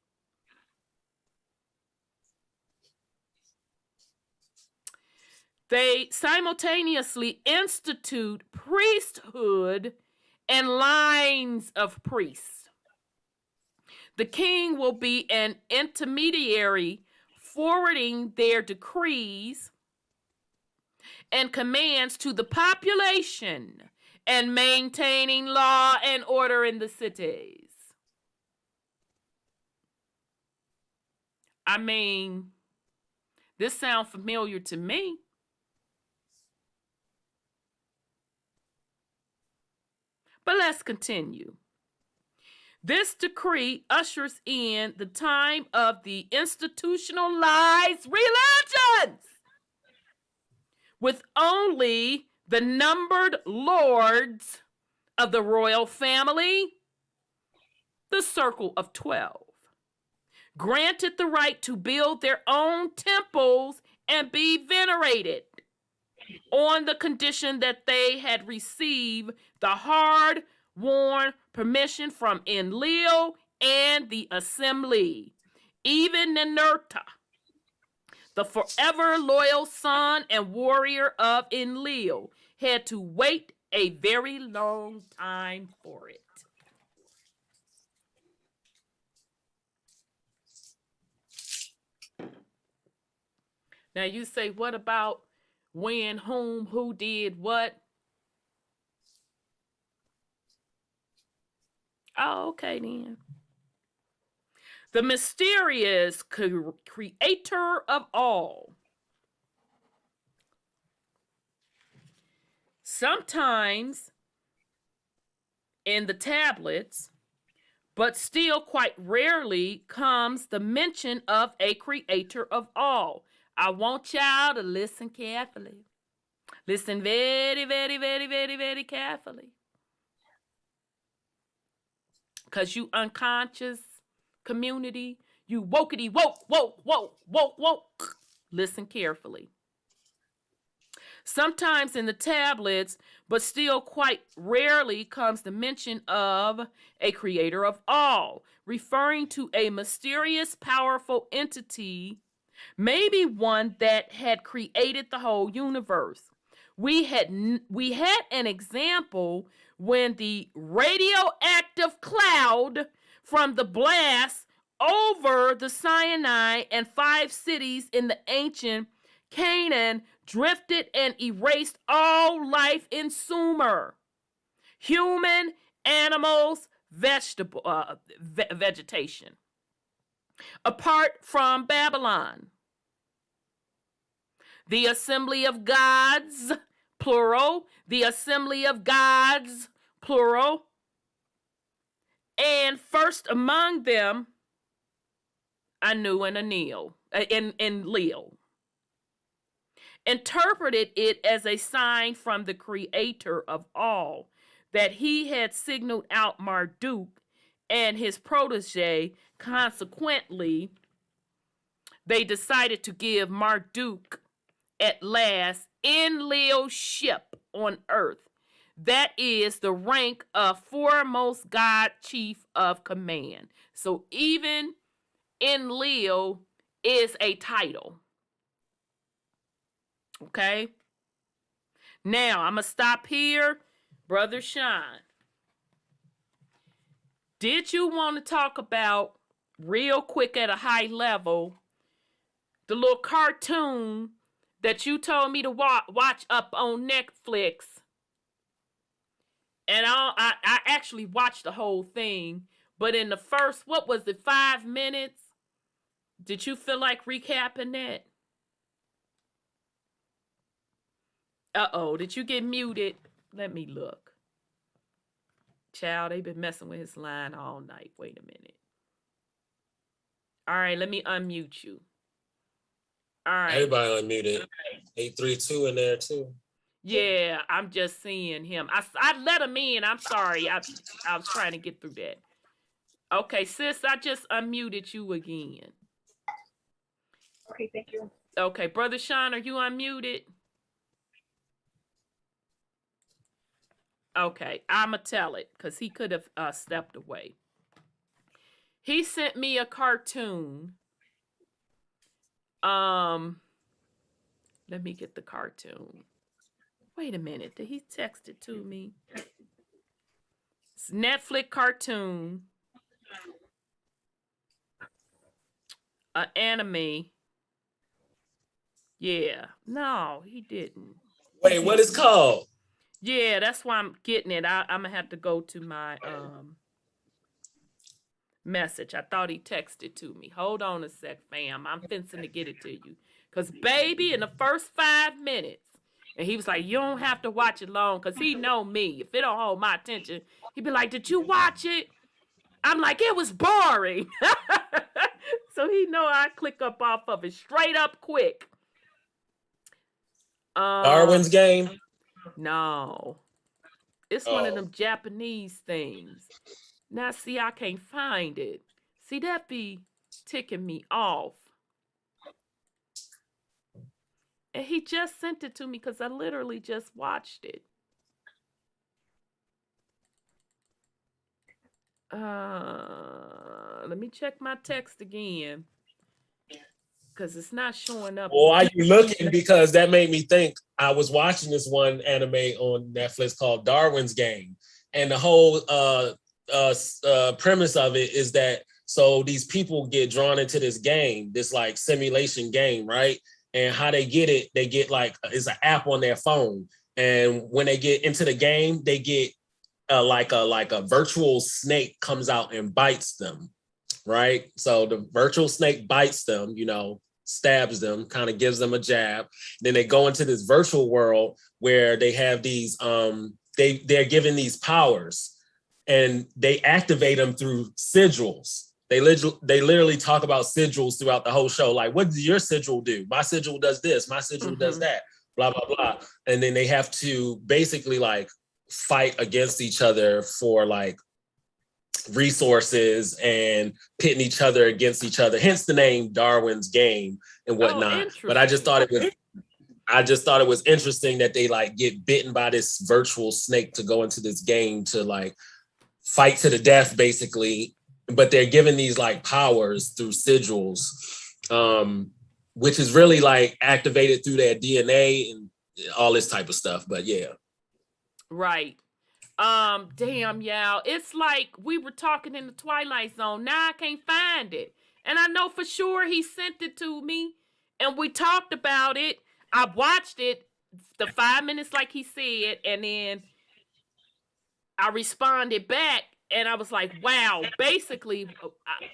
They simultaneously institute priesthood and lines of priests. The king will be an intermediary forwarding their decrees and commands to the population and maintaining law and order in the cities. I mean, this sounds familiar to me. But let's continue. This decree ushers in the time of the institutionalized religions, with only the numbered lords of the royal family, the circle of 12, granted the right to build their own temples and be venerated on the condition that they had received the hard-won permission from Enlil and the assembly. Even Ninurta, the forever loyal son and warrior of Enlil, had to wait a very long time for it. Now you say, what about when, whom, who did what? Oh, okay then. The mysterious creator of all. Sometimes in the tablets, but still quite rarely comes the mention of a creator of all. I want y'all to listen carefully. Listen very, very, very, very, very carefully. Because you unconscious community, you wokety woke. Listen carefully. Sometimes in the tablets, but still quite rarely comes the mention of a creator of all, referring to a mysterious, powerful entity, maybe one that had created the whole universe. We had an example when the radioactive cloud from the blast over the Sinai and 5 cities in the ancient Canaan drifted and erased all life in Sumer, human, animals, vegetation, apart from Babylon. The assembly of gods, plural, the assembly of gods, plural, and first among them, Anu and Enlil, interpreted it as a sign from the creator of all that he had signaled out Marduk and his protege. Consequently, they decided to give Marduk at last Enlilship on earth. That is the rank of foremost god chief of command. So even Enlil is a title. Okay? Now, I'm going to stop here. Brother Sean, did you want to talk about, real quick at a high level, the little cartoon that you told me to watch up on Netflix? And I actually watched the whole thing. But in the first, 5 minutes? Did you feel like recapping that? Uh-oh, did you get muted? Let me look. Child, they've been messing with his line all night. Wait a minute. All right, let me unmute you. All right. Everybody unmuted. 832 in there too. Yeah, I'm just seeing him. I let him in. I'm sorry. I was trying to get through that. Okay, sis, I just unmuted you again. Okay, thank you. Okay, Brother Sean, are you unmuted? Okay, I'ma tell it because he could have stepped away. He sent me a cartoon. Let me get the cartoon. Wait a minute, did he text it to me? It's Netflix cartoon. An anime. Yeah. No, he didn't. Wait, what is called? Yeah, that's why I'm getting it. I'm gonna have to go to my message. I thought he texted to me. Hold on a sec, fam. I'm fencing to get it to you. Cause baby, in the first 5 minutes, and he was like, "You don't have to watch it long," cause he know me. If it don't hold my attention, he'd be like, "Did you watch it?" I'm like, "It was boring." So he know I click up off of it straight up quick. Darwin's Game? No. It's one of Oh. them Japanese things. Now, see, I can't find it. See, that be ticking me off. And he just sent it to me because I literally just watched it. Let me check my text again because it's not showing up. Well, why you looking? Because that made me think. I was watching this one anime on Netflix called Darwin's Game, and the whole premise of it is that so these people get drawn into this game, this like simulation game, right? And how they get like it's an app on their phone, and when they get into the game, they get like a virtual snake comes out and bites them, right? So the virtual snake bites them, stabs them, kind of gives them a jab. Then they go into this virtual world where they have these they're given these powers, and they activate them through sigils. They literally talk about sigils throughout the whole show. Like, what does your sigil do? My sigil does this. My sigil does that. Blah blah blah. And then they have to basically like fight against each other for like resources and pitting each other against each other. Hence the name Darwin's Game and whatnot. But I just thought it was interesting that they like get bitten by this virtual snake to go into this game to like fight to the death, basically. But they're given these like powers through sigils, which is really like activated through their DNA and all this type of stuff. But yeah. Right. Damn, y'all. It's like we were talking in the Twilight Zone. Now I can't find it. And I know for sure he sent it to me and we talked about it. I watched it the 5 minutes like he said, and then I responded back and I was like, wow, basically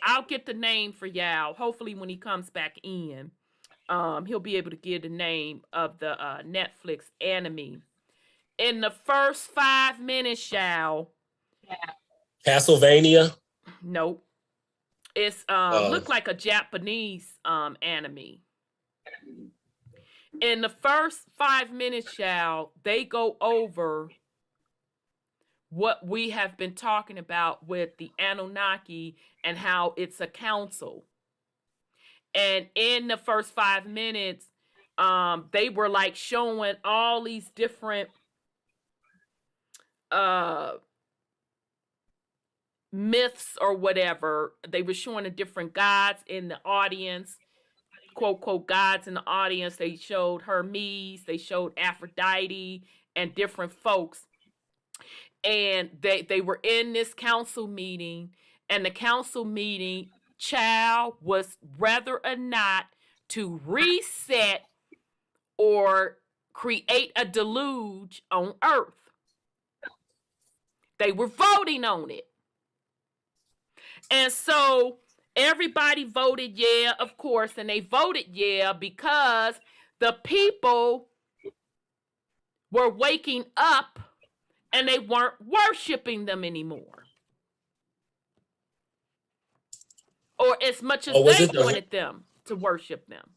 I'll get the name for y'all. Hopefully when he comes back in, he'll be able to give the name of the Netflix anime. In the first 5 minutes, y'all. Castlevania? Nope. It's look like a Japanese anime. In the first 5 minutes, y'all, they go over what we have been talking about with the Anunnaki and how it's a council. And in the first 5 minutes, they were like showing all these different myths or whatever. They were showing the different gods in the audience, quote, quote, gods in the audience. They showed Hermes, they showed Aphrodite and different folks. And they were in this council meeting, and the council meeting, child, was whether or not to reset or create a deluge on Earth. They were voting on it. And so everybody voted yeah, of course, and they voted yeah because the people were waking up and they weren't worshiping them anymore. Or as much as they wanted them to worship them.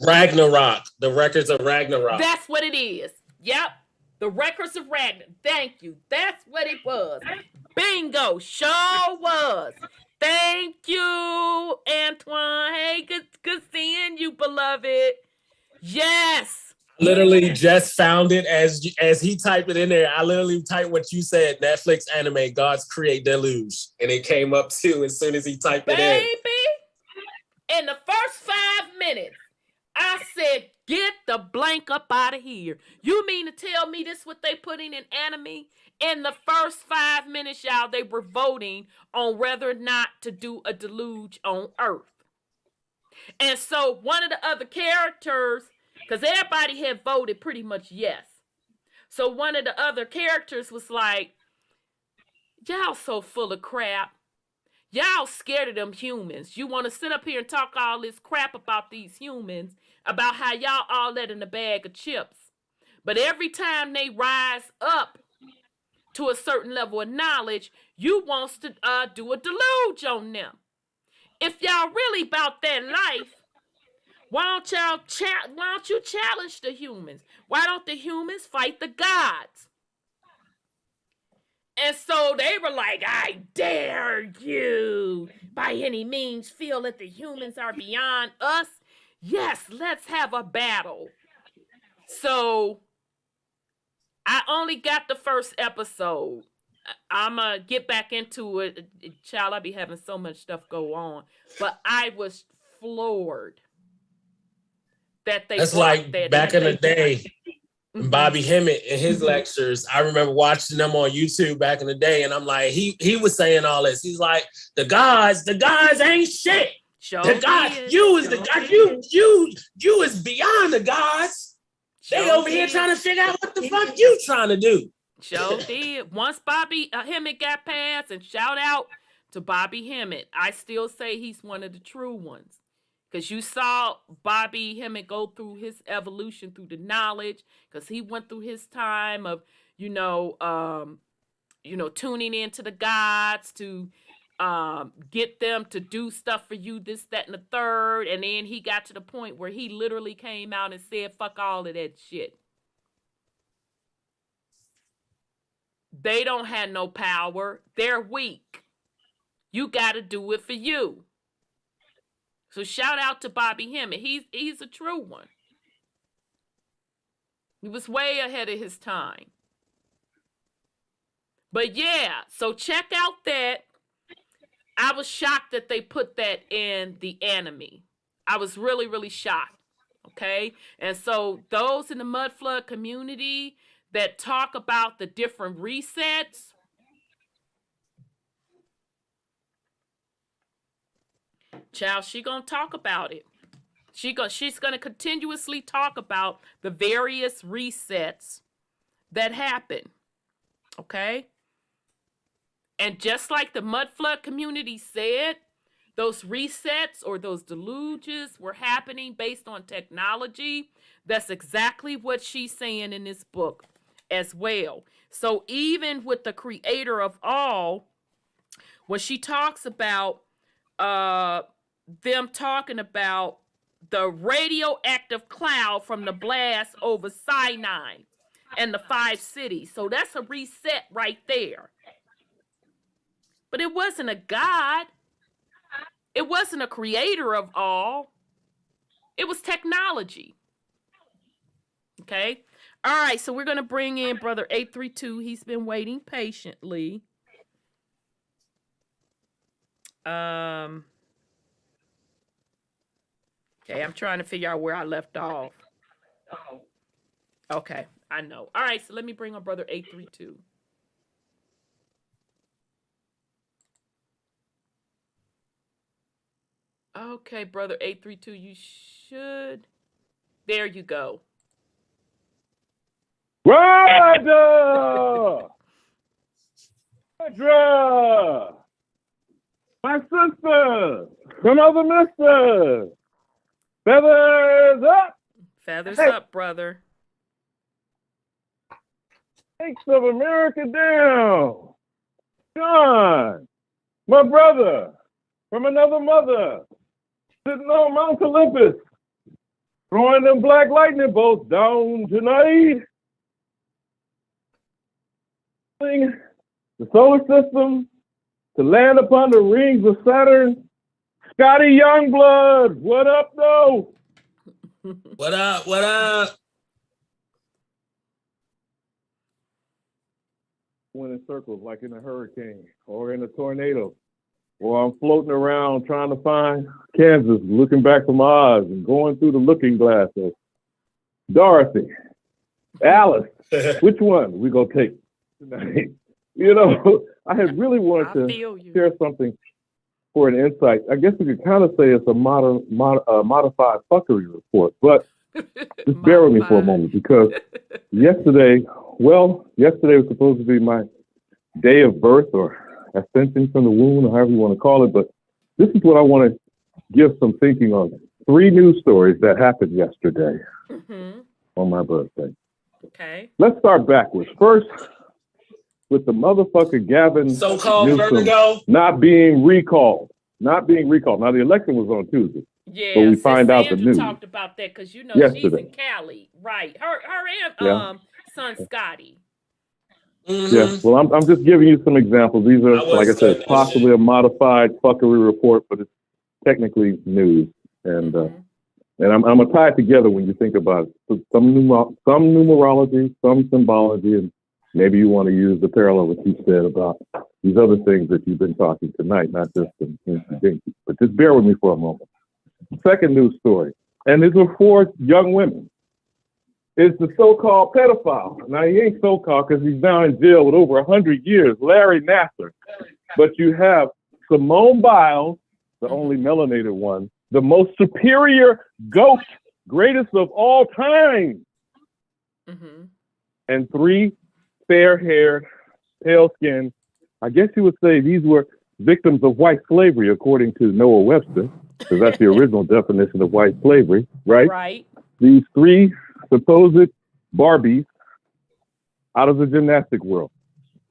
Ragnarok. The records of Ragnarok. That's what it is. Yep. The records of Ragnarok. Thank you. That's what it was. Bingo. Sure was. Thank you, Antoine. Hey, good seeing you, beloved. Yes. Literally just found it as he typed it in there. I literally typed what you said, Netflix anime, Gods Create Deluge. And it came up too as soon as he typed it in. Baby, in the first 5 minutes, I said, get the blank up out of here. You mean to tell me this what they putting in anime? In the first 5 minutes, y'all, they were voting on whether or not to do a deluge on Earth. And so one of the other characters, because everybody had voted pretty much yes. So one of the other characters was like, y'all so full of crap. Y'all scared of them humans. You want to sit up here and talk all this crap about these humans, about how y'all all that in a bag of chips. But every time they rise up to a certain level of knowledge, you wants to do a deluge on them. If y'all really about that life, why don't you challenge the humans? Why don't the humans fight the gods? And so they were like, I dare you by any means feel that the humans are beyond us. Yes, let's have a battle. So I only got the first episode. I'm going to get back into it. Child, I be having so much stuff go on. But I was floored that they That's like that back in the day. Mm-hmm. Bobby Hemmett in his lectures, I remember watching them on YouTube back in the day, and I'm like, he was saying all this. He's like, the gods ain't shit. Sure the God, did. you is Sure the God, did. you is beyond the gods. They Sure over here did. trying to figure out what the fuck you trying to do. Sure did. Once Bobby Hemmett got passed, and shout out to Bobby Hemmett, I still say he's one of the true ones. Because you saw Bobby Hemmett go through his evolution through the knowledge, because he went through his time of, tuning into the gods to get them to do stuff for you, this, that, and the third. And then he got to the point where he literally came out and said, fuck all of that shit. They don't have no power. They're weak. You got to do it for you. So shout out to Bobby Hemmett. He's a true one. He was way ahead of his time. But yeah, so check out that. I was shocked that they put that in the anime. I was really, really shocked. Okay? And so those in the Mud Flood community that talk about the different resets, child, she gonna talk about it. She's gonna continuously talk about the various resets that happen. Okay? And just like the Mud Flood community said, those resets or those deluges were happening based on technology. That's exactly what she's saying in this book as well. So even with the creator of all, when she talks about them talking about the radioactive cloud from the blast over Sinai and the 5 cities. So that's a reset right there. But it wasn't a God. It wasn't a creator of all. It was technology. Okay? All right, so we're going to bring in Brother 832. He's been waiting patiently. Okay, I'm trying to figure out where I left off. Okay, I know. All right, so let me bring on Brother 832. Okay, Brother 832, you should. There you go. Brother! Pedra! My sister! Another mister! Feathers up! Feathers up, brother. Stakes of America down! John! My brother! From another mother! Sitting on Mount Olympus! Throwing them black lightning bolts down tonight! The solar system to land upon the rings of Saturn. Scotty Youngblood, what up, though? What up? What up? Went in circles like in a hurricane or in a tornado. Or I'm floating around trying to find Kansas, looking back from Oz and going through the looking glass of Dorothy, Alice. Which one we gonna take tonight? You know, I had really wanted to share something for an insight. I guess you could kind of say it's a modified fuckery report, but just bear with me for a moment because yesterday was supposed to be my day of birth or ascension from the womb, or however you want to call it. But this is what I want to give some thinking on. 3 news stories that happened yesterday on my birthday. Okay. Let's start backwards. First, with the motherfucker Gavin So-called Newsom Virgo. not being recalled. Now, the election was on Tuesday. Yeah, But we Sis find out the Sandra news talked about that because she's yesterday. in Cali, right? Her and Yeah. son Scotty. Yeah, well, I'm just giving you some examples. These are, like I said, possibly a modified fuckery report, but it's technically news. And I'm gonna tie it together when you think about it. So some numerology, some symbology, and maybe you want to use the parallel what you said about these other things that you've been talking tonight, not just the dinky. But just bear with me for a moment. Second news story, and these are 4 young women. Is the so-called pedophile. Now, he ain't so-called because he's down in jail with over 100 years, Larry Nassar. But you have Simone Biles, the only melanated one, the most superior goat, greatest of all time. And 3 fair-haired, pale-skinned, I guess you would say these were victims of white slavery, according to Noah Webster, because that's the original definition of white slavery, right? Right. These 3 supposed Barbies out of the gymnastic world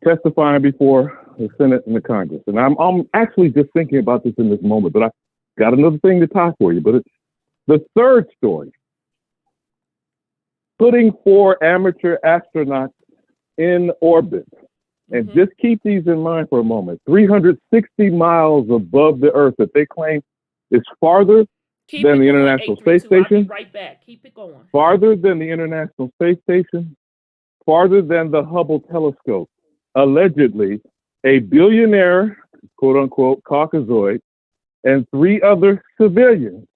testifying before the Senate and the Congress. And I'm actually just thinking about this in this moment, but I got another thing to tie for you. But it's the third story, putting 4 amateur astronauts in orbit. And just keep these in mind for a moment. 360 miles above the Earth that they claim is farther than the International Space Station. I'll be right back. Keep it going. Farther than the International Space Station, farther than the Hubble telescope. Allegedly, a billionaire, quote unquote, Caucasoid, and 3 other civilians.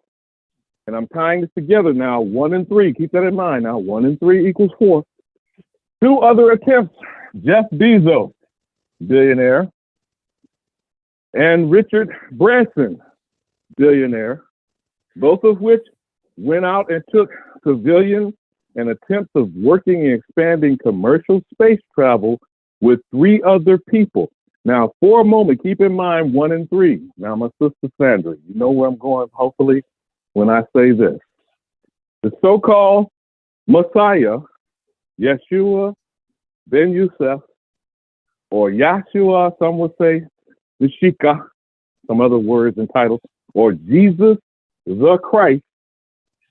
And I'm tying this together now, 1 and 3. Keep that in mind now. 1 and 3 equals 4. 2 other attempts. Jeff Bezos, billionaire, and Richard Branson, billionaire, both of which went out and took civilian and attempts of working and expanding commercial space travel with 3 other people. Now, for a moment, keep in mind 1 and 3. Now, my sister Sandra, you know where I'm going, hopefully, when I say this. The so-called Messiah, Yeshua ben Yosef, or Yahshua, some would say, the Shika, some other words and titles, or Jesus the Christ,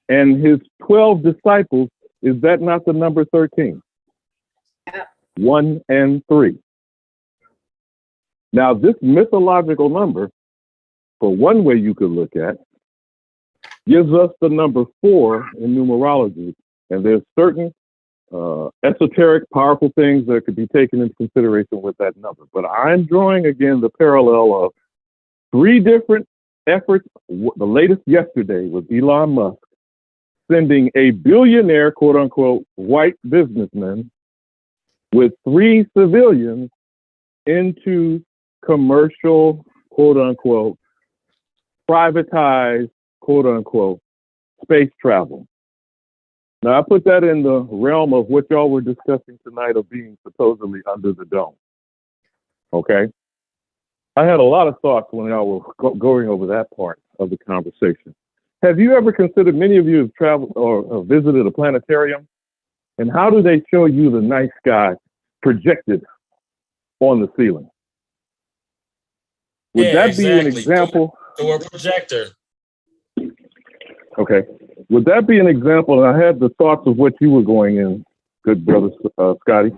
and his 12 disciples, is that not the number 13? 1 and 3. Now, this mythological number, for one way you could look at, gives us the number 4 in numerology, and there's certain esoteric, powerful things that could be taken into consideration with that number. But I'm drawing again the parallel of 3 different efforts. The latest yesterday was Elon Musk sending a billionaire, quote unquote, white businessman with 3 civilians into commercial, quote unquote, privatized, quote unquote, space travel. Now, I put that in the realm of what y'all were discussing tonight of being supposedly under the dome. Okay? I had a lot of thoughts when y'all were going over that part of the conversation. Have you ever considered, many of you have traveled or visited a planetarium, and how do they show you the night sky projected on the ceiling? Would that be an example? Through a projector. Okay. Would that be an example? And I had the thoughts of what you were going in, good brother Scotty.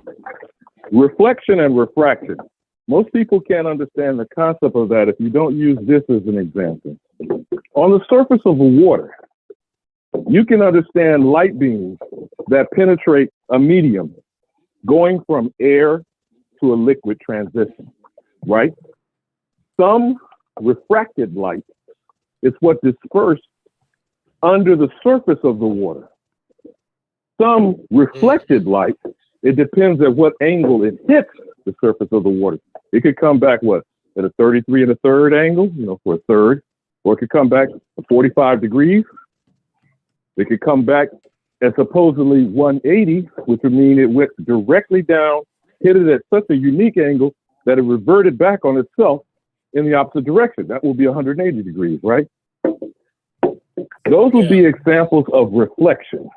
Reflection and refraction. Most people can't understand the concept of that if you don't use this as an example. On the surface of the water, you can understand light beams that penetrate a medium going from air to a liquid transition, right? Some refracted light is what dispersed under the surface of the water. Some reflected light, it depends at what angle it hits the surface of the water. It could come back, what, at a 33 and a third angle, for a third, or it could come back 45 degrees. It could come back at supposedly 180, which would mean it went directly down, hit it at such a unique angle that it reverted back on itself in the opposite direction. That will be 180 degrees, right? Those would be examples of reflection.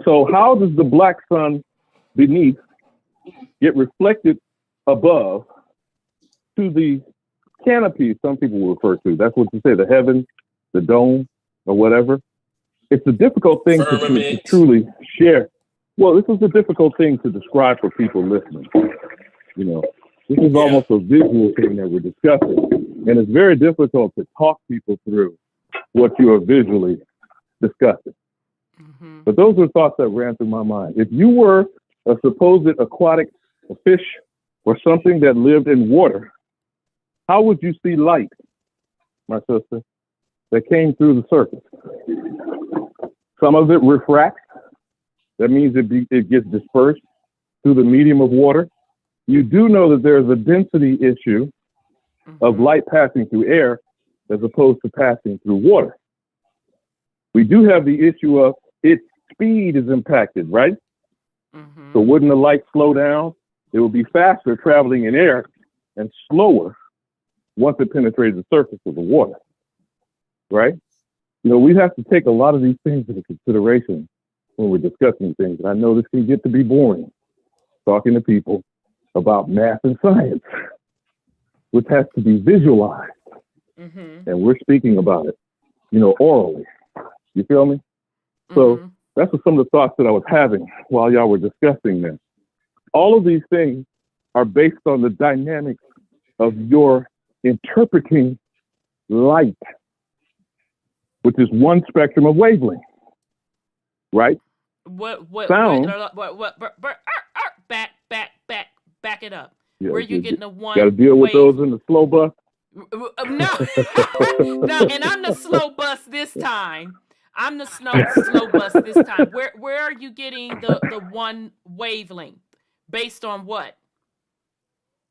So how does the black sun beneath get reflected above to the canopy some people will refer to? That's what you say, the heaven, the dome, or whatever. It's a difficult thing to truly share. Well, this is a difficult thing to describe for people listening. This is almost a visual thing that we're discussing. And it's very difficult to talk people through what you are visually discussing. Mm-hmm. But those are thoughts that ran through my mind. If you were a supposed aquatic fish or something that lived in water, how would you see light, my sister, that came through the surface? Some of it refracts. That means it gets dispersed through the medium of water. You do know that there's a density issue of light passing through air as opposed to passing through water. We do have the issue of its speed is impacted, right? Mm-hmm. So wouldn't the light slow down? It would be faster traveling in air and slower once it penetrates the surface of the water, right? We have to take a lot of these things into consideration when we're discussing things. And I know this can get to be boring, talking to people about math and science, which has to be visualized. Mm-hmm. And we're speaking about it, orally. You feel me? So that's some of the thoughts that I was having while y'all were discussing this. All of these things are based on the dynamics of your interpreting light, which is one spectrum of wavelength, right? What Sound. Back it up. Yeah, Where you getting the one? Got to deal with those in the slow bus. No, no, and I'm the slow bus this time. I'm the slow bus this time. Where are you getting the one wavelength? Based on what?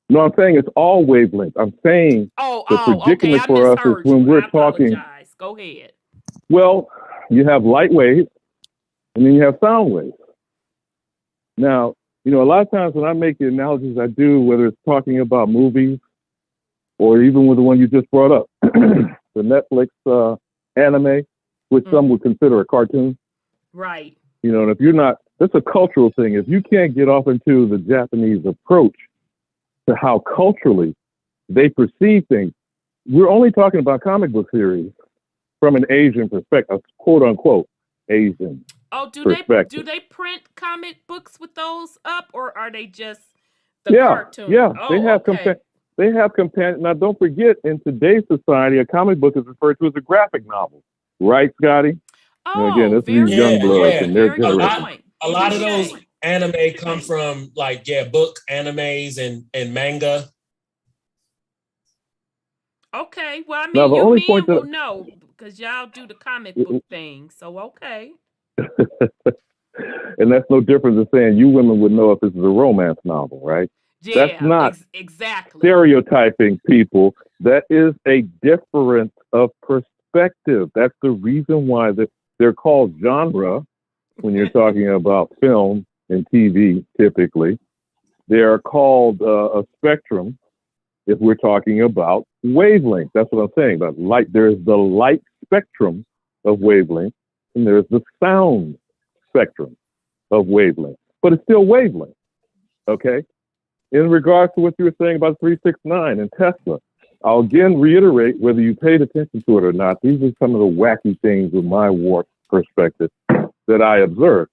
No, I'm saying it's all wavelength. I'm saying the predicament okay. for us is when we're talking. Apologize. Go ahead. Well, you have light waves, and then you have sound waves. Now, a lot of times when I make the analogies I do, whether it's talking about movies or even with the one you just brought up, the Netflix anime, which some would consider a cartoon. Right. And if you're not, that's a cultural thing. If you can't get off into the Japanese approach to how culturally they perceive things, we're only talking about comic book series from an Asian perspective, quote unquote Asian. Oh, do they print comic books with those up, or are they just the cartoon? Yeah, Oh, they have companion. Now, don't forget, in today's society, a comic book is referred to as a graphic novel, right, Scotty? Oh, again, that's these young bloods and their generation. A lot of those anime come from book animes and manga. Okay, well, I mean, now, the only men point will know because y'all do the comic book thing, so okay. And that's no different than saying you women would know if this is a romance novel, right? Yeah, that's not exactly stereotyping people. That is a difference of perspective. That's the reason why they're called genre when you're talking about film and TV, typically. They are called a spectrum if we're talking about wavelength. That's what I'm saying about light. There's the light spectrum of wavelength, and there's the sound spectrum of wavelength. But it's still wavelength, okay? In regards to what you were saying about 369 and Tesla, I'll again reiterate, whether you paid attention to it or not, these are some of the wacky things with my warped perspective that I observed.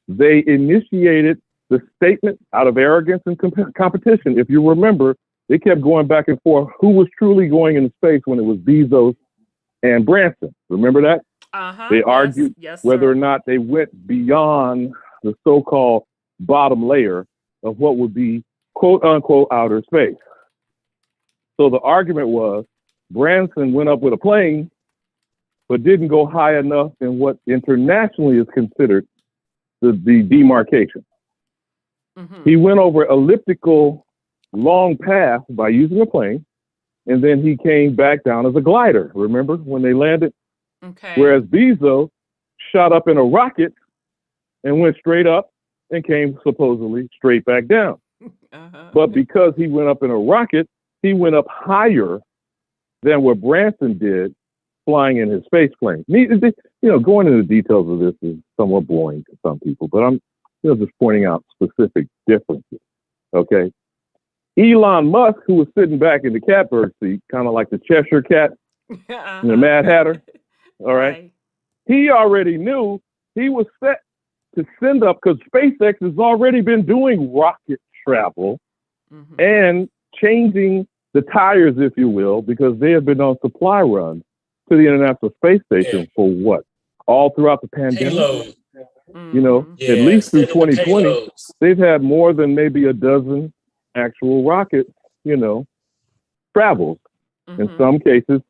They initiated the statement out of arrogance and competition. If you remember, they kept going back and forth who was truly going into space when it was Bezos and Branson. Remember that? They argued whether or not they went beyond the so-called bottom layer of what would be quote unquote outer space. So the argument was Branson went up with a plane, but didn't go high enough in what internationally is considered the demarcation. He went over elliptical long path by using a plane, and then he came back down as a glider. Remember when they landed? Okay. Whereas Bezos shot up in a rocket and went straight up and came supposedly straight back down. But because he went up in a rocket, he went up higher than what Branson did flying in his space plane. Going into the details of this is somewhat boring to some people, but I'm just pointing out specific differences. Okay. Elon Musk, who was sitting back in the catbird seat, kind of like the Cheshire Cat and the Mad Hatter. All right. He already knew he was set to send up, because SpaceX has already been doing rocket travel and changing the tires, if you will, because they have been on supply runs to the International Space Station for what? All throughout the pandemic. Payload. At least through extending the 2020, payloads. they've had more than maybe a dozen actual rocket, travels. In some cases,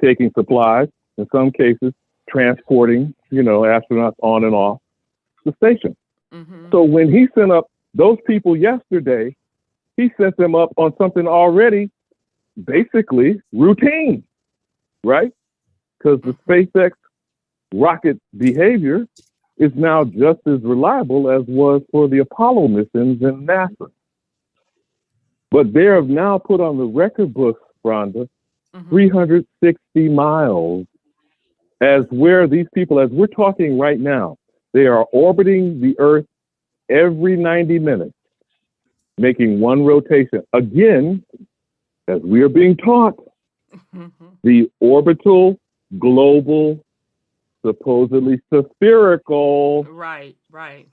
taking supplies. In some cases, transporting, astronauts on and off the station. So when he sent up those people yesterday, he sent them up on something already basically routine, right? Because the SpaceX rocket behavior is now just as reliable as was for the Apollo missions in NASA. But they have now put on the record books, Rhonda, 360 miles as where these people, as we're talking right now, they are orbiting the Earth every 90 minutes, making one rotation. Again, as we are being taught, the orbital, global, supposedly spherical, right,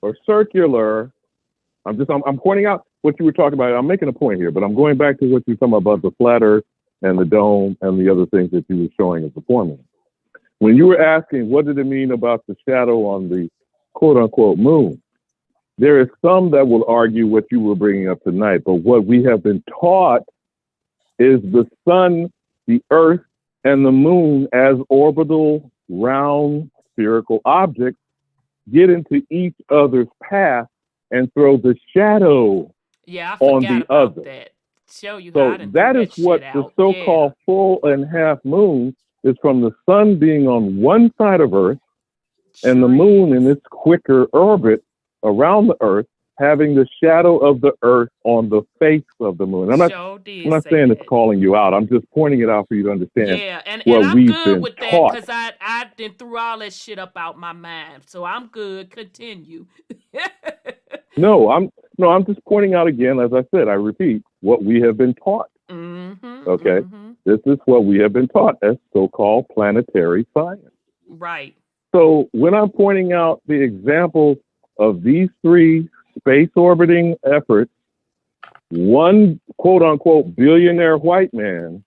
or circular. I'm pointing out what you were talking about. I'm making a point here, but I'm going back to what you were talking about the flat Earth and the dome and the other things that you were showing as the formula. When you were asking, what did it mean about the shadow on the quote unquote moon? There is some that will argue what you were bringing up tonight, but what we have been taught is the sun, the earth, and the moon as orbital, round, spherical objects get into each other's path and throw the shadow on the other. That. Show you so how to that is what the so-called full and half moon is, from the sun being on one side of Earth and the moon in its quicker orbit around the Earth having the shadow of the Earth on the face of the moon. I'm not saying it's calling you out. I'm just pointing it out for you to understand. Yeah, and what I'm we've good been with taught. that, because I did threw all that shit up out my mind. So I'm good. Continue. No, I'm just pointing out again, as I said, I repeat, what we have been taught. Okay? This is what we have been taught as so-called planetary science. Right. So when I'm pointing out the examples of these three space orbiting efforts, one quote unquote billionaire white man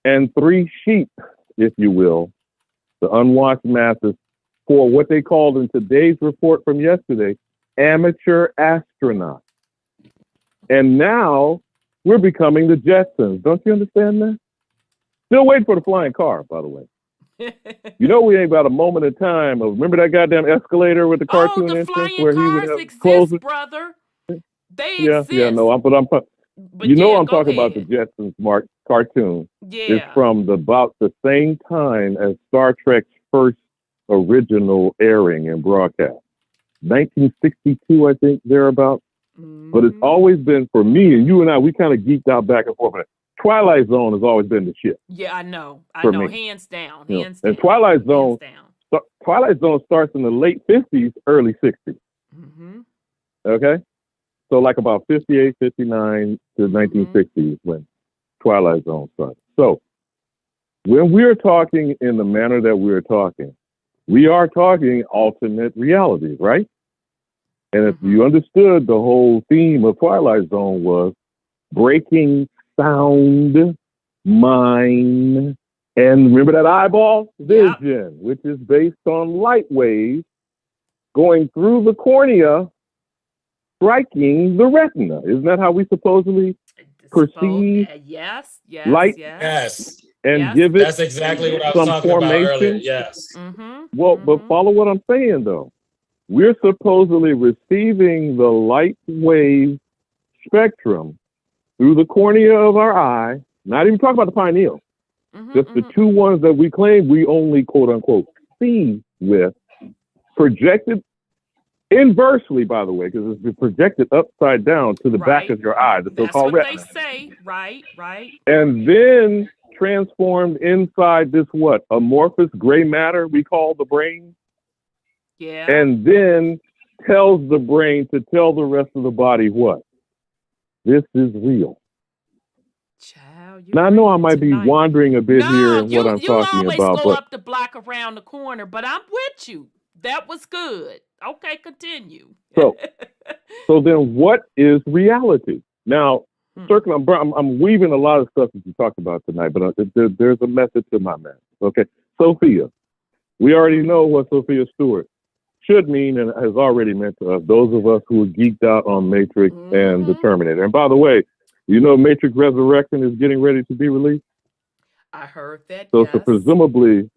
and three sheep, if you will, the unwashed masses, for what they called in today's report from yesterday, amateur astronauts. And now we're becoming the Jetsons. Don't you understand that? Still waiting for the flying car, by the way. We ain't about a moment in time of, remember that goddamn escalator with the cartoon the entrance flying where he cars would have exist, closed it? brother. They exist. Yeah, no, I'm talking about the Jetsons cartoon. Yeah. It's from about the same time as Star Trek's first original airing and broadcast. 1962, I think, thereabout. But it's always been, for me, and you and I, we kind of geeked out back and forth. Twilight Zone has always been the shit. Yeah, I know. Me. Hands down. And Twilight Zone starts in the late 50s, early 60s. Okay? So like about 58, 59 to 1960s when Twilight Zone started. So when we're talking in the manner that we're talking, we are talking alternate realities, right? And if you understood, the whole theme of Twilight Zone was breaking sound, mind, and remember that eyeball vision, which is based on light waves going through the cornea, striking the retina. Isn't that how we supposedly perceive yes, light? Yes. And give it That's exactly what I was talking about earlier. Yes. Well, but follow what I'm saying, though. We're supposedly receiving the light wave spectrum through the cornea of our eye, not even talking about the pineal, just the two ones that we claim we only quote unquote see with, projected inversely, by the way, because it's been projected upside down to the back of your eye, the That's so-called what retina. they say. Right. And then transformed inside this what? Amorphous gray matter we call the brain. Yeah. And then tells the brain to tell the rest of the body what? This is real. Child, now I know I might be wandering a bit here in what I'm talking always about, go but up the block around the corner, but I'm with you. That was good. Okay, continue. so then what is reality? Now, I'm weaving a lot of stuff that you talked about tonight, but there's a method to my madness. Okay, Sophia. We already know what Sophia Stewart should mean and has already meant to us, those of us who are geeked out on Matrix and the Terminator. And by the way, you know Matrix Resurrection is getting ready to be released? I heard that, so presumably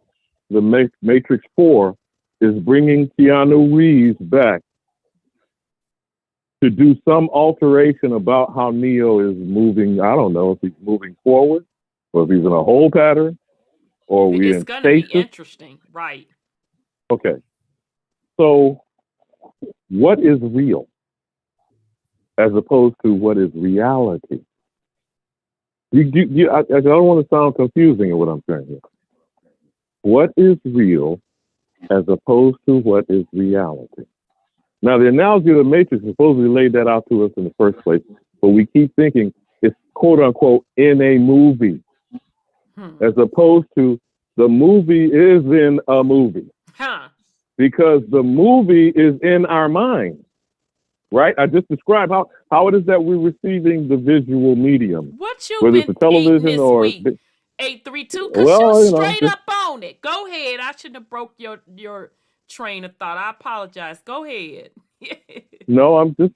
the Matrix 4 is bringing Keanu Reeves back to do some alteration about how Neo is moving. I don't know if he's moving forward or if he's in a whole pattern or we're in It's going to be stasis. interesting, right? Okay. So what is real as opposed to what is reality? I don't want to sound confusing in what I'm saying here. What is real as opposed to what is reality? Now, the analogy of the Matrix supposedly laid that out to us in the first place, but we keep thinking it's quote unquote in a movie, as opposed to the movie is in a movie. Because the movie is in our mind, right? I just described how it is that we're receiving the visual medium. What you whether been it's a television this or week? 832, because well, you straight up on it. Go ahead. I shouldn't have broke your train of thought. I apologize. Go ahead. No, I'm just,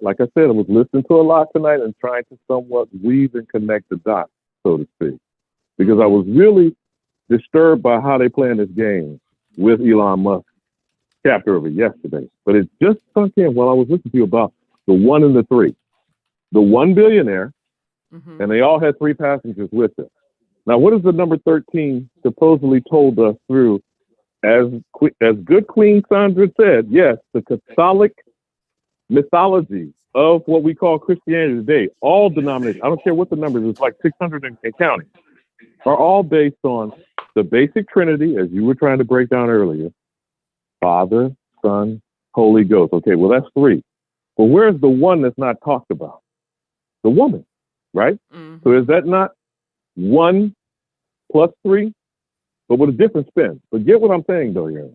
like I said, I was listening to a lot tonight and trying to somewhat weave and connect the dots, so to speak, because I was really disturbed by how they playing this game with Elon Musk chapter of it yesterday. But it just sunk in while I was listening to you about the 1 and the 3. The 1 billionaire, and they all had 3 passengers with them. Now, what is the number 13 supposedly told us through, as good Queen Sandra said, yes, the Catholic mythology of what we call Christianity today, all denominations, I don't care what the number is, it's like 600 and counting, are all based on the basic Trinity, as you were trying to break down earlier, Father, Son, Holy Ghost. Okay, well, that's 3. But where's the one that's not talked about? The woman, right? So is that not 1 plus 3, but with a different spin? But get what I'm saying, though, here.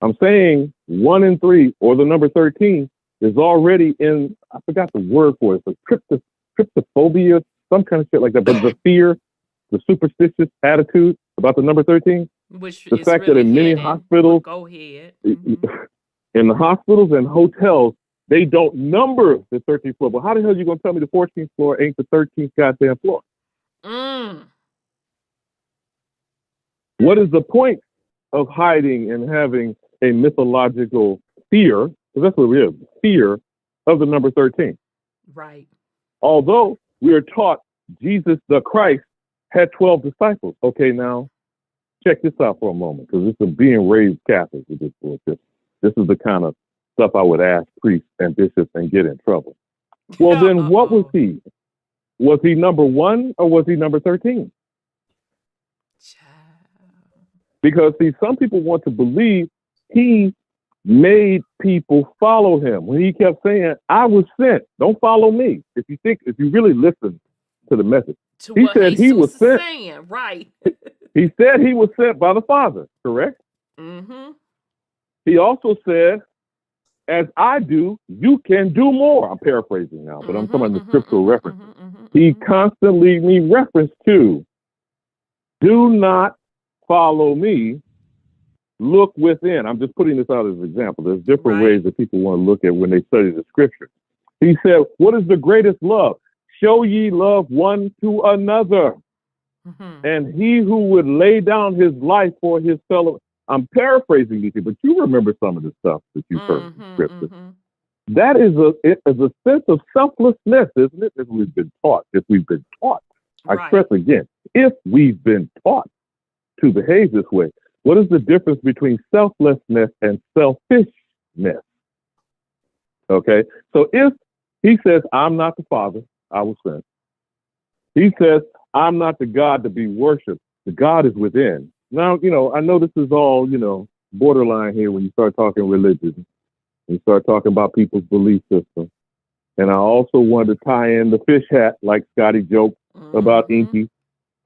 I'm saying 1 and 3, or the number 13, is already in, I forgot the word for it, it's cryptophobia, some kind of shit like that, but the fear, the superstitious attitude about the number 13, which the fact that in many hospitals, go ahead. In the hospitals and hotels, they don't number the 13th floor. But how the hell are you going to tell me the 14th floor ain't the 13th goddamn floor? What is the point of hiding and having a mythological fear? Because that's what it is, fear of the number 13. Right. Although we are taught Jesus the Christ had 12 disciples. Okay, now check this out for a moment, because this is being raised Catholic with this bullshit. This is the kind of stuff I would ask priests and bishops and get in trouble. Well, then what was he? Was he number 1 or was he number 13? Because, see, some people want to believe he made people follow him when he kept saying, I was sent. Don't follow me. If you really listen to the message, he said he was sent. Right. He said he was sent by the Father, correct? He also said, as I do, you can do more. I'm paraphrasing now, but I'm talking about the scriptural reference. He constantly made reference to, do not follow me, look within. I'm just putting this out as an example. There's different ways that people want to look at when they study the scripture. He said, what is the greatest love? Show ye love one to another. And he who would lay down his life for his fellow. I'm paraphrasing you, but you remember some of the stuff that you've heard in scripture. That is a sense of selflessness, isn't it? If we've been taught, I Right. stress again, if we've been taught to behave this way, what is the difference between selflessness and selfishness? Okay, so if he says, I'm not the Father, I will send. He says, I'm not the God to be worshipped. The God is within. Now, I know this is all, borderline here when you start talking religion. You start talking about people's belief system. And I also wanted to tie in the fish hat, like Scotty joked about Inky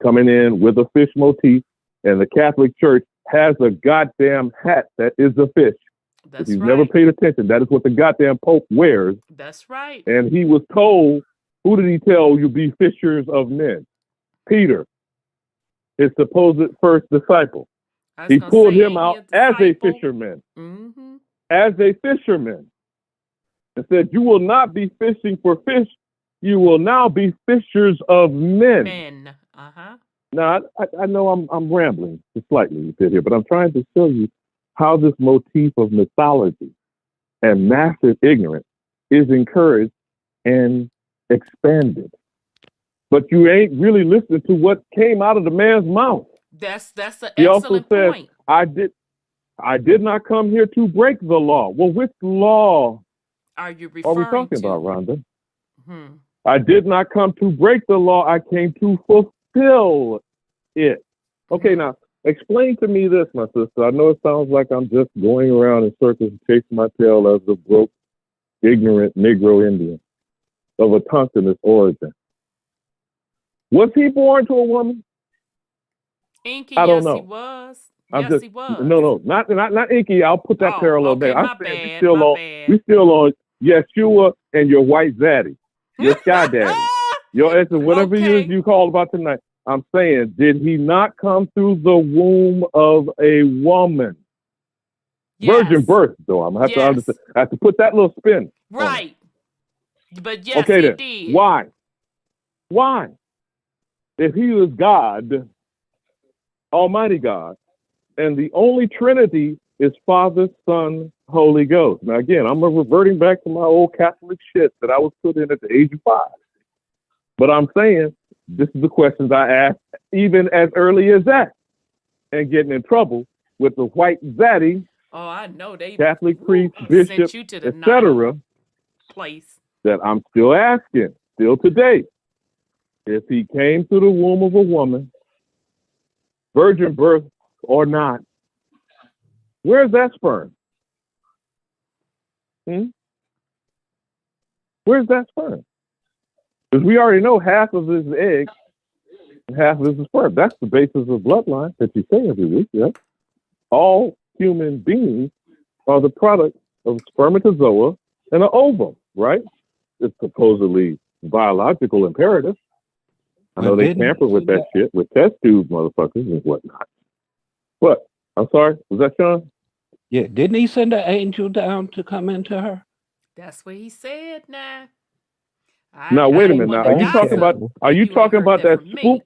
coming in with a fish motif. And the Catholic Church has a goddamn hat that is a fish. That's if you've right. never paid attention, that is what the goddamn Pope wears. That's right. And he was told, who did he tell you be fishers of men? Peter, his supposed first disciple. He pulled him out as a fisherman. Mm-hmm. As a fisherman. And said, you will not be fishing for fish. You will now be fishers of men. Men. Uh-huh. Now, I know I'm rambling just slightly a bit here, but I'm trying to show you how this motif of mythology and massive ignorance is encouraged and expanded. But you ain't really listening to what came out of the man's mouth. That's an He also excellent said, point. I did not come here to break the law. Well, which law are you we referring talking to? about, Rhonda? Hmm. I did not come to break the law. I came to fulfill it. Okay, now explain to me this, my sister. I know it sounds like I'm just going around in circles and chasing my tail as a broke, ignorant Negro Indian of a Tonkinist origin. Was he born to a woman? Inky, I don't yes, know. he was. He was. No, not Inky. I'll put that parallel okay, there. I'm my saying bad, we still on Yeshua and your white zaddy, your sky daddy, your essence, whatever you call about tonight. I'm saying, did he not come through the womb of a woman? Yes. Virgin birth, though. I'm gonna have to understand. I have to put that little spin. Right. But yes, okay, he then. did. Why? If he was God, Almighty God, and the only Trinity is Father, Son, Holy Ghost. Now, again, I'm reverting back to my old Catholic shit that I was put in at the age of 5. But I'm saying, this is the questions I asked even as early as that, and getting in trouble with the white zaddy, I know they Catholic priest, bishop, etc. place. That I'm still asking, still today, if he came through the womb of a woman, virgin birth or not, where's that sperm? Where's that sperm? Because we already know half of his egg and half of his sperm. That's the basis of bloodline that you say every week, yeah? All human beings are the product of spermatozoa and an ovum, right? It's supposedly biological imperative. I know they tamper with that shit, with test tube motherfuckers and whatnot. What? I'm sorry, was that Sean? Yeah, didn't he send an angel down to come into her? That's what he said. Now, now wait a minute. Now, are you talking about? Are you talking about that spook?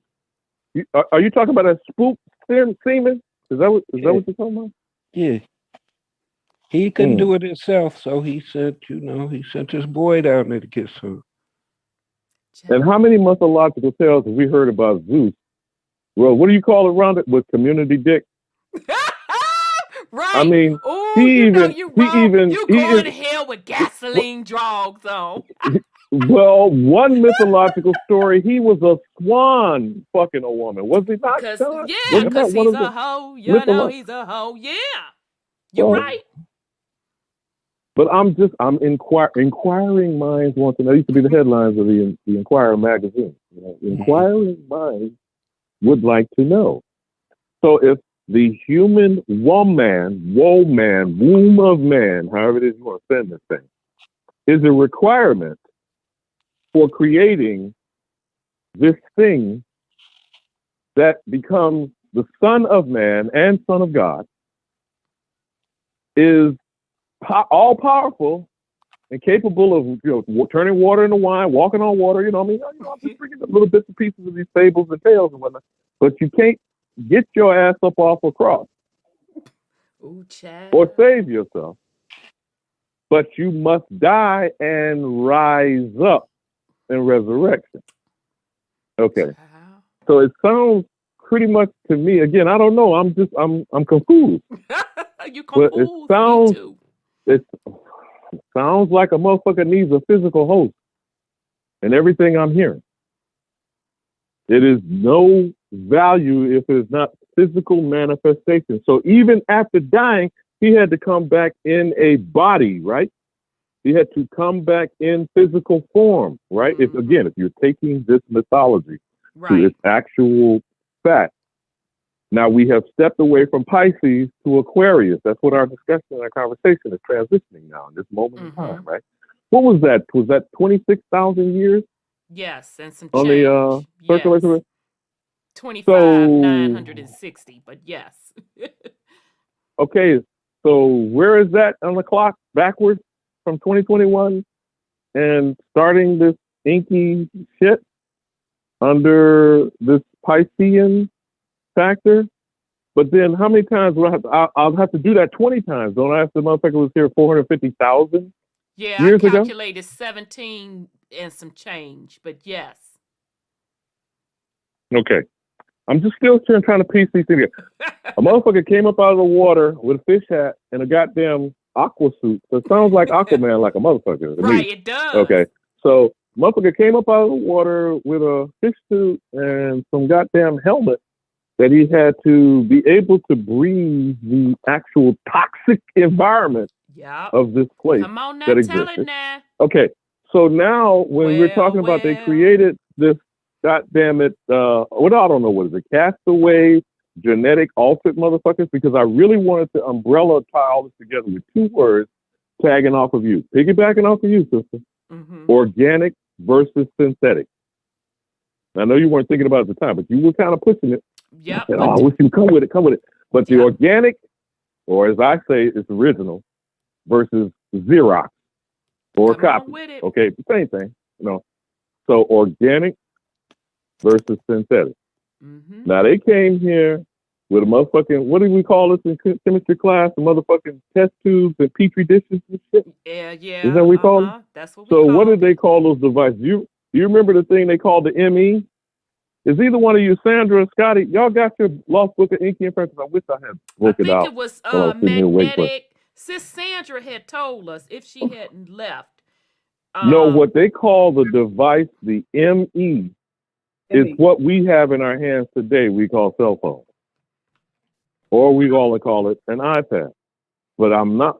Are you talking about that spook semen? Is that what you're talking about? Yeah. He couldn't do it himself, so he said, he sent his boy down there to kiss her. And how many mythological tales have we heard about Zeus? Well, what do you call it around it? With community dick? Right. I mean, you're going to hell with gasoline drugs on. Well, one mythological story, he was a swan fucking a woman, was he not? Yeah, because he's a hoe. You know he's a hoe. Yeah. You're right. But I'm inquiring minds want to know. Used to be the headlines of the Inquirer magazine. Inquiring minds would like to know. So if the human womb of man, however it is you want to send this thing, is a requirement for creating this thing that becomes the Son of Man and Son of God, is all powerful and capable of turning water into wine, walking on water. I'm just bringing up little bits and pieces of these fables and tales and whatnot. But you can't get your ass up off a cross or save yourself but you must die and rise up in resurrection. Okay. Wow. So it sounds pretty much to me, again, I don't know. I'm confused. You But confused me too. it sounds like a motherfucker needs a physical host and everything I'm hearing. It is no value if it's not physical manifestation. So even after dying, he had to come back in a body, right? He had to come back in physical form, right? If you're taking this mythology to its actual fact. Now we have stepped away from Pisces to Aquarius. That's what our discussion, our conversation is transitioning now in this moment in time, right? What was that? Was that 26,000 years? Yes, and some On change. the Yes. circulation? 25,960, but yes. Okay, so where is that on the clock? Backwards from 2021 and starting this inky shit under this Piscean factor? But then how many times will I have to, I'll have to do that 20 times. Don't I? If the motherfucker was here 450,000 Yeah, years I ago? calculated 17 and some change, but yes. Okay. I'm just still trying to piece these things together. A motherfucker came up out of the water with a fish hat and a goddamn aqua suit. So it sounds like Aquaman like a motherfucker to Right, me. it does. Okay. So motherfucker came up out of the water with a fish suit and some goddamn helmet that he had to be able to breathe the actual toxic environment of this place. Come on now, that tell existed. it now. Okay, so now when we're talking about they created this goddamn it, what I don't know what is it, castaway genetic altered motherfuckers, because I really wanted to umbrella tie all this together with two words tagging off of you, piggybacking off of you, sister. Organic versus synthetic. I know you weren't thinking about it at the time, but you were kind of pushing it. Yep. And, I wish you would come with it. But the organic, or as I say, it's original versus Xerox or copy. Okay, same thing. So organic versus synthetic. Now they came here with a motherfucking, what do we call this in chemistry class? The motherfucking test tubes and petri dishes and shit. Yeah. Is that what we call them? That's what we So call what did they call those devices? Do you remember the thing they called the ME? Is either one of you, Sandra or Scotty, y'all got your Lost Book of Inky and Francis? I wish I had broke it out. I think it was magnetic. Sis Sandra had told us if she hadn't left. No, what they call the device, the ME, is what we have in our hands today. We call cell phone, or we all call it an iPad. But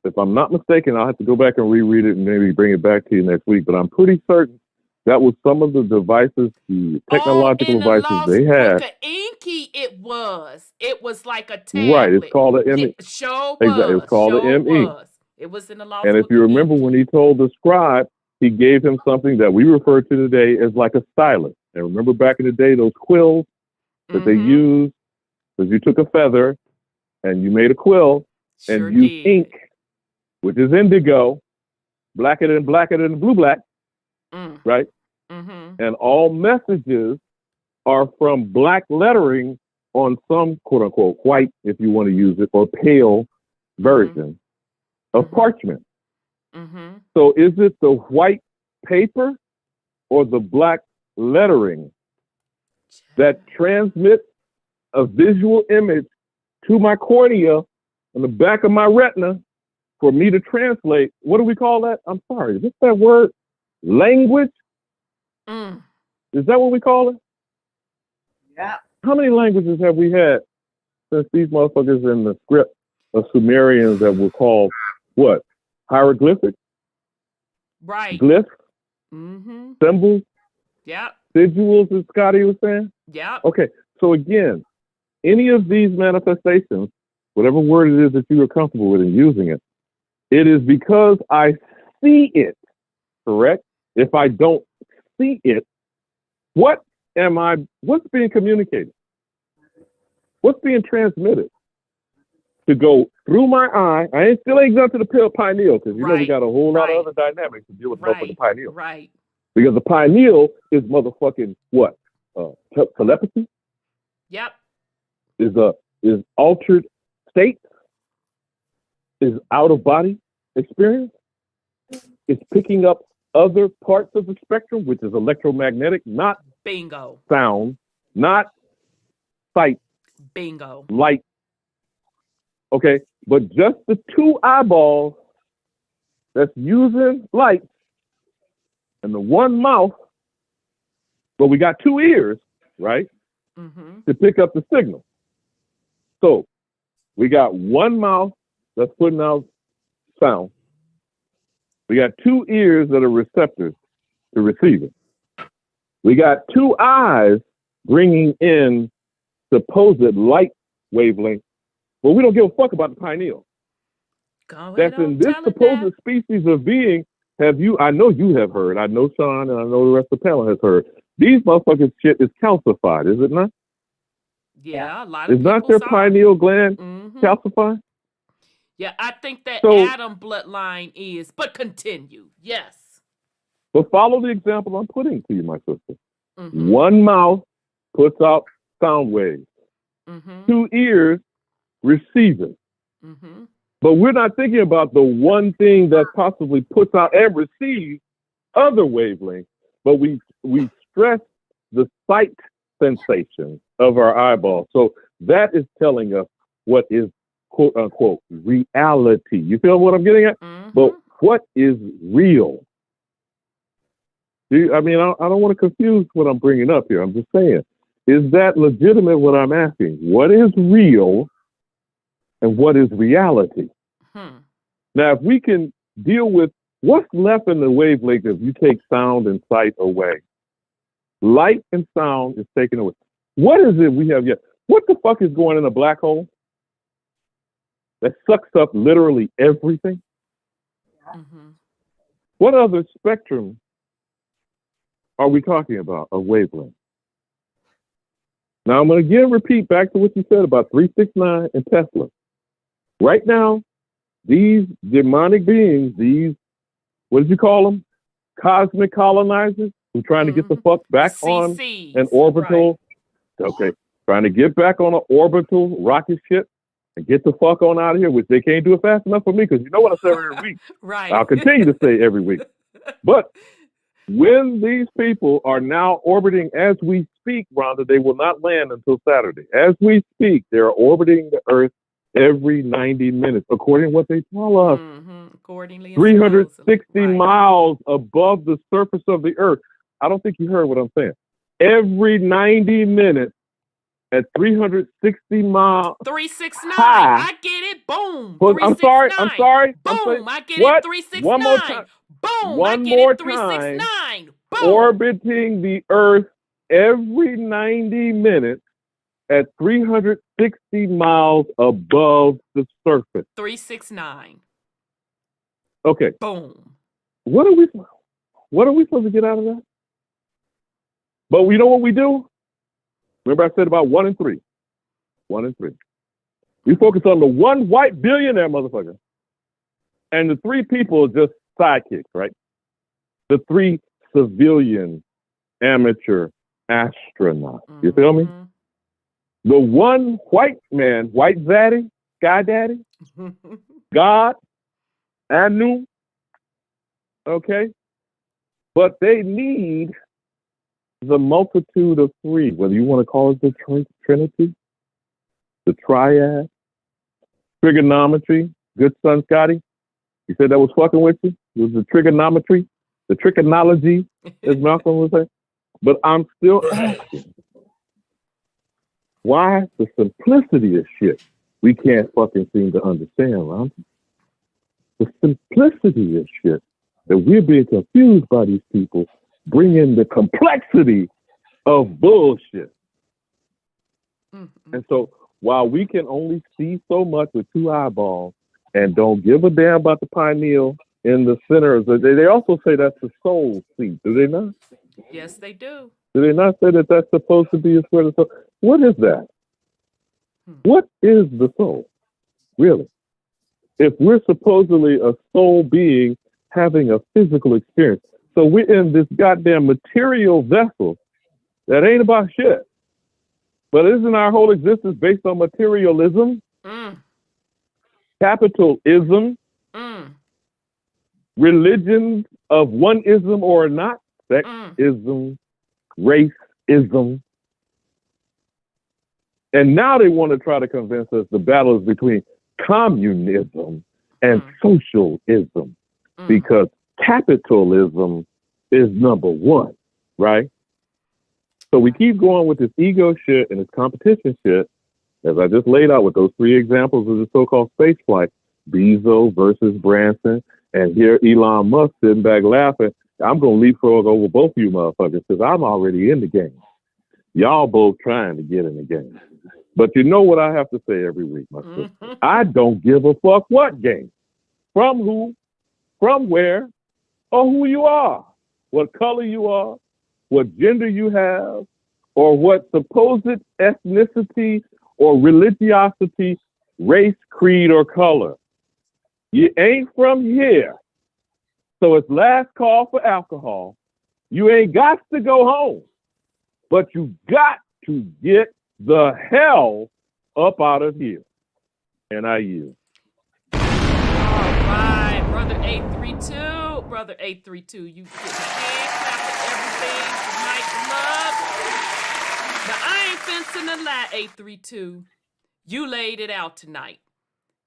if I'm not mistaken, I'll have to go back and reread it and maybe bring it back to you next week. But I'm pretty certain that was some of the devices, the technological devices they had. Inky, it was like a tablet. Right, it's called an ME. Exactly, it's called an ME. It was in the Lost And if Book you of remember Inky. when he told the scribe, he gave him something that we refer to today as like a stylus. And remember back in the day, those quills that they used, because you took a feather and you made a quill and used ink, which is indigo, blacker than blue black, right? And all messages are from black lettering on some quote unquote white, if you want to use it, or pale version of parchment. So is it the white paper or the black lettering that transmits a visual image to my cornea on the back of my retina for me to translate? What do we call that? I'm sorry, is this that word? Language? Is that what we call it? Yeah. How many languages have we had since these motherfuckers in the script of Sumerians that were called what? Hieroglyphics? Right. Glyphs? Symbols? Yep. Sigils, as Scotty was saying? Yep. Okay, so again, any of these manifestations, whatever word it is that you are comfortable with in using it, it is because I see it, correct? If I don't see it, what's being communicated? What's being transmitted? To go through my eye, I still ain't got to the pineal, because you know we got a whole lot of other dynamics to deal with the pineal. Right. Because the pineal is motherfucking what? Telepathy? Yep. Is altered state? Is out of body experience? is picking up other parts of the spectrum, which is electromagnetic, not Bingo. sound, not sight, Bingo. light. Okay, but just the two eyeballs that's using light and the one mouth, but we got two ears, right, Mm-hmm. to pick up the signal. So we got one mouth that's putting out sound. We got two ears that are receptors to receive it. We got two eyes bringing in supposed light wavelength, but we don't give a fuck about the pineal. Go ahead, That's in this supposed species of being. I know you have heard, I know Sean, and I know the rest of the panel has heard. These motherfuckers shit is calcified, is it not? Yeah, a lot of Is people not their saw it. pineal gland Mhm. calcified? Yeah, I think that So- Adam bloodline is, but continue. Yes. But follow the example I'm putting to you, my sister. Mm-hmm. One mouth puts out sound waves. Mm-hmm. Two ears receive it. Mm-hmm. But we're not thinking about the one thing that possibly puts out and receives other wavelengths, but we stress the sight sensation of our eyeball. So that is telling us what is quote unquote reality. You feel what I'm getting at? Mm-hmm. But what is real? I don't want to confuse what I'm bringing up here. I'm just saying, is that legitimate what I'm asking? What is real and what is reality? Now, if we can deal with what's left in the wavelength if you take sound and sight away, light and sound is taken away. What is it we have yet? What the fuck is going in a black hole that sucks up literally everything? Mm-hmm. What other spectrum are we talking about of wavelength? Now, I'm going to again repeat back to what you said about 369 and Tesla. Right now, these demonic beings, these, what did you call them? Cosmic colonizers who trying to get the fuck back on CCs, an orbital. Right. Okay, trying to get back on an orbital rocket ship and get the fuck on out of here, which they can't do it fast enough for me because you know what I say every week. Right. I'll continue to say every week. But when these people are now orbiting as we speak, Rhonda, they will not land until Saturday. As we speak, they're orbiting the Earth every 90 minutes, according to what they tell us. Mm-hmm. Accordingly, 360 right. miles above the surface of the Earth. I don't think you heard what I'm saying. Every 90 minutes at 360 miles. 369. high. I get it. Boom. I'm sorry. Boom. I get what? it. 369. One more time. Boom. One I get more it. 369. Boom. Orbiting the Earth every 90 minutes at 360 miles above the surface. 369. Okay. Boom. What are we supposed to get out of that? But we know what we do? Remember I said about 1 in 3. 1 in 3. We focus on the one white billionaire motherfucker. And the 3 people are just sidekicks, right? The 3 civilian amateur astronauts. You feel me? The one white man, white zaddy, sky daddy, God, Anu, okay? But they need the multitude of 3, whether you want to call it the Trinity, the Triad, trigonometry. Good son, Scotty. You said that was fucking with you? It was the trigonometry, the trigonology, as Malcolm would say. But I'm still asking, why the simplicity of shit we can't fucking seem to understand, Ron? The simplicity of shit that we're being confused by these people bring in the complexity of bullshit. And so while we can only see so much with 2 eyeballs and don't give a damn about the pineal in the center of they also say that's the soul seat, do they not? Yes, they do. Do they not say that that's supposed to be a sort of soul? What is that? What is the soul, really? If we're supposedly a soul being having a physical experience, so we're in this goddamn material vessel that ain't about shit. But isn't our whole existence based on materialism? Capitalism? religions of one ism or not, Mm. sexism, racism. And now they want to try to convince us the battle is between communism and socialism, because capitalism is number one, right? So we keep going with this ego shit and this competition shit, as I just laid out with those 3 examples of the so-called space flight, Bezos versus Branson, and here Elon Musk sitting back laughing. I'm going to leapfrog over both of you motherfuckers because I'm already in the game. Y'all both trying to get in the game. But you know what I have to say every week, my sister? I don't give a fuck what game, from who, from where, or who you are, what color you are, what gender you have, or what supposed ethnicity or religiosity, race, creed, or color. You ain't from here. So it's last call for alcohol. You ain't got to go home, but you got to get the hell up out of here. And I yield. All right, brother 832. Brother 832, you get hand clap for everything tonight, love. Now, I ain't fencing the lie, 832. You laid it out tonight.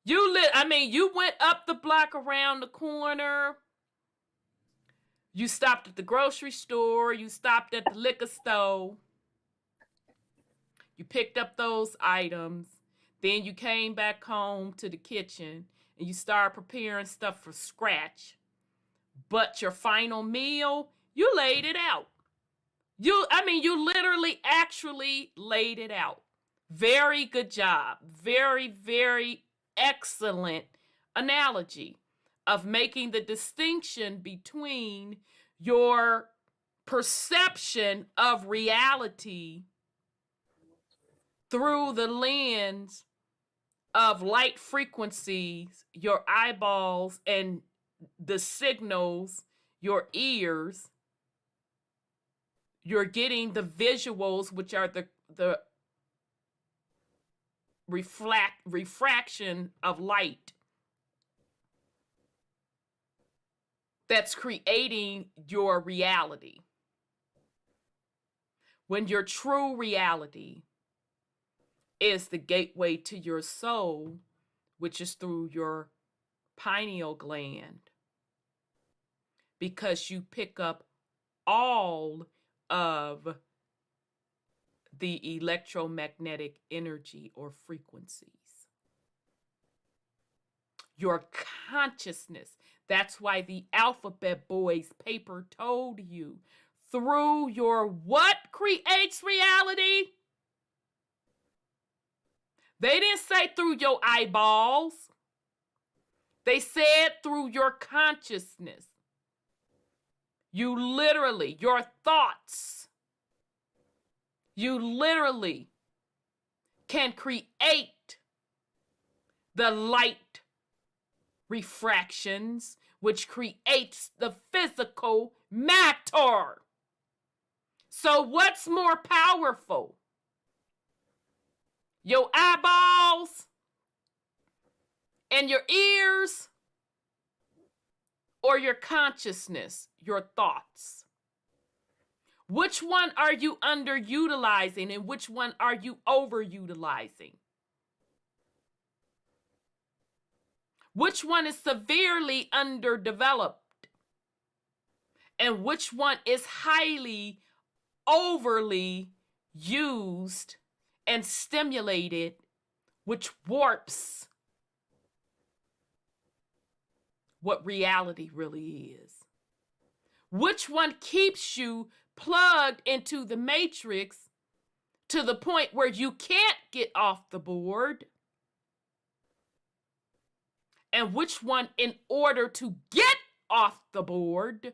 You went up the block around the corner. You stopped at the grocery store. You stopped at the liquor store. You picked up those items. Then you came back home to the kitchen and you started preparing stuff from scratch. But your final meal, you laid it out. You literally actually laid it out. Very good job. Very, very excellent analogy of making the distinction between your perception of reality through the lens of light frequencies, your eyeballs and the signals, your ears. You're getting the visuals, which are the refraction of light that's creating your reality. When your true reality is the gateway to your soul, which is through your pineal gland, because you pick up all of the electromagnetic energy or frequencies. Your consciousness. That's why the Alphabet Boys paper told you through your what creates reality? They didn't say through your eyeballs. They said through your consciousness. You literally, your thoughts, you literally can create the light refractions, which creates the physical matter. So what's more powerful? Your eyeballs and your ears, or your consciousness, your thoughts? Which one are you underutilizing and which one are you overutilizing? Which one is severely underdeveloped? And which one is highly, overly used and stimulated, which warps what reality really is? Which one keeps you plugged into the matrix to the point where you can't get off the board? And which one, in order to get off the board,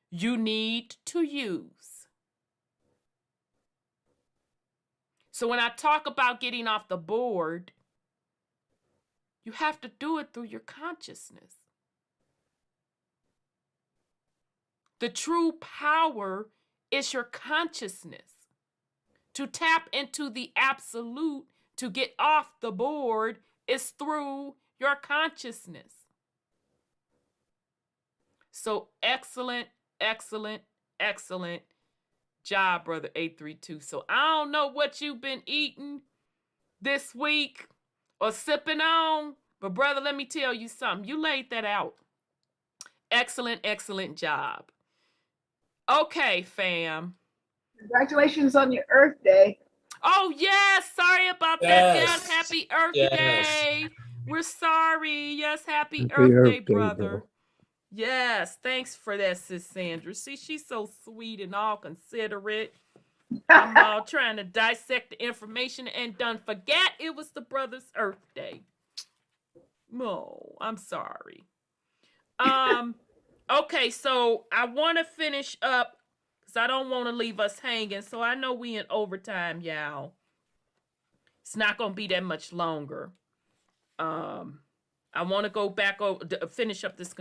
you need to use? So when I talk about getting off the board, you have to do it through your consciousness. The true power is your consciousness. To tap into the absolute, to get off the board, is through your consciousness. So excellent, excellent, excellent job, brother 832. So I don't know what you've been eating this week or sipping on, but brother, let me tell you something. You laid that out. Excellent, excellent job. Okay, fam. Congratulations on your Earth Day. Oh, yes. Sorry about that. Yes. Yes. Happy Earth Yes. Day. We're sorry. Yes. Happy Happy Earth Day, Earth Day, brother. bro. Yes. Thanks for that, sis Sandra. See, she's so sweet and all considerate. I'm all trying to dissect the information and done forget it was the brother's Earth Day. Oh, I'm sorry. Okay, so I want to finish up because I don't want to leave us hanging. So I know we in overtime, y'all. It's not gonna be that much longer. I want to go back over finish up this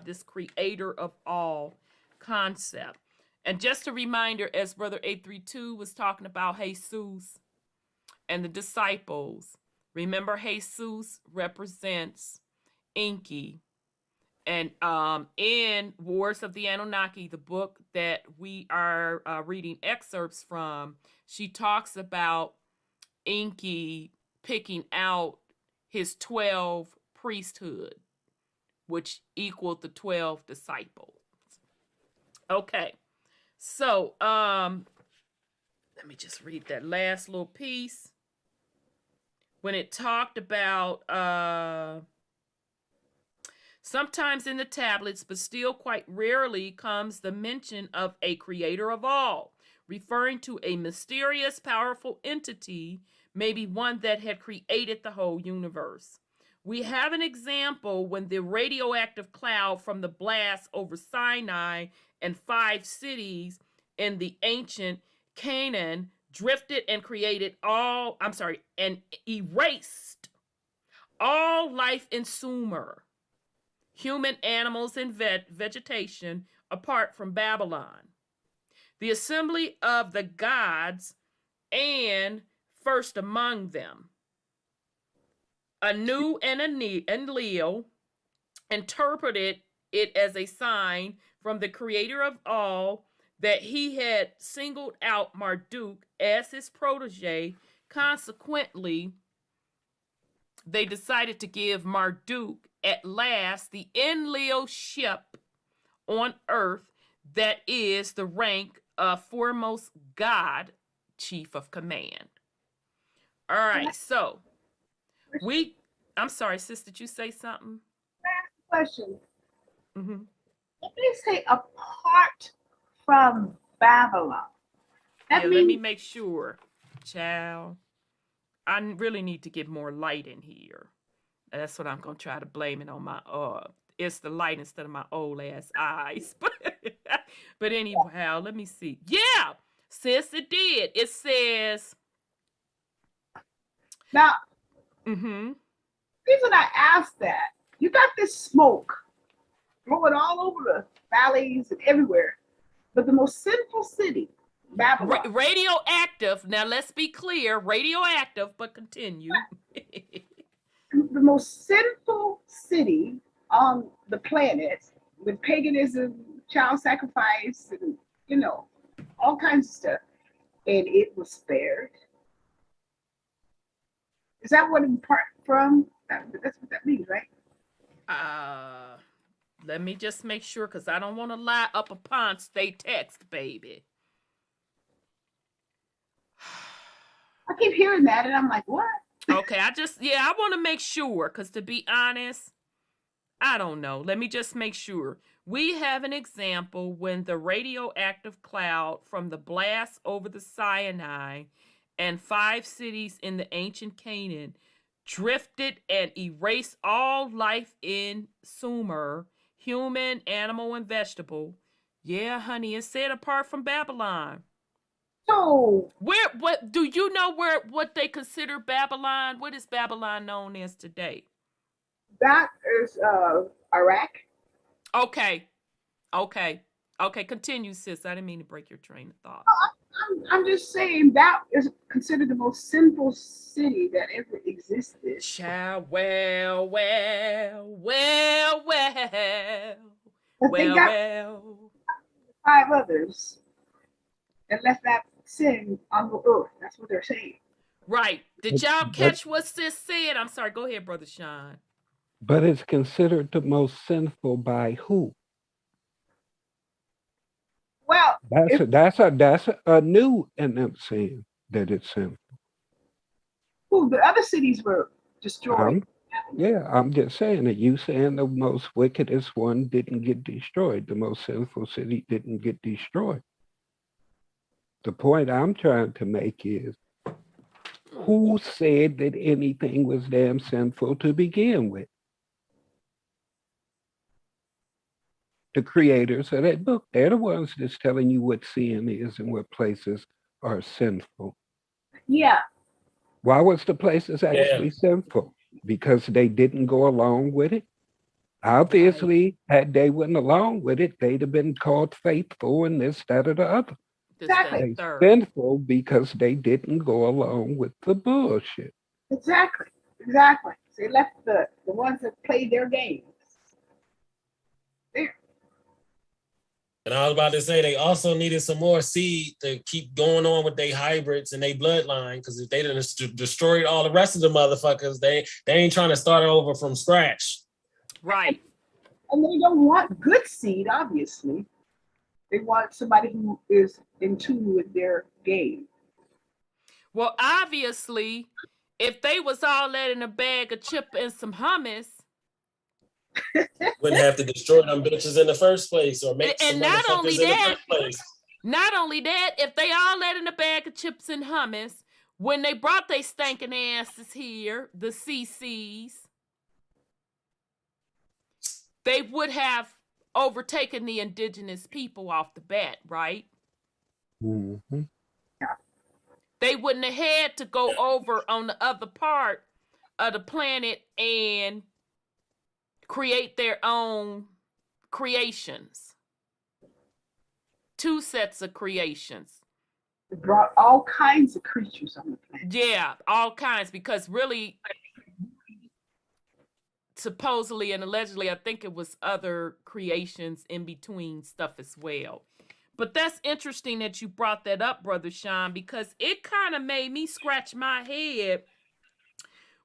this creator of all concept. And just a reminder, as Brother 832 was talking about Jesus and the disciples, remember Jesus represents Enki. And in Wars of the Anunnaki, the book that we are reading excerpts from, she talks about Enki picking out his 12 priesthood, which equaled the 12 disciples. Okay, so let me just read that last little piece. When it talked about sometimes in the tablets, but still quite rarely comes the mention of a creator of all, referring to a mysterious, powerful entity, maybe one that had created the whole universe. We have an example when the radioactive cloud from the blast over Sinai and 5 cities in the ancient Canaan drifted and and erased all life in Sumer, human, animals, and vegetation, apart from Babylon. The assembly of the gods, and first among them, Anu and Enlil, interpreted it as a sign from the creator of all that he had singled out Marduk as his protege. Consequently, they decided to give Marduk at last the Enlil ship on earth that is the rank of foremost god, chief of command. All right, so I'm sorry, sis, did you say something? Question. Mm-hmm. If they say apart from Babylon, that Yeah, means let me make sure, child. I really need to get more light in here. That's what I'm gonna try to blame it on my it's the light instead of my old ass eyes. But anyhow, let me see. Yeah, sis, it did. It says now. mm-hmm. Reason I asked that, you got this smoke blowing all over the valleys and everywhere, but the most sinful city, Babylon, Radioactive. Now let's be clear, radioactive, but continue. the most sinful city on the planet, with paganism, child sacrifice, and all kinds of stuff, and it was spared. Is that what it's part from? That's what that means, right? Let me just make sure, because I don't want to lie up upon state text, baby. I keep hearing that, and I'm like, what? Okay, I want to make sure, because to be honest, I don't know. Let me just make sure. We have an example when the radioactive cloud from the blast over the Sinai and 5 cities in the ancient Canaan drifted and erased all life in Sumer, human, animal, and vegetable. Yeah, honey, it said apart from Babylon. So What do you know what they consider Babylon? What is Babylon known as today? that is Iraq. Okay. Continue, sis. I didn't mean to break your train of thought. I'm just saying that is considered the most sinful city that ever existed. Child, well. But they Well, got well. 5 others and left that sin on the earth. That's what they're saying. Right. Did y'all But catch what sis said? I'm sorry. Go ahead, Brother Sean. but it's considered the most sinful by who? Well, if That's a new and them saying that it's sinful. who the other cities were destroyed. Yeah, I'm just saying that you saying the most wickedest one didn't get destroyed. The most sinful city didn't get destroyed. The point I'm trying to make is who said that anything was damn sinful to begin with? The creators of that book. They're the ones that's telling you what sin is and what places are sinful. Yeah, Why was the places Yeah. actually sinful? Because they didn't go along with it. Right. Obviously, had they went along with it, they'd have been called faithful and this, that, or the other. This, exactly. that, They third. sinful because they didn't go along with the bullshit. Exactly. Exactly. They left the ones that played their games there. And I was about to say they also needed some more seed to keep going on with their hybrids and their bloodline. Because if they didn't destroy all the rest of the motherfuckers, they ain't trying to start over from scratch. Right. And they don't want good seed, obviously. They want somebody who is in tune with their game. Well, obviously, if they was all that in a bag of chip and some hummus, Wouldn't have to destroy them bitches in the first place or make some and not only motherfuckers in the that, first place. not only that, if they all that in a bag of chips and hummus, when they brought they stinking asses here, the CCs, they would have overtaken the indigenous people off the bat, right? Mm-hmm. They wouldn't have had to go over on the other part of the planet and create their own creations. 2 sets of creations. They brought all kinds of creatures on the planet. Yeah, all kinds, because really, supposedly and allegedly, I think it was other creations in between stuff as well. But that's interesting that you brought that up, Brother Sean, because it kind of made me scratch my head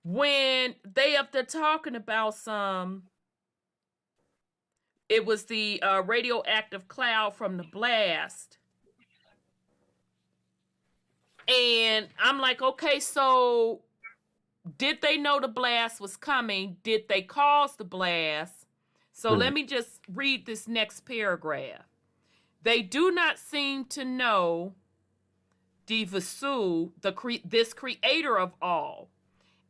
when they up there talking about it was the radioactive cloud from the blast. And I'm like, okay, so did they know the blast was coming? Did they cause the blast? So let me just read this next paragraph. They do not seem to know Divasu, this creator of all,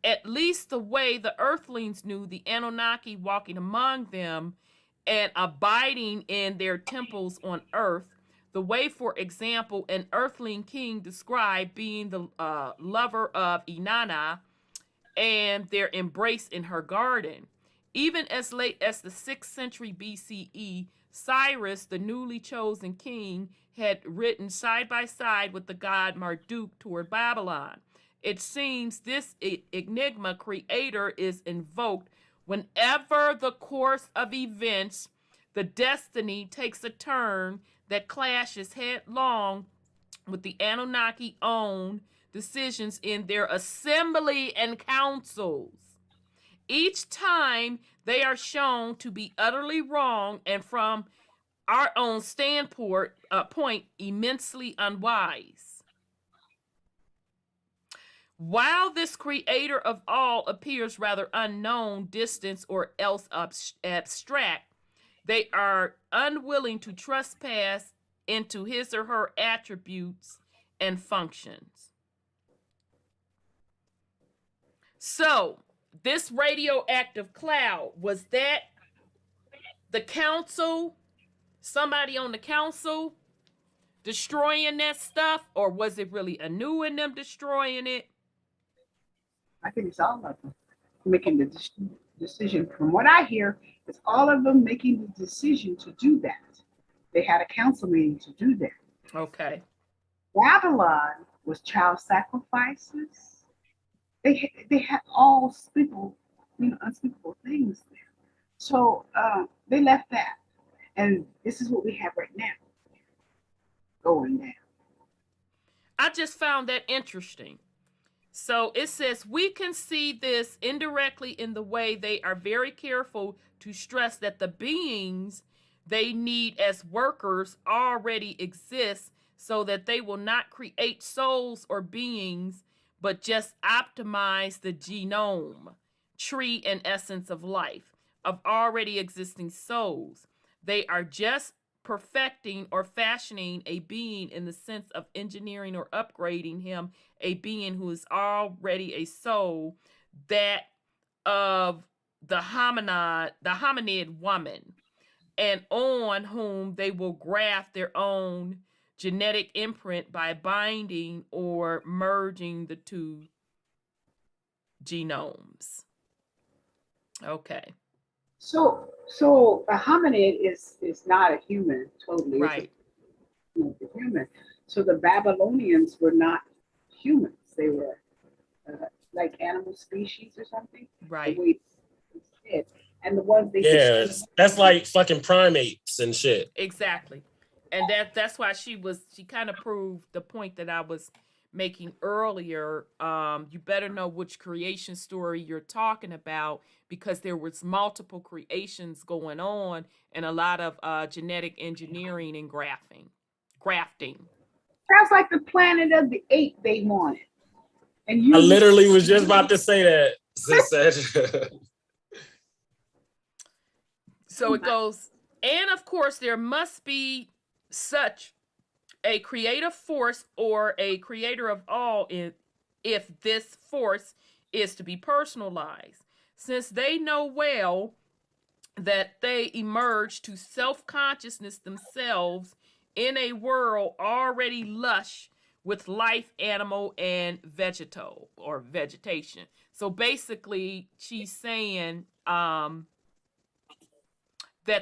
at least the way the earthlings knew the Anunnaki walking among them and abiding in their temples on earth. The way, for example, an earthling king described being the lover of Inanna and their embrace in her garden. Even as late as the 6th century BCE, Cyrus, the newly chosen king, had ridden side by side with the god Marduk toward Babylon. It seems this enigma creator is invoked whenever the course of events, the destiny takes a turn that clashes headlong with the Anunnaki own decisions in their assembly and councils. Each time they are shown to be utterly wrong and from our own standpoint, immensely unwise. While this creator of all appears rather unknown, distant, or else abstract, they are unwilling to trespass into his or her attributes and functions. So, this radioactive cloud, was that the council, somebody on the council destroying that stuff, or was it really Anu and them destroying it? I think it's all of them making the decision. From what I hear, it's all of them making the decision to do that. They had a council meeting to do that. Okay. Babylon was child sacrifices. They had all unspeakable things there. So they left that. And this is what we have right now going down. I just found that interesting. So it says we can see this indirectly in the way they are very careful to stress that the beings they need as workers already exist, so that they will not create souls or beings, but just optimize the genome, tree, and essence of life of already existing souls. They are just perfecting or fashioning a being in the sense of engineering or upgrading him, a being who is already a soul, that of the hominid woman, and on whom they will graft their own genetic imprint by binding or merging the two genomes. Okay. So a hominid is not a human totally. Right. It's a human. So the Babylonians were not humans. They were like animal species or something. Right. The way it's said. And the ones they Yeah, that's like fucking primates and shit. Exactly. And that's why she kind of proved the point that I was making earlier. You better know which creation story you're talking about, because there was multiple creations going on and a lot of genetic engineering and grafting. sounds like the planet of the ape they wanted. And you I literally was just about to say that, Sis Sandra. So it goes, and of course there must be such a creative force or a creator of all if this force is to be personalized, since they know well that they emerge to self-consciousness themselves in a world already lush with life, animal, and vegetation. So basically she's saying that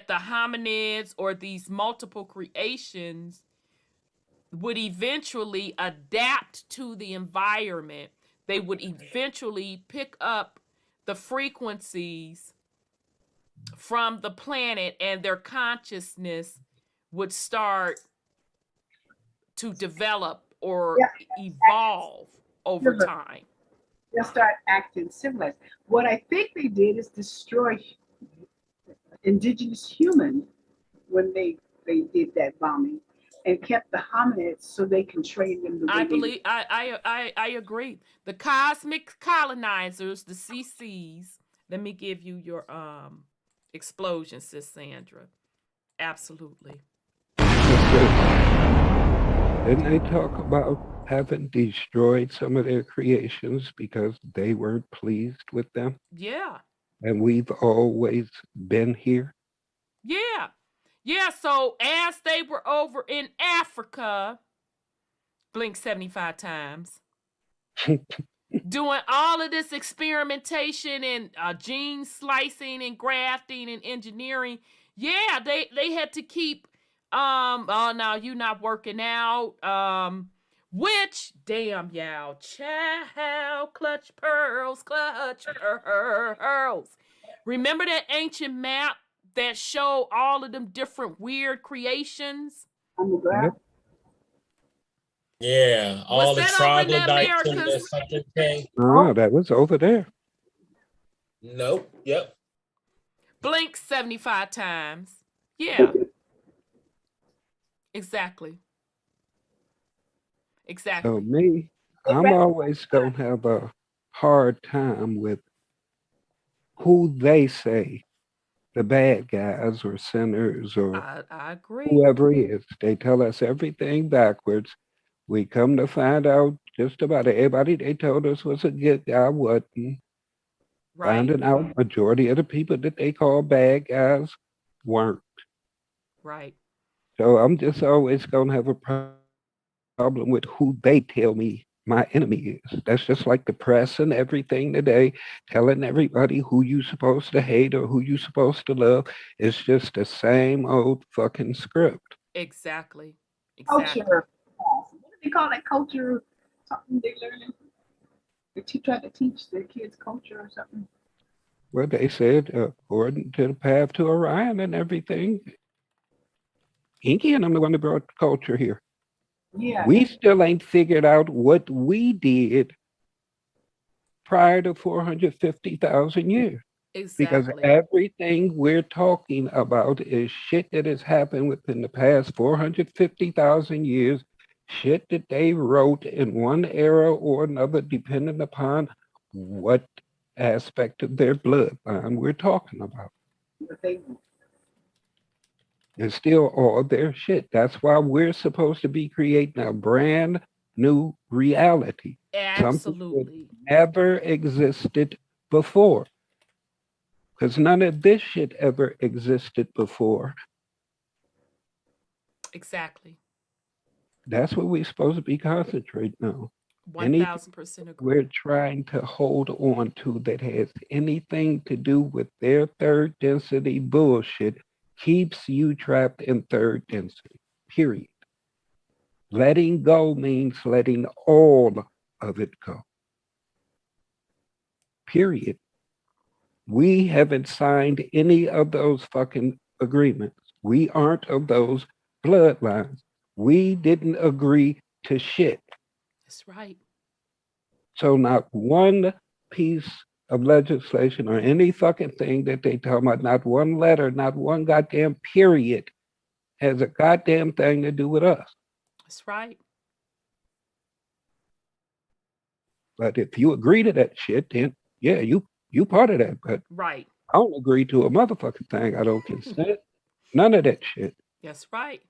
the hominids or these multiple creations would eventually adapt to the environment. They would eventually pick up the frequencies from the planet, and their consciousness would start to develop or evolve over time. They'll start acting civilized. What I think they did is destroy indigenous humans when they did that bombing, and kept the hominids so they can train them the way I believe I agree. The cosmic colonizers, the CCs. Let me give you your explosion, Sis Sandra. Absolutely. Didn't they talk about having destroyed some of their creations because they weren't pleased with them? Yeah. And we've always been here. Yeah. Yeah, so as they were over in Africa, blink 75 times, doing all of this experimentation and gene slicing and grafting and engineering, yeah, they had to keep oh no, you not working out, which damn y'all, child, clutch pearls. Remember that ancient map that showed all of them different weird creations? on the ground. Yeah, all Was the that over in the troglodytes and the Americas? fucking thing. Oh, that was over there. Nope. Yep. Blink 75 times. Yeah, exactly. Exactly. So me, I'm always gonna have a hard time with who they say the bad guys or sinners or I agree. whoever he is. They tell us everything backwards. We come to find out just about everybody they told us was a good guy wasn't. Right. Finding out majority of the people that they call bad guys weren't. Right. So I'm just always gonna have a problem with who they tell me my enemy is. That's just like the press and everything today, telling everybody who you supposed to hate or who you supposed to love. It's just the same old fucking script. Exactly. Exactly. Culture. What do they call that culture? Something they learning. They try to teach their kids culture or something. Well, they said according to the path to Orion and everything, Inky and I'm the one that brought culture here. Yeah. We still ain't figured out what we did prior to 450,000 years. Because Exactly. everything we're talking about is shit that has happened within the past 450,000 years, shit that they wrote in one era or another, depending upon what aspect of their bloodline we're talking about. But they It's still all their shit. That's why we're supposed to be creating a brand new reality, something that Absolutely. never existed before. Because none of this shit ever existed before. Exactly. That's what we're supposed to be concentrating on. Anything 1000% we're agree. trying to hold on to that has anything to do with their third density bullshit keeps you trapped in third density, period. Letting go means letting all of it go, period. We haven't signed any of those fucking agreements. We aren't of those bloodlines. We didn't agree to shit. That's right. So not one piece of legislation or any fucking thing that they talk about, not one letter, not one goddamn period has a goddamn thing to do with us. That's right. But if you agree to that shit, then yeah, you part of that. But Right. I don't agree to a motherfucking thing. I don't consent. None of that shit. That's right.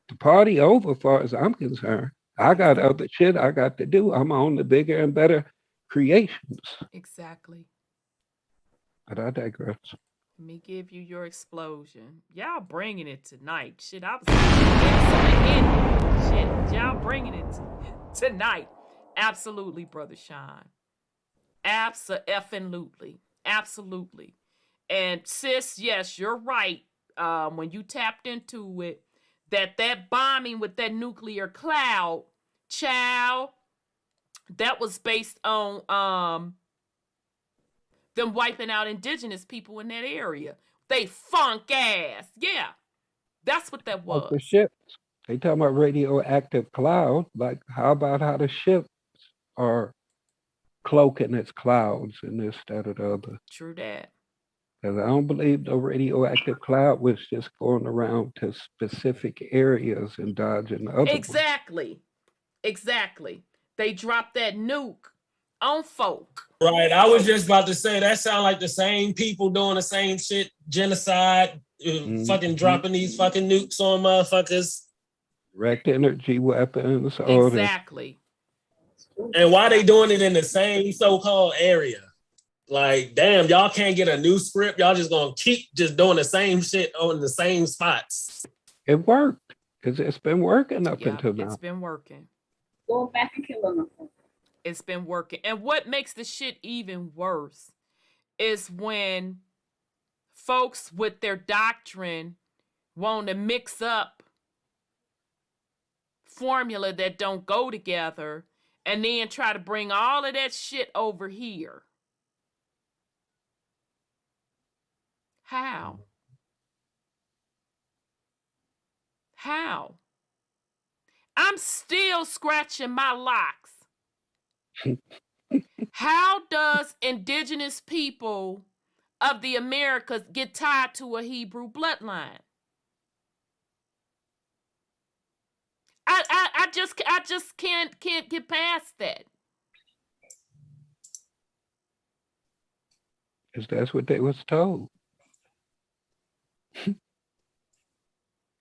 The party over, as far as I'm concerned. I got other shit I got to do. I'm on the bigger and better creations. Exactly. But I digress. Let me give you your explosion. Y'all bringing it tonight. Shit, I was shit, y'all bringing it tonight. Absolutely, Brother Sean. Absolutely. Absolutely. And sis, yes, you're right. When you tapped into it, that bombing with that nuclear cloud, child, that was based on them wiping out indigenous people in that area. They funk ass. Yeah. That's what that Like the was. ships. They talking about radioactive cloud. Like, how about how the ships are cloaking its clouds and this, that, or the other? True that. Because I don't believe the radioactive cloud was just going around to specific areas and dodging the other ones. Exactly. They dropped that nuke on folk. Right. I was just about to say that sound like the same people doing the same shit, genocide, fucking dropping these fucking nukes on motherfuckers. Direct energy weapons, all that. Exactly. And why they doing it in the same so-called area? Like, damn, y'all can't get a new script. Y'all just gonna keep just doing the same shit on the same spots. It worked. Because it's been working up Yeah, until now. it's been working. go back and kill them. It's been working. And what makes the shit even worse is when folks with their doctrine want to mix up formula that don't go together and then try to bring all of that shit over here. How? How? I'm still scratching my locks. How does indigenous people of the Americas get tied to a Hebrew bloodline? I just can't get past that. Because that's what they was told.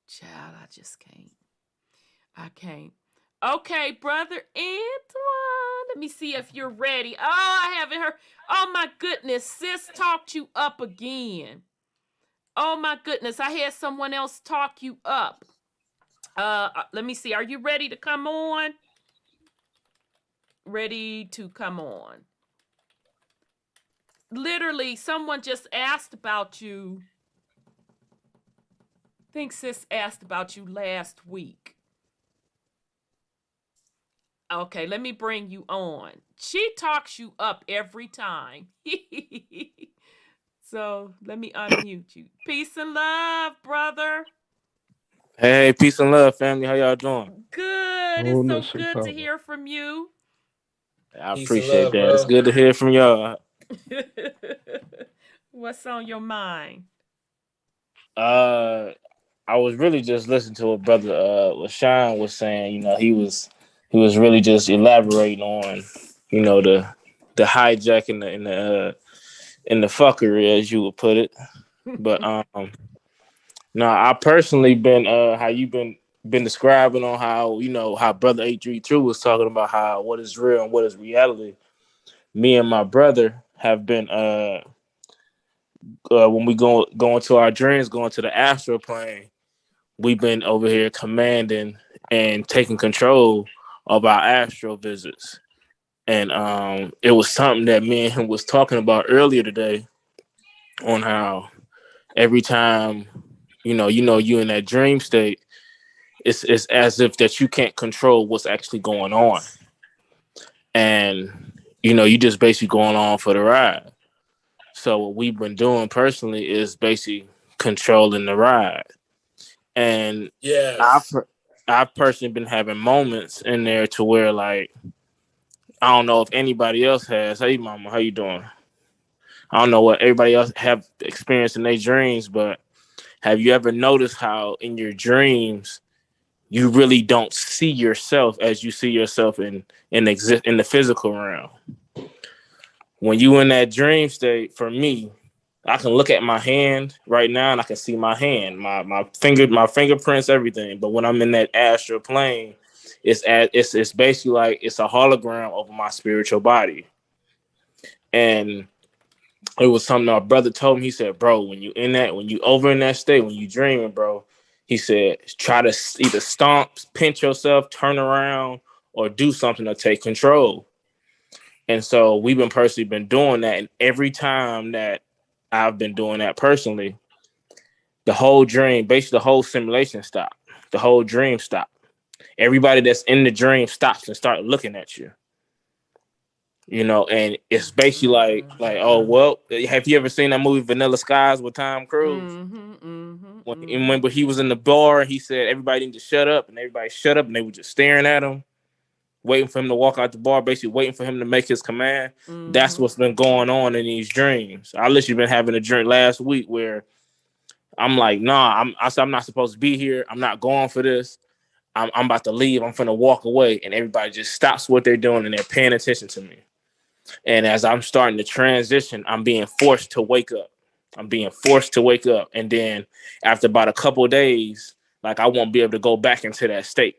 Child, I just can't. I can't. Okay, Brother Antoine. Let me see if you're ready. Oh, I haven't heard. Oh, my goodness. Sis talked you up again. Oh, my goodness. I had someone else talk you up. Let me see. Are you ready to come on? Ready to come on. Literally, someone just asked about you. I think sis asked about you last week. Okay, let me bring you on. She talks you up every time. So let me unmute you. Peace and love, brother. Hey, peace and love, family. How y'all doing? Good. It's so Wholeness and good to power. hear from you. I Peace and appreciate love, that. It's bro. good to hear from y'all. What's on your mind? Uh, I was really just listening to what brother LaShawn was saying. He was really just elaborating on, the hijack in the fuckery, as you would put it. But no, I personally been how you been describing on how how brother 832 was talking about how what is real and what is reality. Me and my brother have been when we go into our dreams, going to the astral plane, we've been over here commanding and taking control of our astral visits. And it was something that me and him was talking about earlier today on how every time you in that dream state, it's as if that you can't control what's actually going on, and you just basically going on for the ride. So what we've been doing personally is basically controlling the ride. And I've Yes. I've personally been having moments in there to where like I don't know if anybody else has. Hey, mama, how you doing? I don't know what everybody else have experienced in their dreams, but have you ever noticed how in your dreams you really don't see yourself as you see yourself in the physical realm? When you in that dream state, for me, I can look at my hand right now and I can see my hand, my fingerprints, everything. But when I'm in that astral plane, it's basically like it's a hologram of my spiritual body. And it was something my brother told me. He said, "Bro, when you over in that state, when you dreaming, bro," he said, "try to either stomp, pinch yourself, turn around, or do something to take control." And so we've been personally been doing that, and every time that I've been doing that personally, the whole dream, basically the whole simulation stopped. The whole dream stopped. Everybody that's in the dream stops and start looking at you. And it's basically like, oh well, have you ever seen that movie Vanilla Skies with Tom Cruise? Mm-hmm, mm-hmm, When mm-hmm. remember he was in the bar, he said everybody need to shut up, and everybody shut up, and they were just staring at him, waiting for him to walk out the bar, basically waiting for him to make his command. That's Mm-hmm. what's been going on in these dreams. I literally been having a dream last week where I'm like, nah, I'm not supposed to be here. I'm not going for this. I'm about to leave. I'm finna walk away, and everybody just stops what they're doing and they're paying attention to me. And as I'm starting to transition, I'm being forced to wake up. I'm being forced to wake up, and then after about a couple of days, like I won't be able to go back into that state.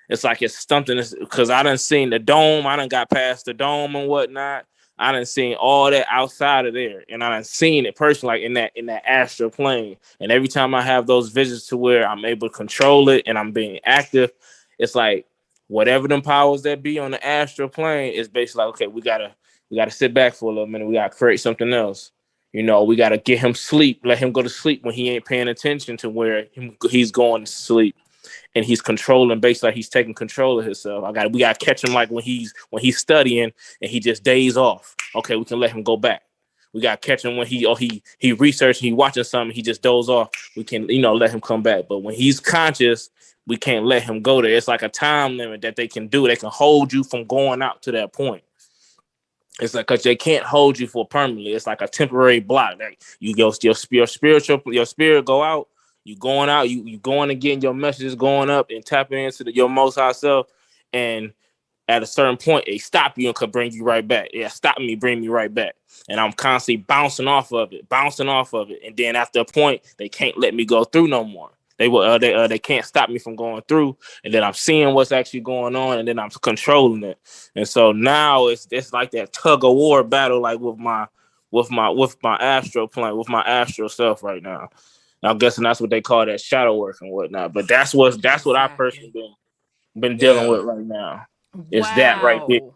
It's like it's something because I done seen the dome. I done got past the dome and whatnot. I done seen all that outside of there, and I done seen it personally, like in that astral plane. And every time I have those visions to where I'm able to control it and I'm being active, it's like whatever them powers that be on the astral plane is basically like, okay, we gotta sit back for a little minute. We gotta create something else. We gotta get him sleep, let him go to sleep when he ain't paying attention to where he's going to sleep, and he's controlling basically like he's taking control of himself. We gotta catch him like when he's studying and he just days off. Okay, we can let him go back. We gotta catch him when he researching, he watching something, he just doze off. We can let him come back. But when he's conscious, we can't let him go there. It's like a time limit that they can do. They can hold you from going out to that point. It's like because they can't hold you for permanently. It's like a temporary block. Like you go, your spirit go out. You going out. You going and getting your messages going up and tapping into your most high self. And at a certain point, they stop you and could bring you right back. Yeah, stop me, bring me right back. And I'm constantly bouncing off of it. And then after a point, they can't let me go through no more. They can't stop me from going through, and then I'm seeing what's actually going on, and then I'm controlling it. And so now it's like that tug of war battle, like with my astral plane, with my astral self right now. I'm guessing that's what they call that shadow work and whatnot. But that's what I personally Exactly. been dealing Yeah. with right now. Is that right there? Wow.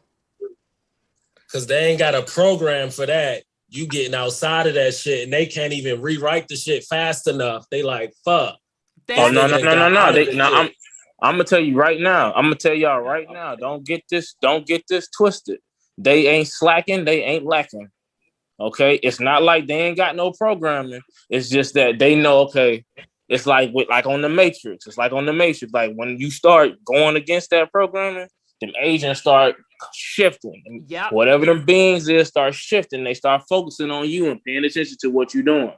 Because they ain't got a program for that. You getting outside of that shit and they can't even rewrite the shit fast enough. They like, fuck. Oh This That's no nigga no done no no got no! out of They the no. I'm shit. I'm gonna tell you right now. I'm gonna tell y'all right now. Don't get this twisted. They ain't slacking. They ain't lacking. Okay, it's not like they ain't got no programming. It's just that they know. Okay, It's like on the Matrix. It's like on the Matrix. Like when you start going against that programming, them agents start shifting. And Yep. whatever them beings is start shifting. They start focusing on you and paying attention to what you're doing.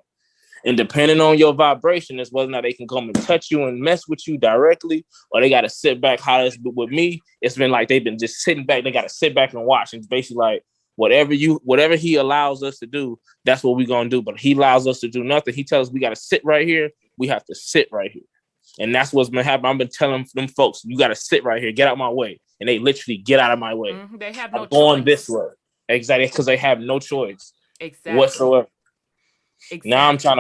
And depending on your vibration is whether or not they can come and touch you and mess with you directly, or they got to sit back. How it's with me, it's been like they've been just sitting back. They got to sit back and watch. And it's basically like whatever he allows us to do, that's what we're gonna do. But he allows us to do nothing. He tells us we got to sit right here. We have to sit right here. And that's what's been happening. I've been telling them folks, you got to sit right here. Get out of my way. And they literally get out of my way. Mm-hmm. They have no choice. Going this way. Exactly, because they have no choice whatsoever. Exactly. Now I'm trying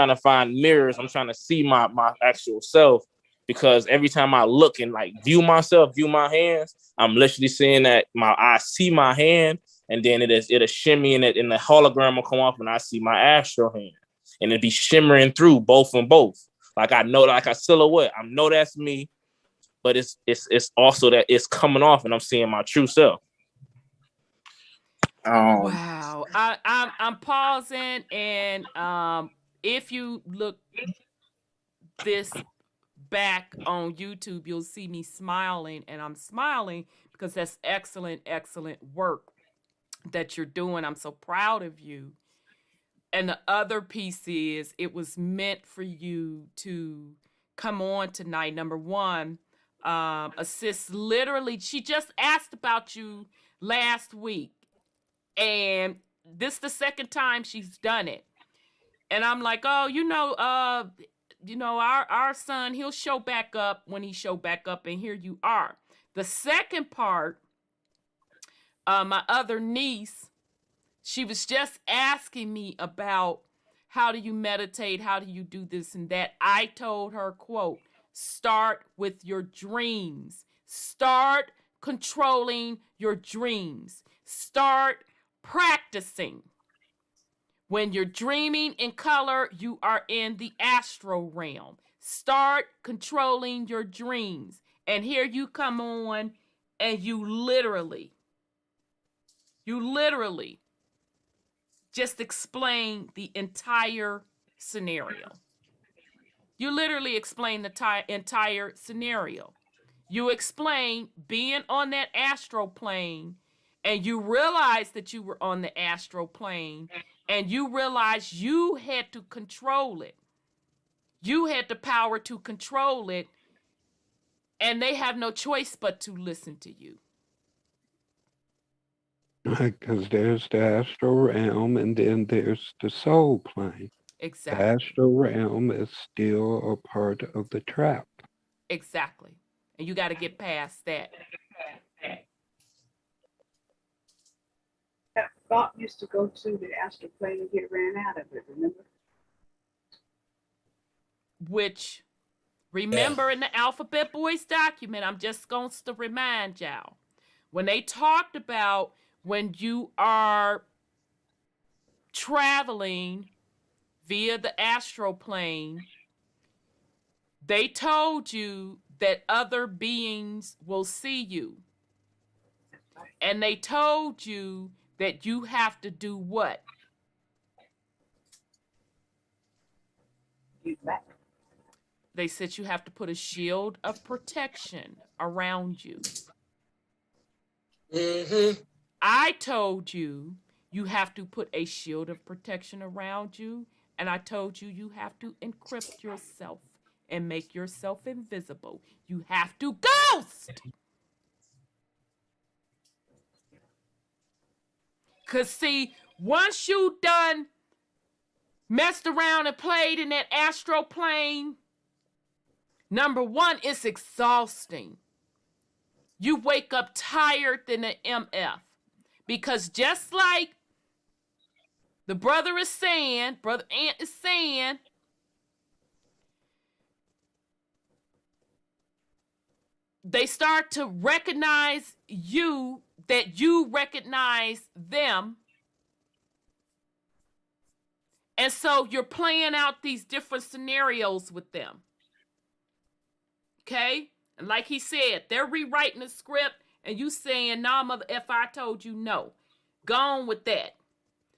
to find mirrors. I'm trying to see my actual self, because every time I look and like view myself, view my hands, I'm literally seeing that I see my hand, and then it'll shimmy and the hologram will come off and I see my astral hand. And it'd be shimmering through both and both. Like I know, like a silhouette. I know that's me, but it's also that it's coming off and I'm seeing my true self. Wow. I'm pausing, and if you look this back on YouTube, you'll see me smiling, and I'm smiling because that's excellent work that you're doing. I'm so proud of you. And the other piece is it was meant for you to come on tonight. Number one, assist. Literally, she just asked about you last week, and this is the second time she's done it. And I'm like, oh, our son, he'll show back up when he show back up, and here you are. The second part, my other niece, she was just asking me about how do you meditate, how do you do this and that. I told her, quote, start with your dreams. Start controlling your dreams. Start practicing. When you're dreaming in color, you are in the astral realm. Start controlling your dreams. And here you come on and you literally just explain the entire scenario. You literally explain the entire scenario. You explain being on that astral plane, and you realize that you were on the astral plane, and you realize you had to control it. You had the power to control it, and they have no choice but to listen to you. Because there's the astral realm and then there's the soul plane. Exactly. The astral realm is still a part of the trap. Exactly. And you got to get past that. That thought used to go to the astral plane and get ran out of it, remember? Which, remember in the Alphabet Boys document, I'm just going to remind y'all, when they talked about when you are traveling via the astral plane, they told you that other beings will see you. And they told you that you have to do what? They said you have to put a shield of protection around you. Mm-hmm. I told you you have to put a shield of protection around you, and I told you you have to encrypt yourself and make yourself invisible. You have to ghost. Because see, once you done messed around and played in that astral plane, number one, it's exhausting. You wake up tired than an MF. Because just like the brother Ant is saying, they start to recognize you, that you recognize them. And so you're playing out these different scenarios with them. Okay? And like he said, they're rewriting the script and you saying, nah, mother F, I told you no. Go on with that.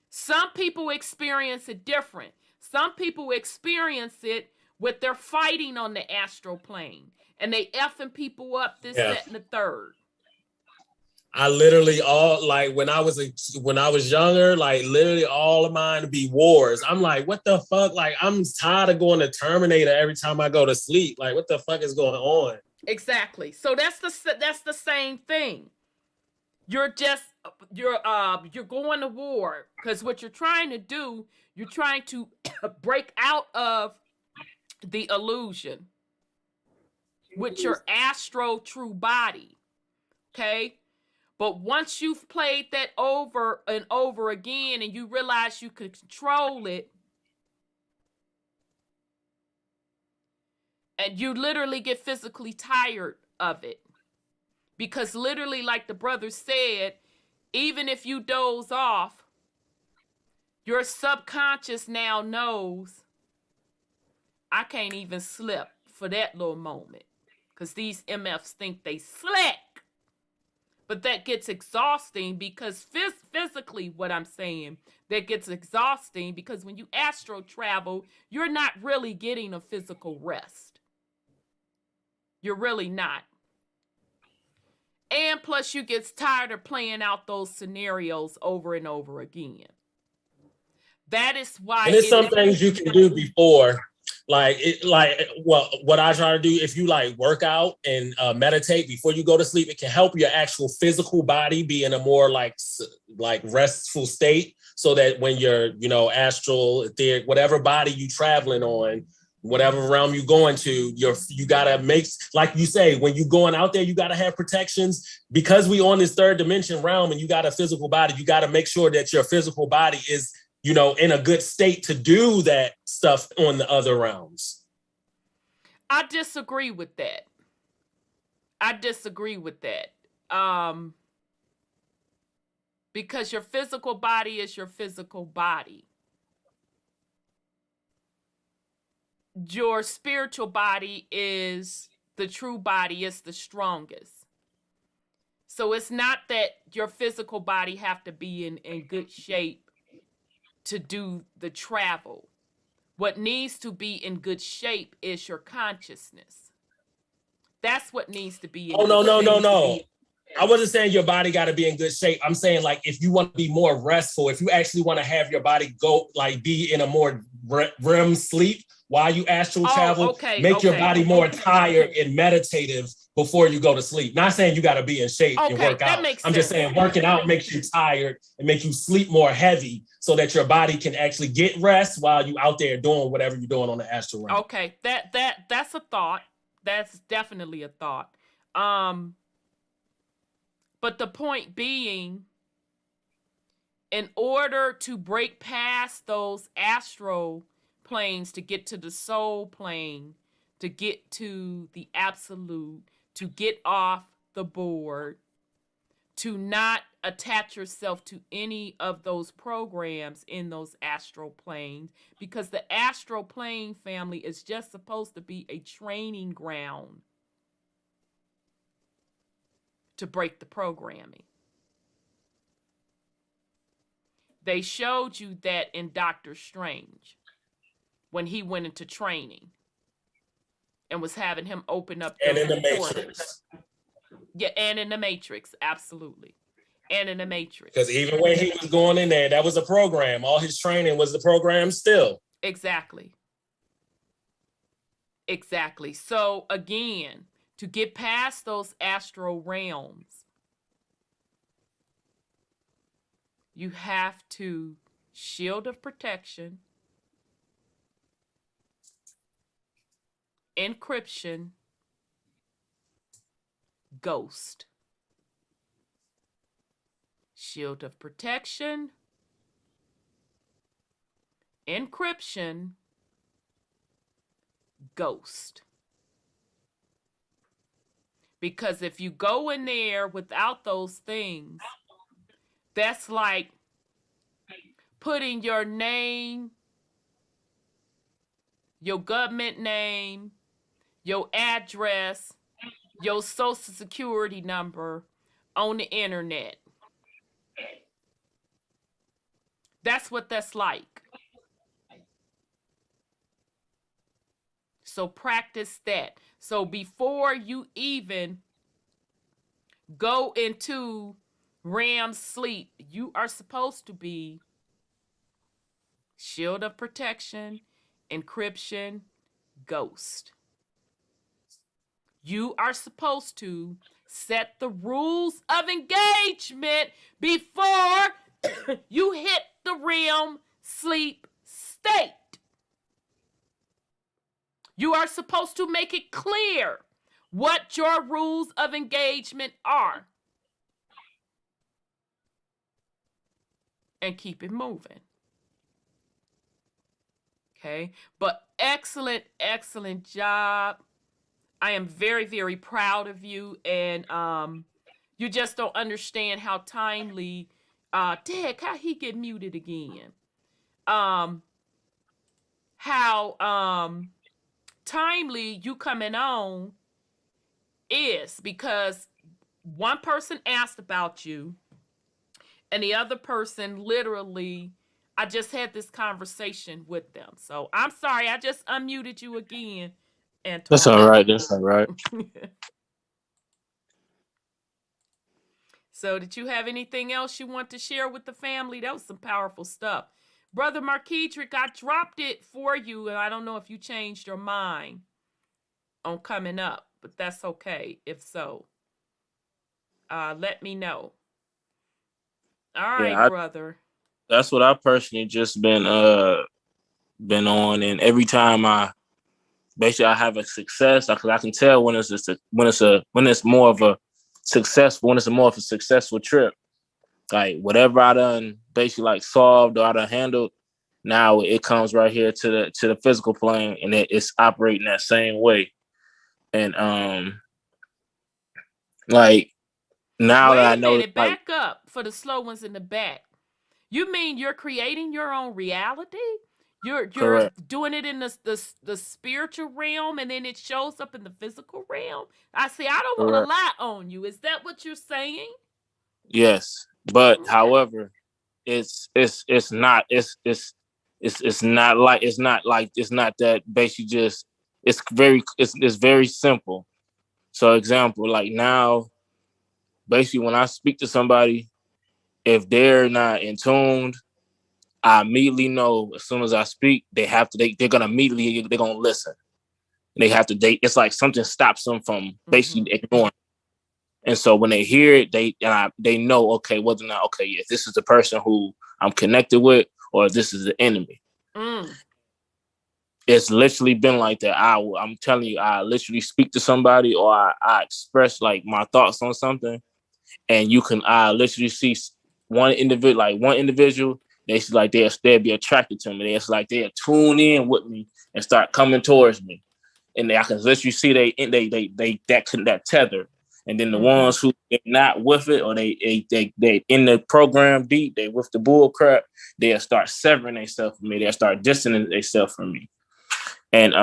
Some people experience it different. Some people experience it What they're fighting on the astral plane, and they effing people up this, Yeah. that, and the third. I literally all like when I was younger, like literally all of mine would be wars. I'm like, what the fuck? Like, I'm tired of going to Terminator every time I go to sleep. Like, what the fuck is going on? Exactly. So that's the same thing. You're going to war because what you're trying to do, you're trying to break out of the illusion with your astro true body. Okay? But once you've played that over and over again and you realize you can control it, and you literally get physically tired of it. Because literally, like the brother said, even if you doze off, your subconscious now knows I can't even slip for that little moment. Because these MFs think they slick. But that gets exhausting because physically, what I'm saying, that gets exhausting because when you astro travel, you're not really getting a physical rest. You're really not. And plus, you get tired of playing out those scenarios over and over again. That is why. And there's some things you can do before. What I try to do, if you like work out and meditate before you go to sleep, it can help your actual physical body be in a more like restful state, so that when you're, astral, etheric, whatever body you traveling on, whatever realm you're going to, you gotta make, like you say, when you're going out there, you gotta have protections because we on this third dimension realm and you got a physical body. You gotta make sure that your physical body is, in a good state to do that stuff on the other realms. I disagree with that. Because your physical body is your physical body. Your spiritual body is the true body, is the strongest. So it's not that your physical body have to be in good shape to do the travel. What needs to be in good shape is your consciousness. That's what needs to be in good shape. No. I wasn't saying your body got to be in good shape. I'm saying, like, if you want to be more restful, if you actually want to have your body go, like, be in a more REM sleep while you astral travel, make your body more tired and meditative before you go to sleep. Not saying you got to be in shape and work out. I'm just saying working out makes you tired and make you sleep more heavy so that your body can actually get rest while you out there doing whatever you're doing on the astral realm. Okay, that's a thought. That's definitely a thought. But the point being, in order to break past those astral planes to get to the soul plane, to get to the absolute, to get off the board, to not attach yourself to any of those programs in those astral planes, because the astral plane, family, is just supposed to be a training ground to break the programming. They showed you that in Doctor Strange when he went into training and was having him open up and in the portals. Matrix. Yeah, and in the Matrix, absolutely. And in the Matrix. Because even when he was going in there, that was a program. All his training was the program still. Exactly. So again, to get past those astral realms, you have to shield of protection, encryption, ghost. Shield of protection, encryption, ghost. Because if you go in there without those things, that's like putting your name, your government name, your address, your social security number on the internet. That's what that's like. So practice that. So before you even go into REM sleep, you are supposed to be shield of protection, encryption, ghost. You are supposed to set the rules of engagement before you hit the REM sleep state. You are supposed to make it clear what your rules of engagement are and keep it moving. Okay, but excellent, excellent job. I am very, very proud of you, and you just don't understand how timely. Dad, how he get muted again? How timely you coming on is, because one person asked about you, and the other person literally, I just had this conversation with them. So I'm sorry, I just unmuted you again, That's Antoine. all right. That's all right. So did you have anything else you want to share with the family? That was some powerful stuff. Brother Marquedrick, I dropped it for you, and I don't know if you changed your mind on coming up, but that's okay. If so, let me know. All right, Yeah, brother. that's what I personally just been on, and every time I basically I have a success, I can tell when it's more of a successful trip. Like whatever I done basically like solved or I done handled, now it comes right here to the physical plane, and it's operating that same way. And like now that Wait I a know, minute, like back up for the slow ones in the back. You mean you're creating your own reality? You're correct, doing it in the spiritual realm, and then it shows up in the physical realm. I see. I don't want to correct, lie on you. Is that what you're saying? yes. But Okay. however, it's not it's not that basically just it's very simple. So example, like now, basically when I speak to somebody, if they're not in tune, I immediately know as soon as I speak, they're gonna immediately they're gonna listen. They have to it's like something stops them from Mm-hmm. basically ignoring. And so when they hear it, they know, okay, whether or not, okay, yeah, this is the person who I'm connected with, or this is the enemy. Mm. It's literally been like that. I'm telling you, I literally speak to somebody, or I express like my thoughts on something, and I literally see one individual, they'll be attracted to me. It's like they'll tune in with me and start coming towards me, and I can literally see they that tether. And then the Mm-hmm. ones who are not with it, or they in the program deep, they with the bull crap, they'll start severing themselves from me. They'll start distancing themselves from me. And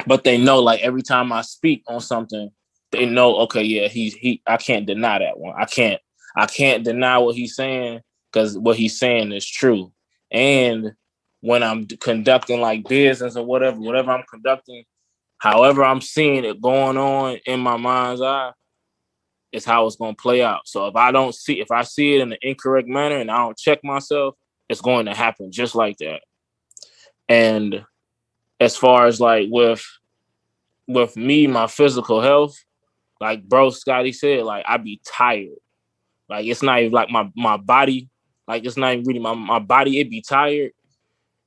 but they know, like every time I speak on something, they know, okay, yeah, I can't deny that one. I can't deny what he's saying, because what he's saying is true. And when I'm conducting like business or whatever I'm conducting, however I'm seeing it going on in my mind's eye, is how it's going to play out. So if I see it in an incorrect manner and I don't check myself, it's going to happen just like that. And as far as like with me, my physical health, like bro Scotty said, like I be tired. Like it's not even like my body, like it's not even really my body, it be tired,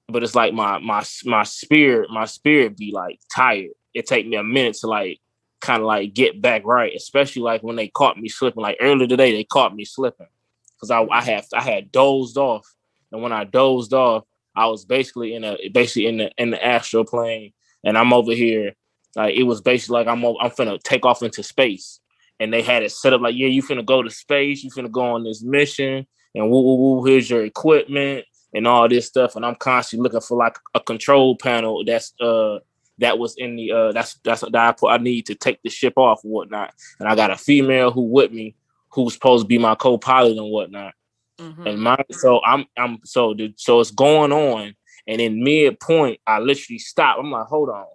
but it's like my spirit be like tired. It take me a minute to like kind of like get back right, especially like when they caught me slipping. Like earlier today, they caught me slipping because I had dozed off, and when I dozed off, I was basically in the astral plane, and I'm over here. Like it was basically like I'm finna take off into space, and they had it set up like, yeah, you finna go to space, you finna go on this mission, and woo woo woo, here's your equipment and all this stuff, and I'm constantly looking for like a control panel that was in the I need to take the ship off and whatnot, and I got a female who with me who's supposed to be my co-pilot and whatnot, Mm-hmm. and so it's going on, and in midpoint I literally stop. I'm like, hold on,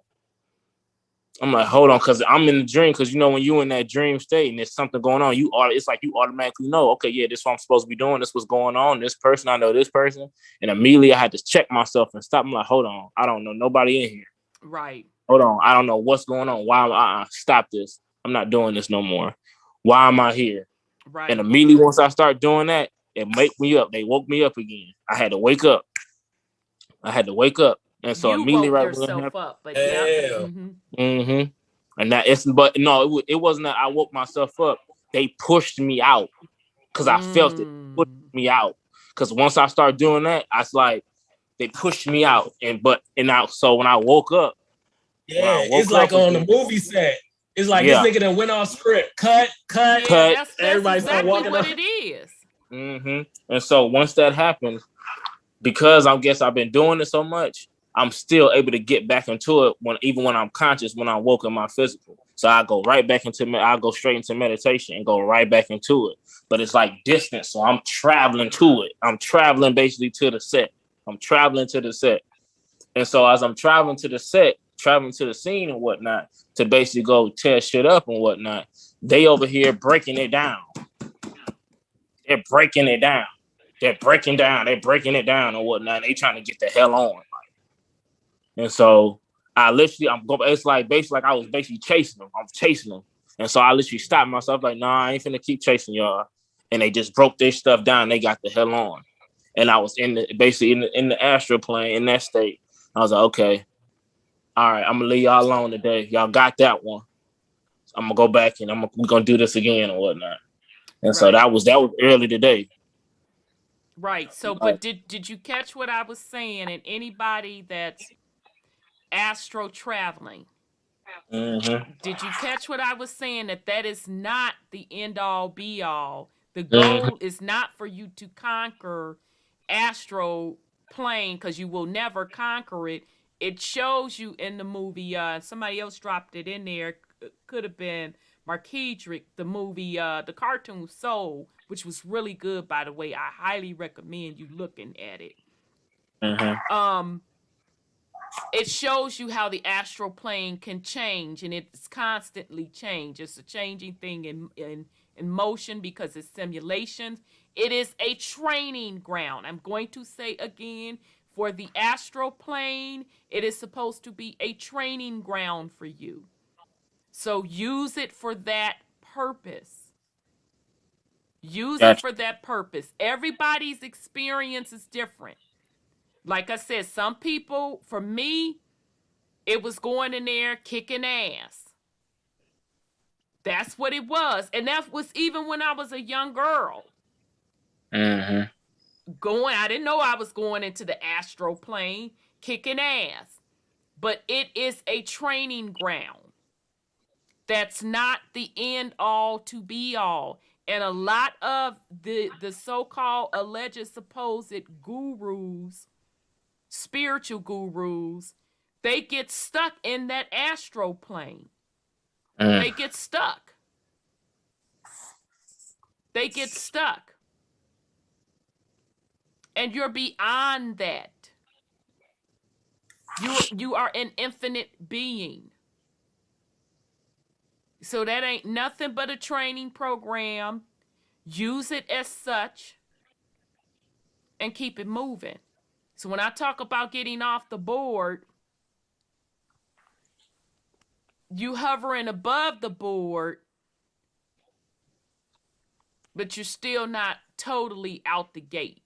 I'm like, hold on, because I'm in the dream. Because you know, when you in that dream state and there's something going on, it's like you automatically know, okay, yeah, this is what I'm supposed to be doing. This what's going on. This person, I know this person, and immediately I had to check myself and stop. I'm like, hold on, I don't know nobody in here. Right. Hold on, I don't know what's going on. Why am I? Stop this. I'm not doing this no more. Why am I here? Right. And immediately once I start doing that, it make me up. They woke me up again. I had to wake up. And so You immediately woke right when it yourself happened, up, but yeah. Damn. mm-hmm. And that it's but no, it wasn't that I woke myself up. They pushed me out because I felt it pushed me out. Because once I started doing that, I was like, they pushed me out. So when I woke up, Yeah, it's like on the again, movie set. It's like this nigga that went off script. Cut. Yeah, that's Everybody start exactly walking what up. it is. Mm-hmm. And so once that happened, because I guess I've been doing it so much, I'm still able to get back into it even when I'm conscious, when I'm woke in my physical. So I go straight into meditation and go right back into it. But it's like distance. So I'm traveling to it. I'm traveling basically to the set. And so as I'm traveling to the set, traveling to the scene and whatnot, to basically go tear shit up and whatnot, they over here breaking it down. They're breaking it down. They're breaking it down and whatnot. They trying to get the hell on. And so it's like basically like I was basically chasing them. I'm chasing them. And so I literally stopped myself like, nah, I ain't finna keep chasing y'all. And they just broke their stuff down. They got the hell on. And I was in the astral plane in that state. I was like, okay, all right, I'm gonna leave y'all alone today. Y'all got that one. I'm gonna go back and we're gonna do this again or whatnot. And so that was early today. Right. So, but did you catch what I was saying? And anybody that's astro traveling, did you catch what I was saying? That is not the end all be all. The goal is not for you to conquer astro plane, because you will never conquer it. It shows you in the movie. Somebody else dropped it in there. Could have been Marquedrick, the movie, the cartoon Soul, which was really good, by the way. I highly recommend you looking at it. It shows you how the astral plane can change, and it's constantly change. It's a changing thing in motion because it's simulations. It is a training ground. I'm going to say again, for the astral plane, it is supposed to be a training ground for you. So use it for that purpose. It for that purpose. Everybody's experience is different. Like I said, some people, for me, it was going in there kicking ass. That's what it was. And that was even when I was a young girl. I didn't know I was going into the astral plane kicking ass. But it is a training ground. That's not the end all to be all. And a lot of the so-called alleged supposed gurus, spiritual gurus, they get stuck in that astral plane. They get stuck. And you're beyond that. You are an infinite being. So that ain't nothing but a training program. Use it as such and keep it moving. So when I talk about getting off the board, you hovering above the board, but you're still not totally out the gate.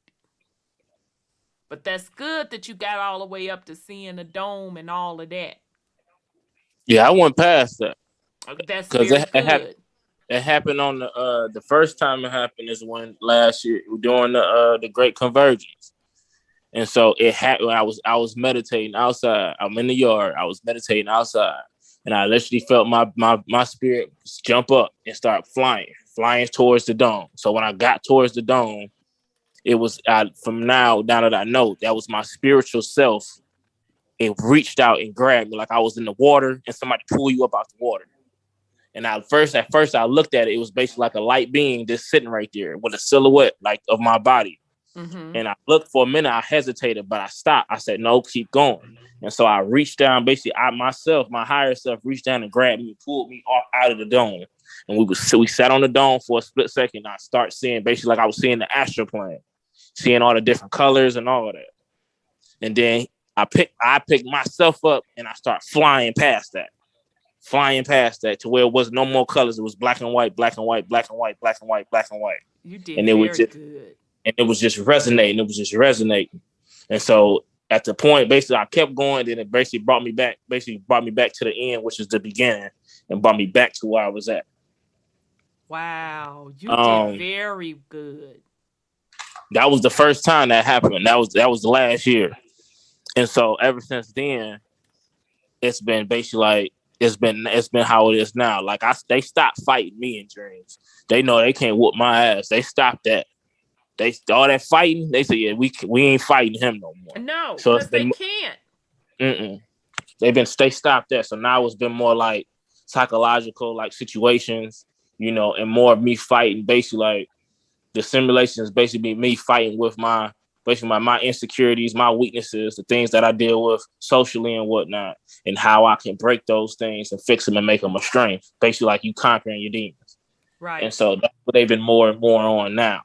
But that's good that you got all the way up to seeing the dome and all of that. Yeah, I went past that. That's very good. It happened on the first time it happened is when last year during the Great Convergence, and so it happened. I was meditating outside. I'm in the yard. I was meditating outside, and I literally felt my spirit jump up and start flying towards the dome. So when I got towards the dome, it was from now that I know that was my spiritual self. It reached out and grabbed me like I was in the water, and somebody pull you up out the water. And at first I looked at it. It was basically like a light being just sitting right there with a silhouette like of my body. Mm-hmm. And I looked for a minute, I hesitated, but I stopped. I said, no, keep going. And so I reached down, basically, my higher self reached down and grabbed me and pulled me off out of the dome. And we sat on the dome for a split second. I start seeing, basically, like I was seeing the astral plane, seeing all the different colors and all of that. And then I picked myself up and I start flying past that to where it was no more colors. It was black and white, black and white, black and white, black and white, black and white. You did And it was very just, good. and it was just resonating. It was just resonating. And so at the point, basically, I kept going. Then it basically brought me back to the end, which is the beginning, and brought me back to where I was at. Wow, you did very good. That was the first time that happened. That was the last year. And so ever since then, it's been basically like it's been how it is now. Like they stopped fighting me in dreams. They know they can't whoop my ass. They stopped that. They all that fighting. They say, yeah, we ain't fighting him no more. No, So because they can't. They stopped that. So now it's been more like psychological, like situations, and more of me fighting. Basically, like the simulation is basically me fighting with my insecurities, my weaknesses, the things that I deal with socially and whatnot, and how I can break those things and fix them and make them a strength. Basically, like you conquering your demons. Right. And so that's what they've been more and more on now,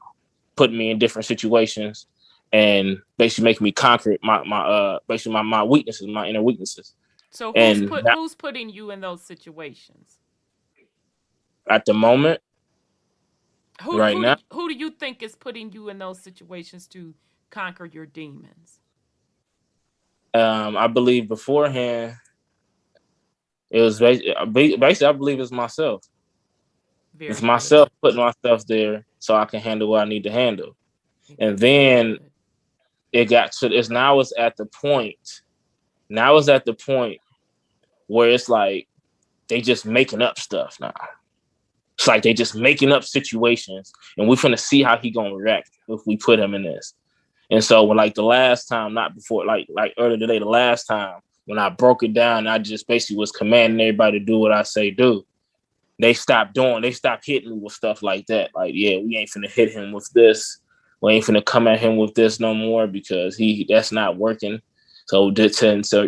putting me in different situations and basically making me conquer my weaknesses, my inner weaknesses. So who's putting you in those situations? At the moment, Who do you think is putting you in those situations to conquer your demons? I believe beforehand it was basically I believe it's myself. It's myself putting myself there so I can handle what I need to handle. And then it got to it's at the point. Now it's at the point where it's like they just making up stuff now. It's like they just making up situations, and we're finna see how he gonna react if we put him in this. And so when like the last time, not before, like earlier today, the last time when I broke it down, I just basically was commanding everybody to do what I say do. They stopped hitting me with stuff like that. Like, yeah, we ain't finna hit him with this. We ain't finna come at him with this no more because that's not working. So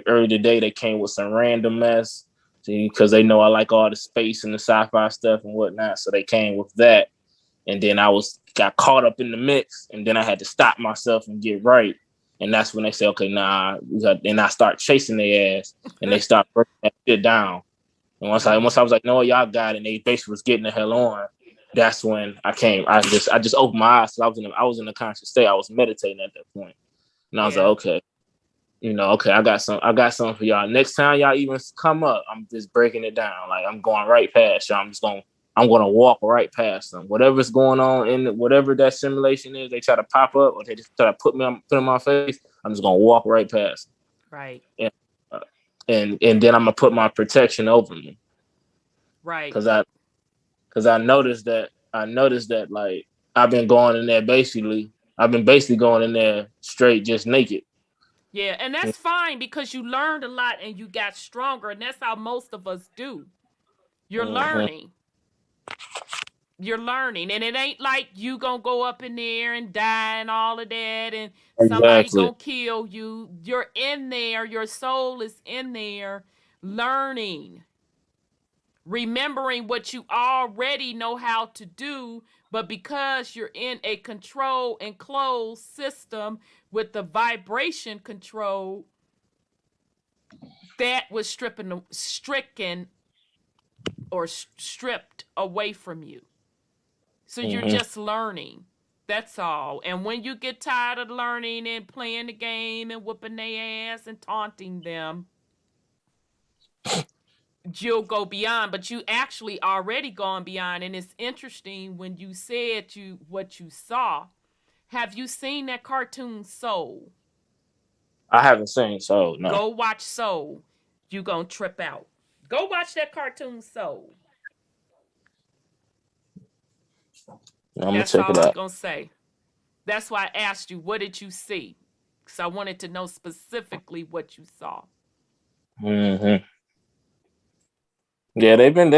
early today they came with some random mess. Because they know I like all the space and the sci-fi stuff and whatnot. So they came with that. And then I got caught up in the mix. And then I had to stop myself and get right. And that's when they say, okay, nah, and I start chasing their ass. And they start breaking that shit down. And once I was like, no, y'all got it. And they basically was getting the hell on. That's when I came. I just opened my eyes. So I was in a conscious state. I was meditating at that point. And I was like, okay. Okay, I got something for y'all. Next time y'all even come up, I'm just breaking it down. Like I'm going right past y'all. I'm gonna walk right past them. Whatever's going on in whatever that simulation is, they try to pop up or they just try to put in my face. I'm just gonna walk right past them. Right. And then I'm gonna put my protection over me. Right. Because I noticed that like I've been basically going in there straight just naked. Yeah, and that's fine because you learned a lot and you got stronger, and that's how most of us do. You're learning. You're learning, and it ain't like you gonna go up in there and die and all of that, and somebody gonna kill you. You're in there. Your soul is in there, learning, remembering what you already know how to do. But because you're in a control enclosed system with the vibration control, that was stricken or stripped away from you. So you're just learning. That's all. And when you get tired of learning and playing the game and whooping their ass and taunting them, you'll go beyond. But you actually already gone beyond. And it's interesting when you said what you saw. Have you seen that cartoon Soul? I haven't seen Soul, no. Go watch Soul. You gonna trip out. Go watch that cartoon Soul. That's all I'm gonna say. That's why I asked you, what did you see? Because I wanted to know specifically what you saw. Yeah, they've been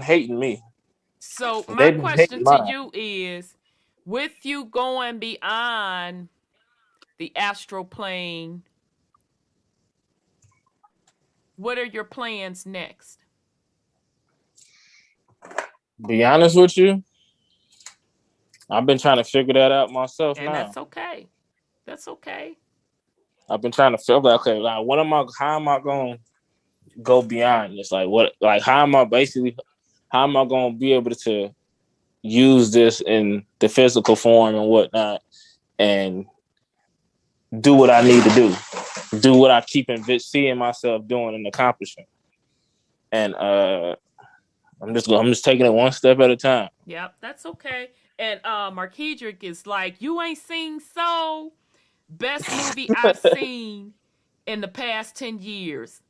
hating me. So my question to you is, with you going beyond the astral plane, what are your plans next? Be honest with you, I've been trying to figure that out myself And now. that's okay. That's okay. I've been trying to figure like, okay, like how am I going to go beyond this? Like how am I going to be able to use this in the physical form and whatnot and do what I need to do what I keep seeing myself doing and accomplishing. And I'm just taking it one step at a time. Yep, that's okay. And Markedrick is like, you ain't seen So. Best movie I've seen in the past 10 years.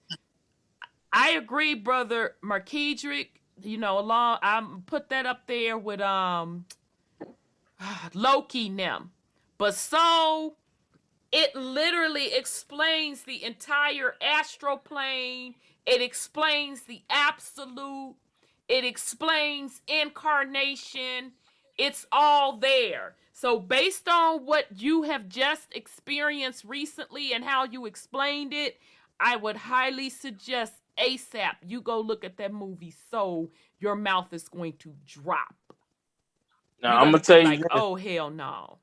I agree, brother Markedrick. You know, I'm put that up there with Loki them. But So, it literally explains the entire astral plane. It explains the absolute. It explains incarnation. It's all there. So, based on what you have just experienced recently and how you explained it, I would highly suggest ASAP you go look at that movie. So, your mouth is going to drop. Now You're I'm going gonna to tell be you like, this. oh, hell no.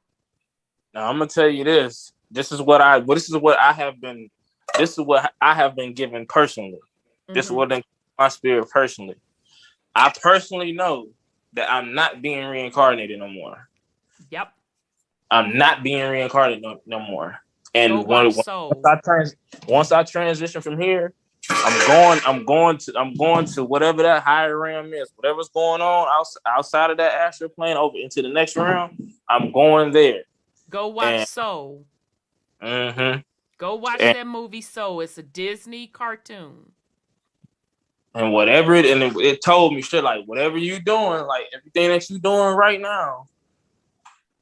Now I'm gonna tell you this. This is what I have been. This is what I have been given personally. This is what in my spirit personally. I personally know that I'm not being reincarnated no more. Yep. I'm not being reincarnated no more. Go And watch Soul. once I transition from here, I'm going to whatever that higher realm is, whatever's going on outside of that astral plane over into the next realm. I'm going there. Go watch And, Soul. mm-hmm. Go watch that movie Soul. It's a Disney cartoon. And it told me straight, like, whatever you doing, like everything that you doing right now,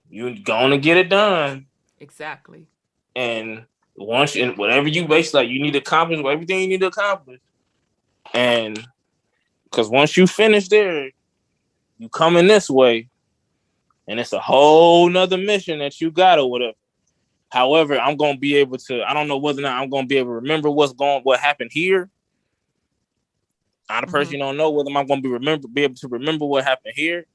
you're gonna get it done. Exactly. And whatever you basically, like, you need to accomplish everything you need to accomplish. And because once you finish there, you come in this way, and it's a whole nother mission that you got or whatever. However, I'm gonna be able to. I don't know whether or not I'm gonna be able to remember what happened here. I personally don't know whether I'm going to be able to remember what happened here,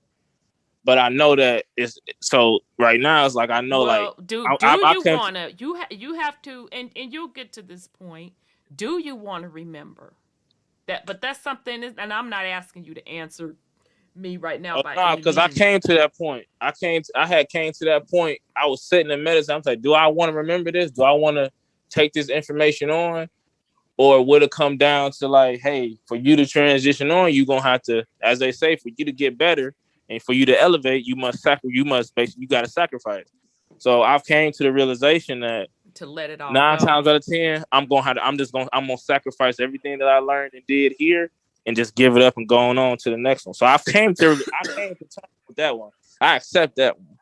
but I know that it's so right now. It's like I know, well, like do I you can. wanna you have to, and you'll get to this point. Do you want to remember that? But that's something, and I'm not asking you to answer me right now by any Because I means. came to that point. I had came to that point. I was sitting in medicine. I'm like, do I want to remember this? Do I want to take this information on? Or would it come down to like, hey, for you to transition on, you're gonna have to, as they say, for you to get better and for you to elevate, you gotta sacrifice. So I've came to the realization that To let it all 9 go. times out of 10, I'm gonna sacrifice everything that I learned and did here and just give it up and going on to the next one. So I came to terms with that one. I accept that one.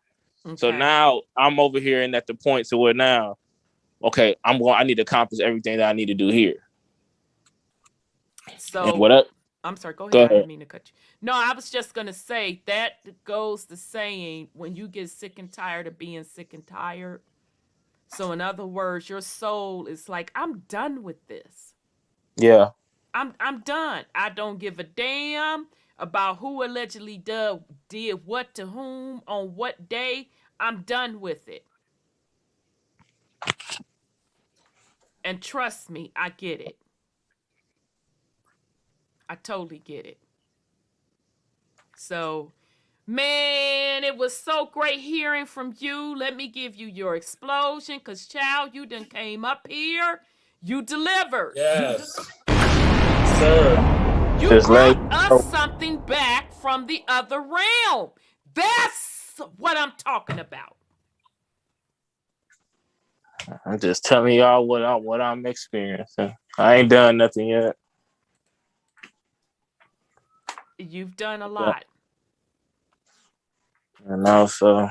Okay. So now I'm over here and at the point to where now, okay, I need to accomplish everything that I need to do here. So I'm sorry, go ahead. I didn't mean to cut you. No, I was just gonna say that goes the saying, when you get sick and tired of being sick and tired. So in other words, your soul is like, I'm done with this. Yeah. I'm done. I don't give a damn about who allegedly did what to whom on what day. I'm done with it. And trust me, I get it. I totally get it. So, man, it was so great hearing from you. Let me give you your explosion, because, child, you done came up here. You delivered. Yes. Sir. You brought us something back from the other realm. That's what I'm talking about. I'm just telling y'all what I'm experiencing. I ain't done nothing yet. You've done a lot. And also,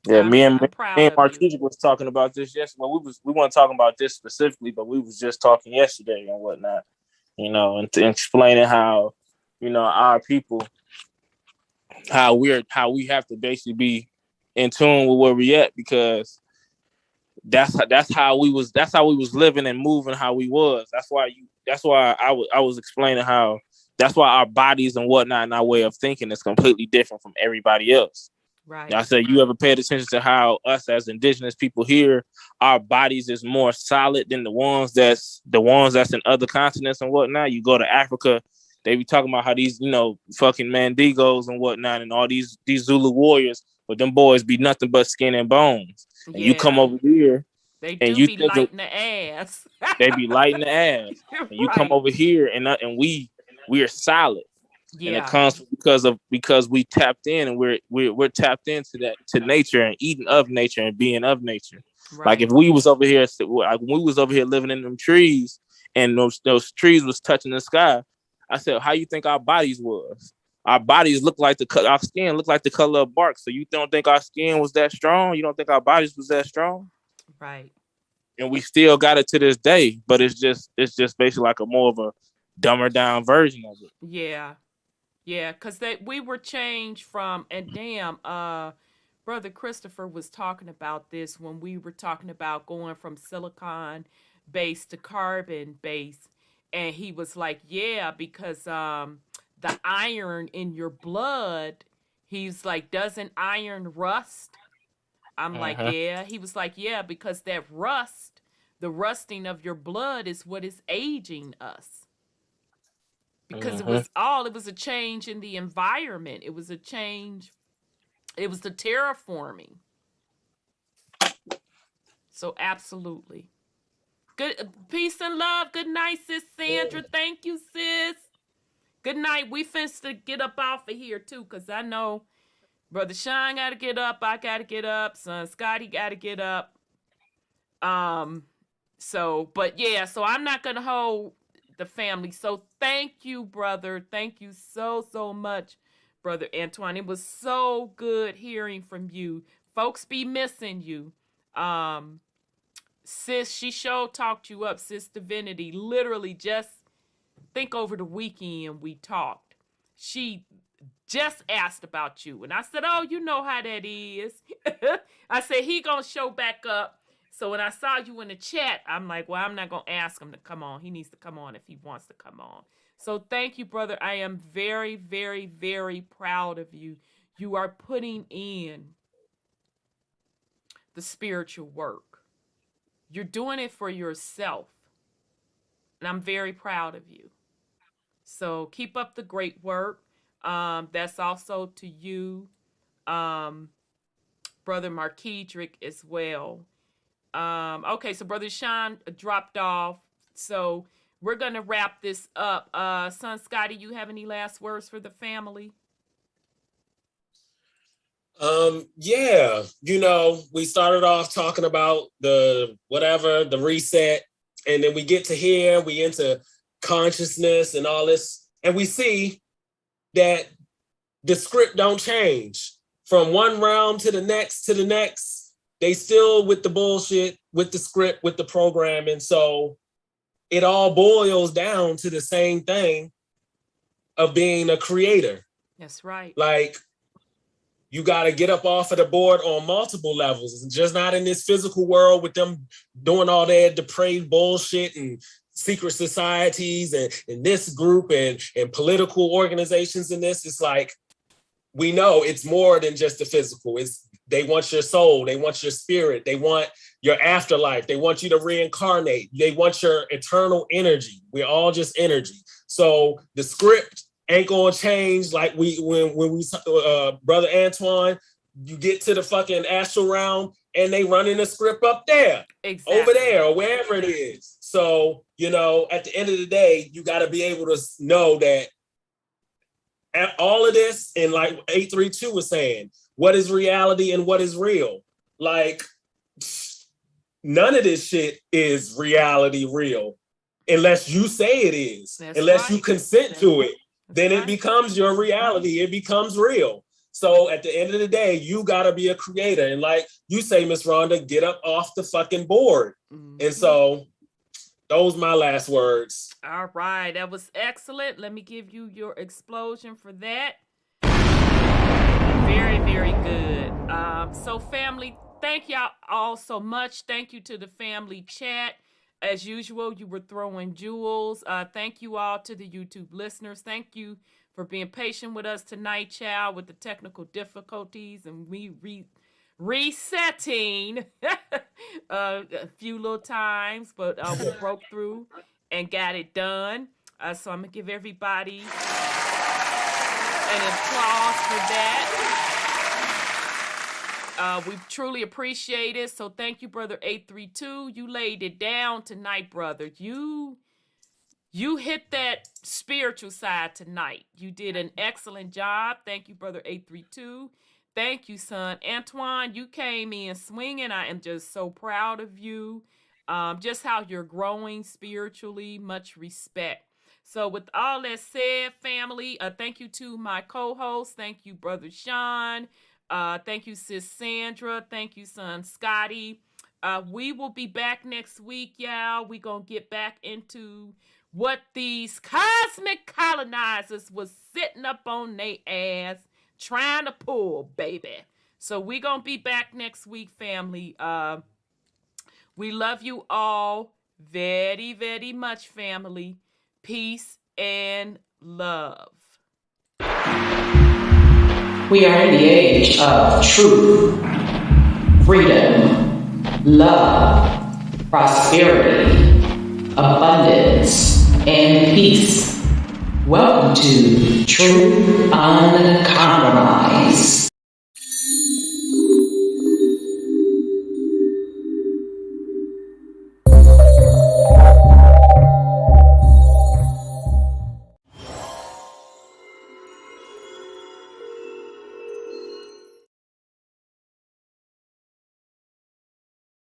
yeah, me and Marquise was talking about this yesterday. Well, we weren't talking about this specifically, but we was just talking yesterday and whatnot. You know, and explaining how, you know, our people how we have to basically be in tune with where we at, because that's how we was living and moving how we was. That's why I was explaining how that's why our bodies and whatnot and our way of thinking is completely different from everybody else. Right. I said, you ever paid attention to how us as indigenous people here, our bodies is more solid than the ones that's in other continents and whatnot. You go to Africa, they be talking about how these, fucking Mandigos and whatnot and all these Zulu warriors, but them boys be nothing but skin and bones. And you come over here They and do you be think lighting the ass. they be lighting the ass. And you come Right. over here and we are solid. And it Yeah. comes because we tapped in, and we're tapped into that, to nature and eating of nature and being of nature. Right. Like if we was over here, like when we was over here living in them trees, and those trees was touching the sky, I said, how you think our bodies was? Our bodies look like our skin looked like the color of bark. So you don't think our skin was that strong? You don't think our bodies was that strong? Right. And we still got it to this day, but it's just basically like a more of a dumber down version of it. Yeah. Yeah, because we were changed from, and damn, Brother Christopher was talking about this when we were talking about going from silicon based to carbon based. And he was like, yeah, because the iron in your blood, he's like, doesn't iron rust? I'm like, yeah. He was like, yeah, because that rust, the rusting of your blood is what is aging us. Because it was a change in the environment. It was a change. It was the terraforming. So absolutely. Good peace and love. Good night, sis Sandra. Thank you, sis. Good night. We finna to get up off of here too, because I know Brother Sean gotta get up. I gotta get up. Son Scotty gotta get up. So I'm not gonna hold the family. So thank you, brother. Thank you so much, Brother Antoine. It was so good hearing from you. Folks be missing you. Sis, she sure talked you up, Sis Divinity. Literally just think over the weekend we talked. She just asked about you. And I said, oh, you know how that is. I said, he gonna show back up. So when I saw you in the chat, I'm like, well, I'm not going to ask him to come on. He needs to come on if he wants to come on. So thank you, brother. I am very, very, very proud of you. You are putting in the spiritual work. You're doing it for yourself. And I'm very proud of you. So keep up the great work. That's also to you, Brother Marquedrick as well. Okay, so Brother Sean dropped off. So we're going to wrap this up. Son Scotty, you have any last words for the family? Yeah, we started off talking about the reset, and then we get to here, we into consciousness and all this, and we see that the script don't change from one realm to the next. They still with the bullshit, with the script, with the programming. So it all boils down to the same thing of being a creator. That's right. Like, you got to get up off of the board on multiple levels. It's just not in this physical world with them doing all that depraved bullshit and secret societies and this group and political organizations in this. It's like, we know it's more than just the physical. They want your soul. They want your spirit. They want your afterlife. They want you to reincarnate. They want your eternal energy. We're all just energy. So the script ain't gonna change. Like when we Brother Antoine, you get to the fucking astral realm and they running the script up there, exactly. Over there, or wherever it is. So, at the end of the day, you got to be able to know that all of this, and like 832 was saying, what is reality and what is real? Like, none of this shit is reality real unless you say it is. That's unless right. you consent to it. Then right. It becomes your reality. It becomes real. So at the end of the day, you got to be a creator. And like you say, Miss Rhonda, get up off the fucking board. Mm-hmm. And so those my last words. All right. That was excellent. Let me give you your explosion for that. Very, very good. So family, thank y'all all so much. Thank you to the family chat. As usual, you were throwing jewels. Thank you all to the YouTube listeners. Thank you for being patient with us tonight, child, with the technical difficulties and resetting a few little times, but we broke through and got it done. So I'm gonna give everybody an applause for that. We truly appreciate it. So thank you, brother 832. You laid it down tonight, brother. You hit that spiritual side tonight. You did an excellent job. Thank you, brother 832. Thank you, son. Antoine, you came in swinging. I am just so proud of you. Just how you're growing spiritually. Much respect. So with all that said, family, thank you to my co-host. Thank you, brother Sean. Thank you, sis Sandra. Thank you, son Scotty. We will be back next week, y'all. We're going to get back into what these cosmic colonizers was sitting up on their ass trying to pull, baby. So we're going to be back next week, family. We love you all very, very much, family. Peace and love. We are in the age of truth, freedom, love, prosperity, abundance, and peace. Welcome to True Uncompromised.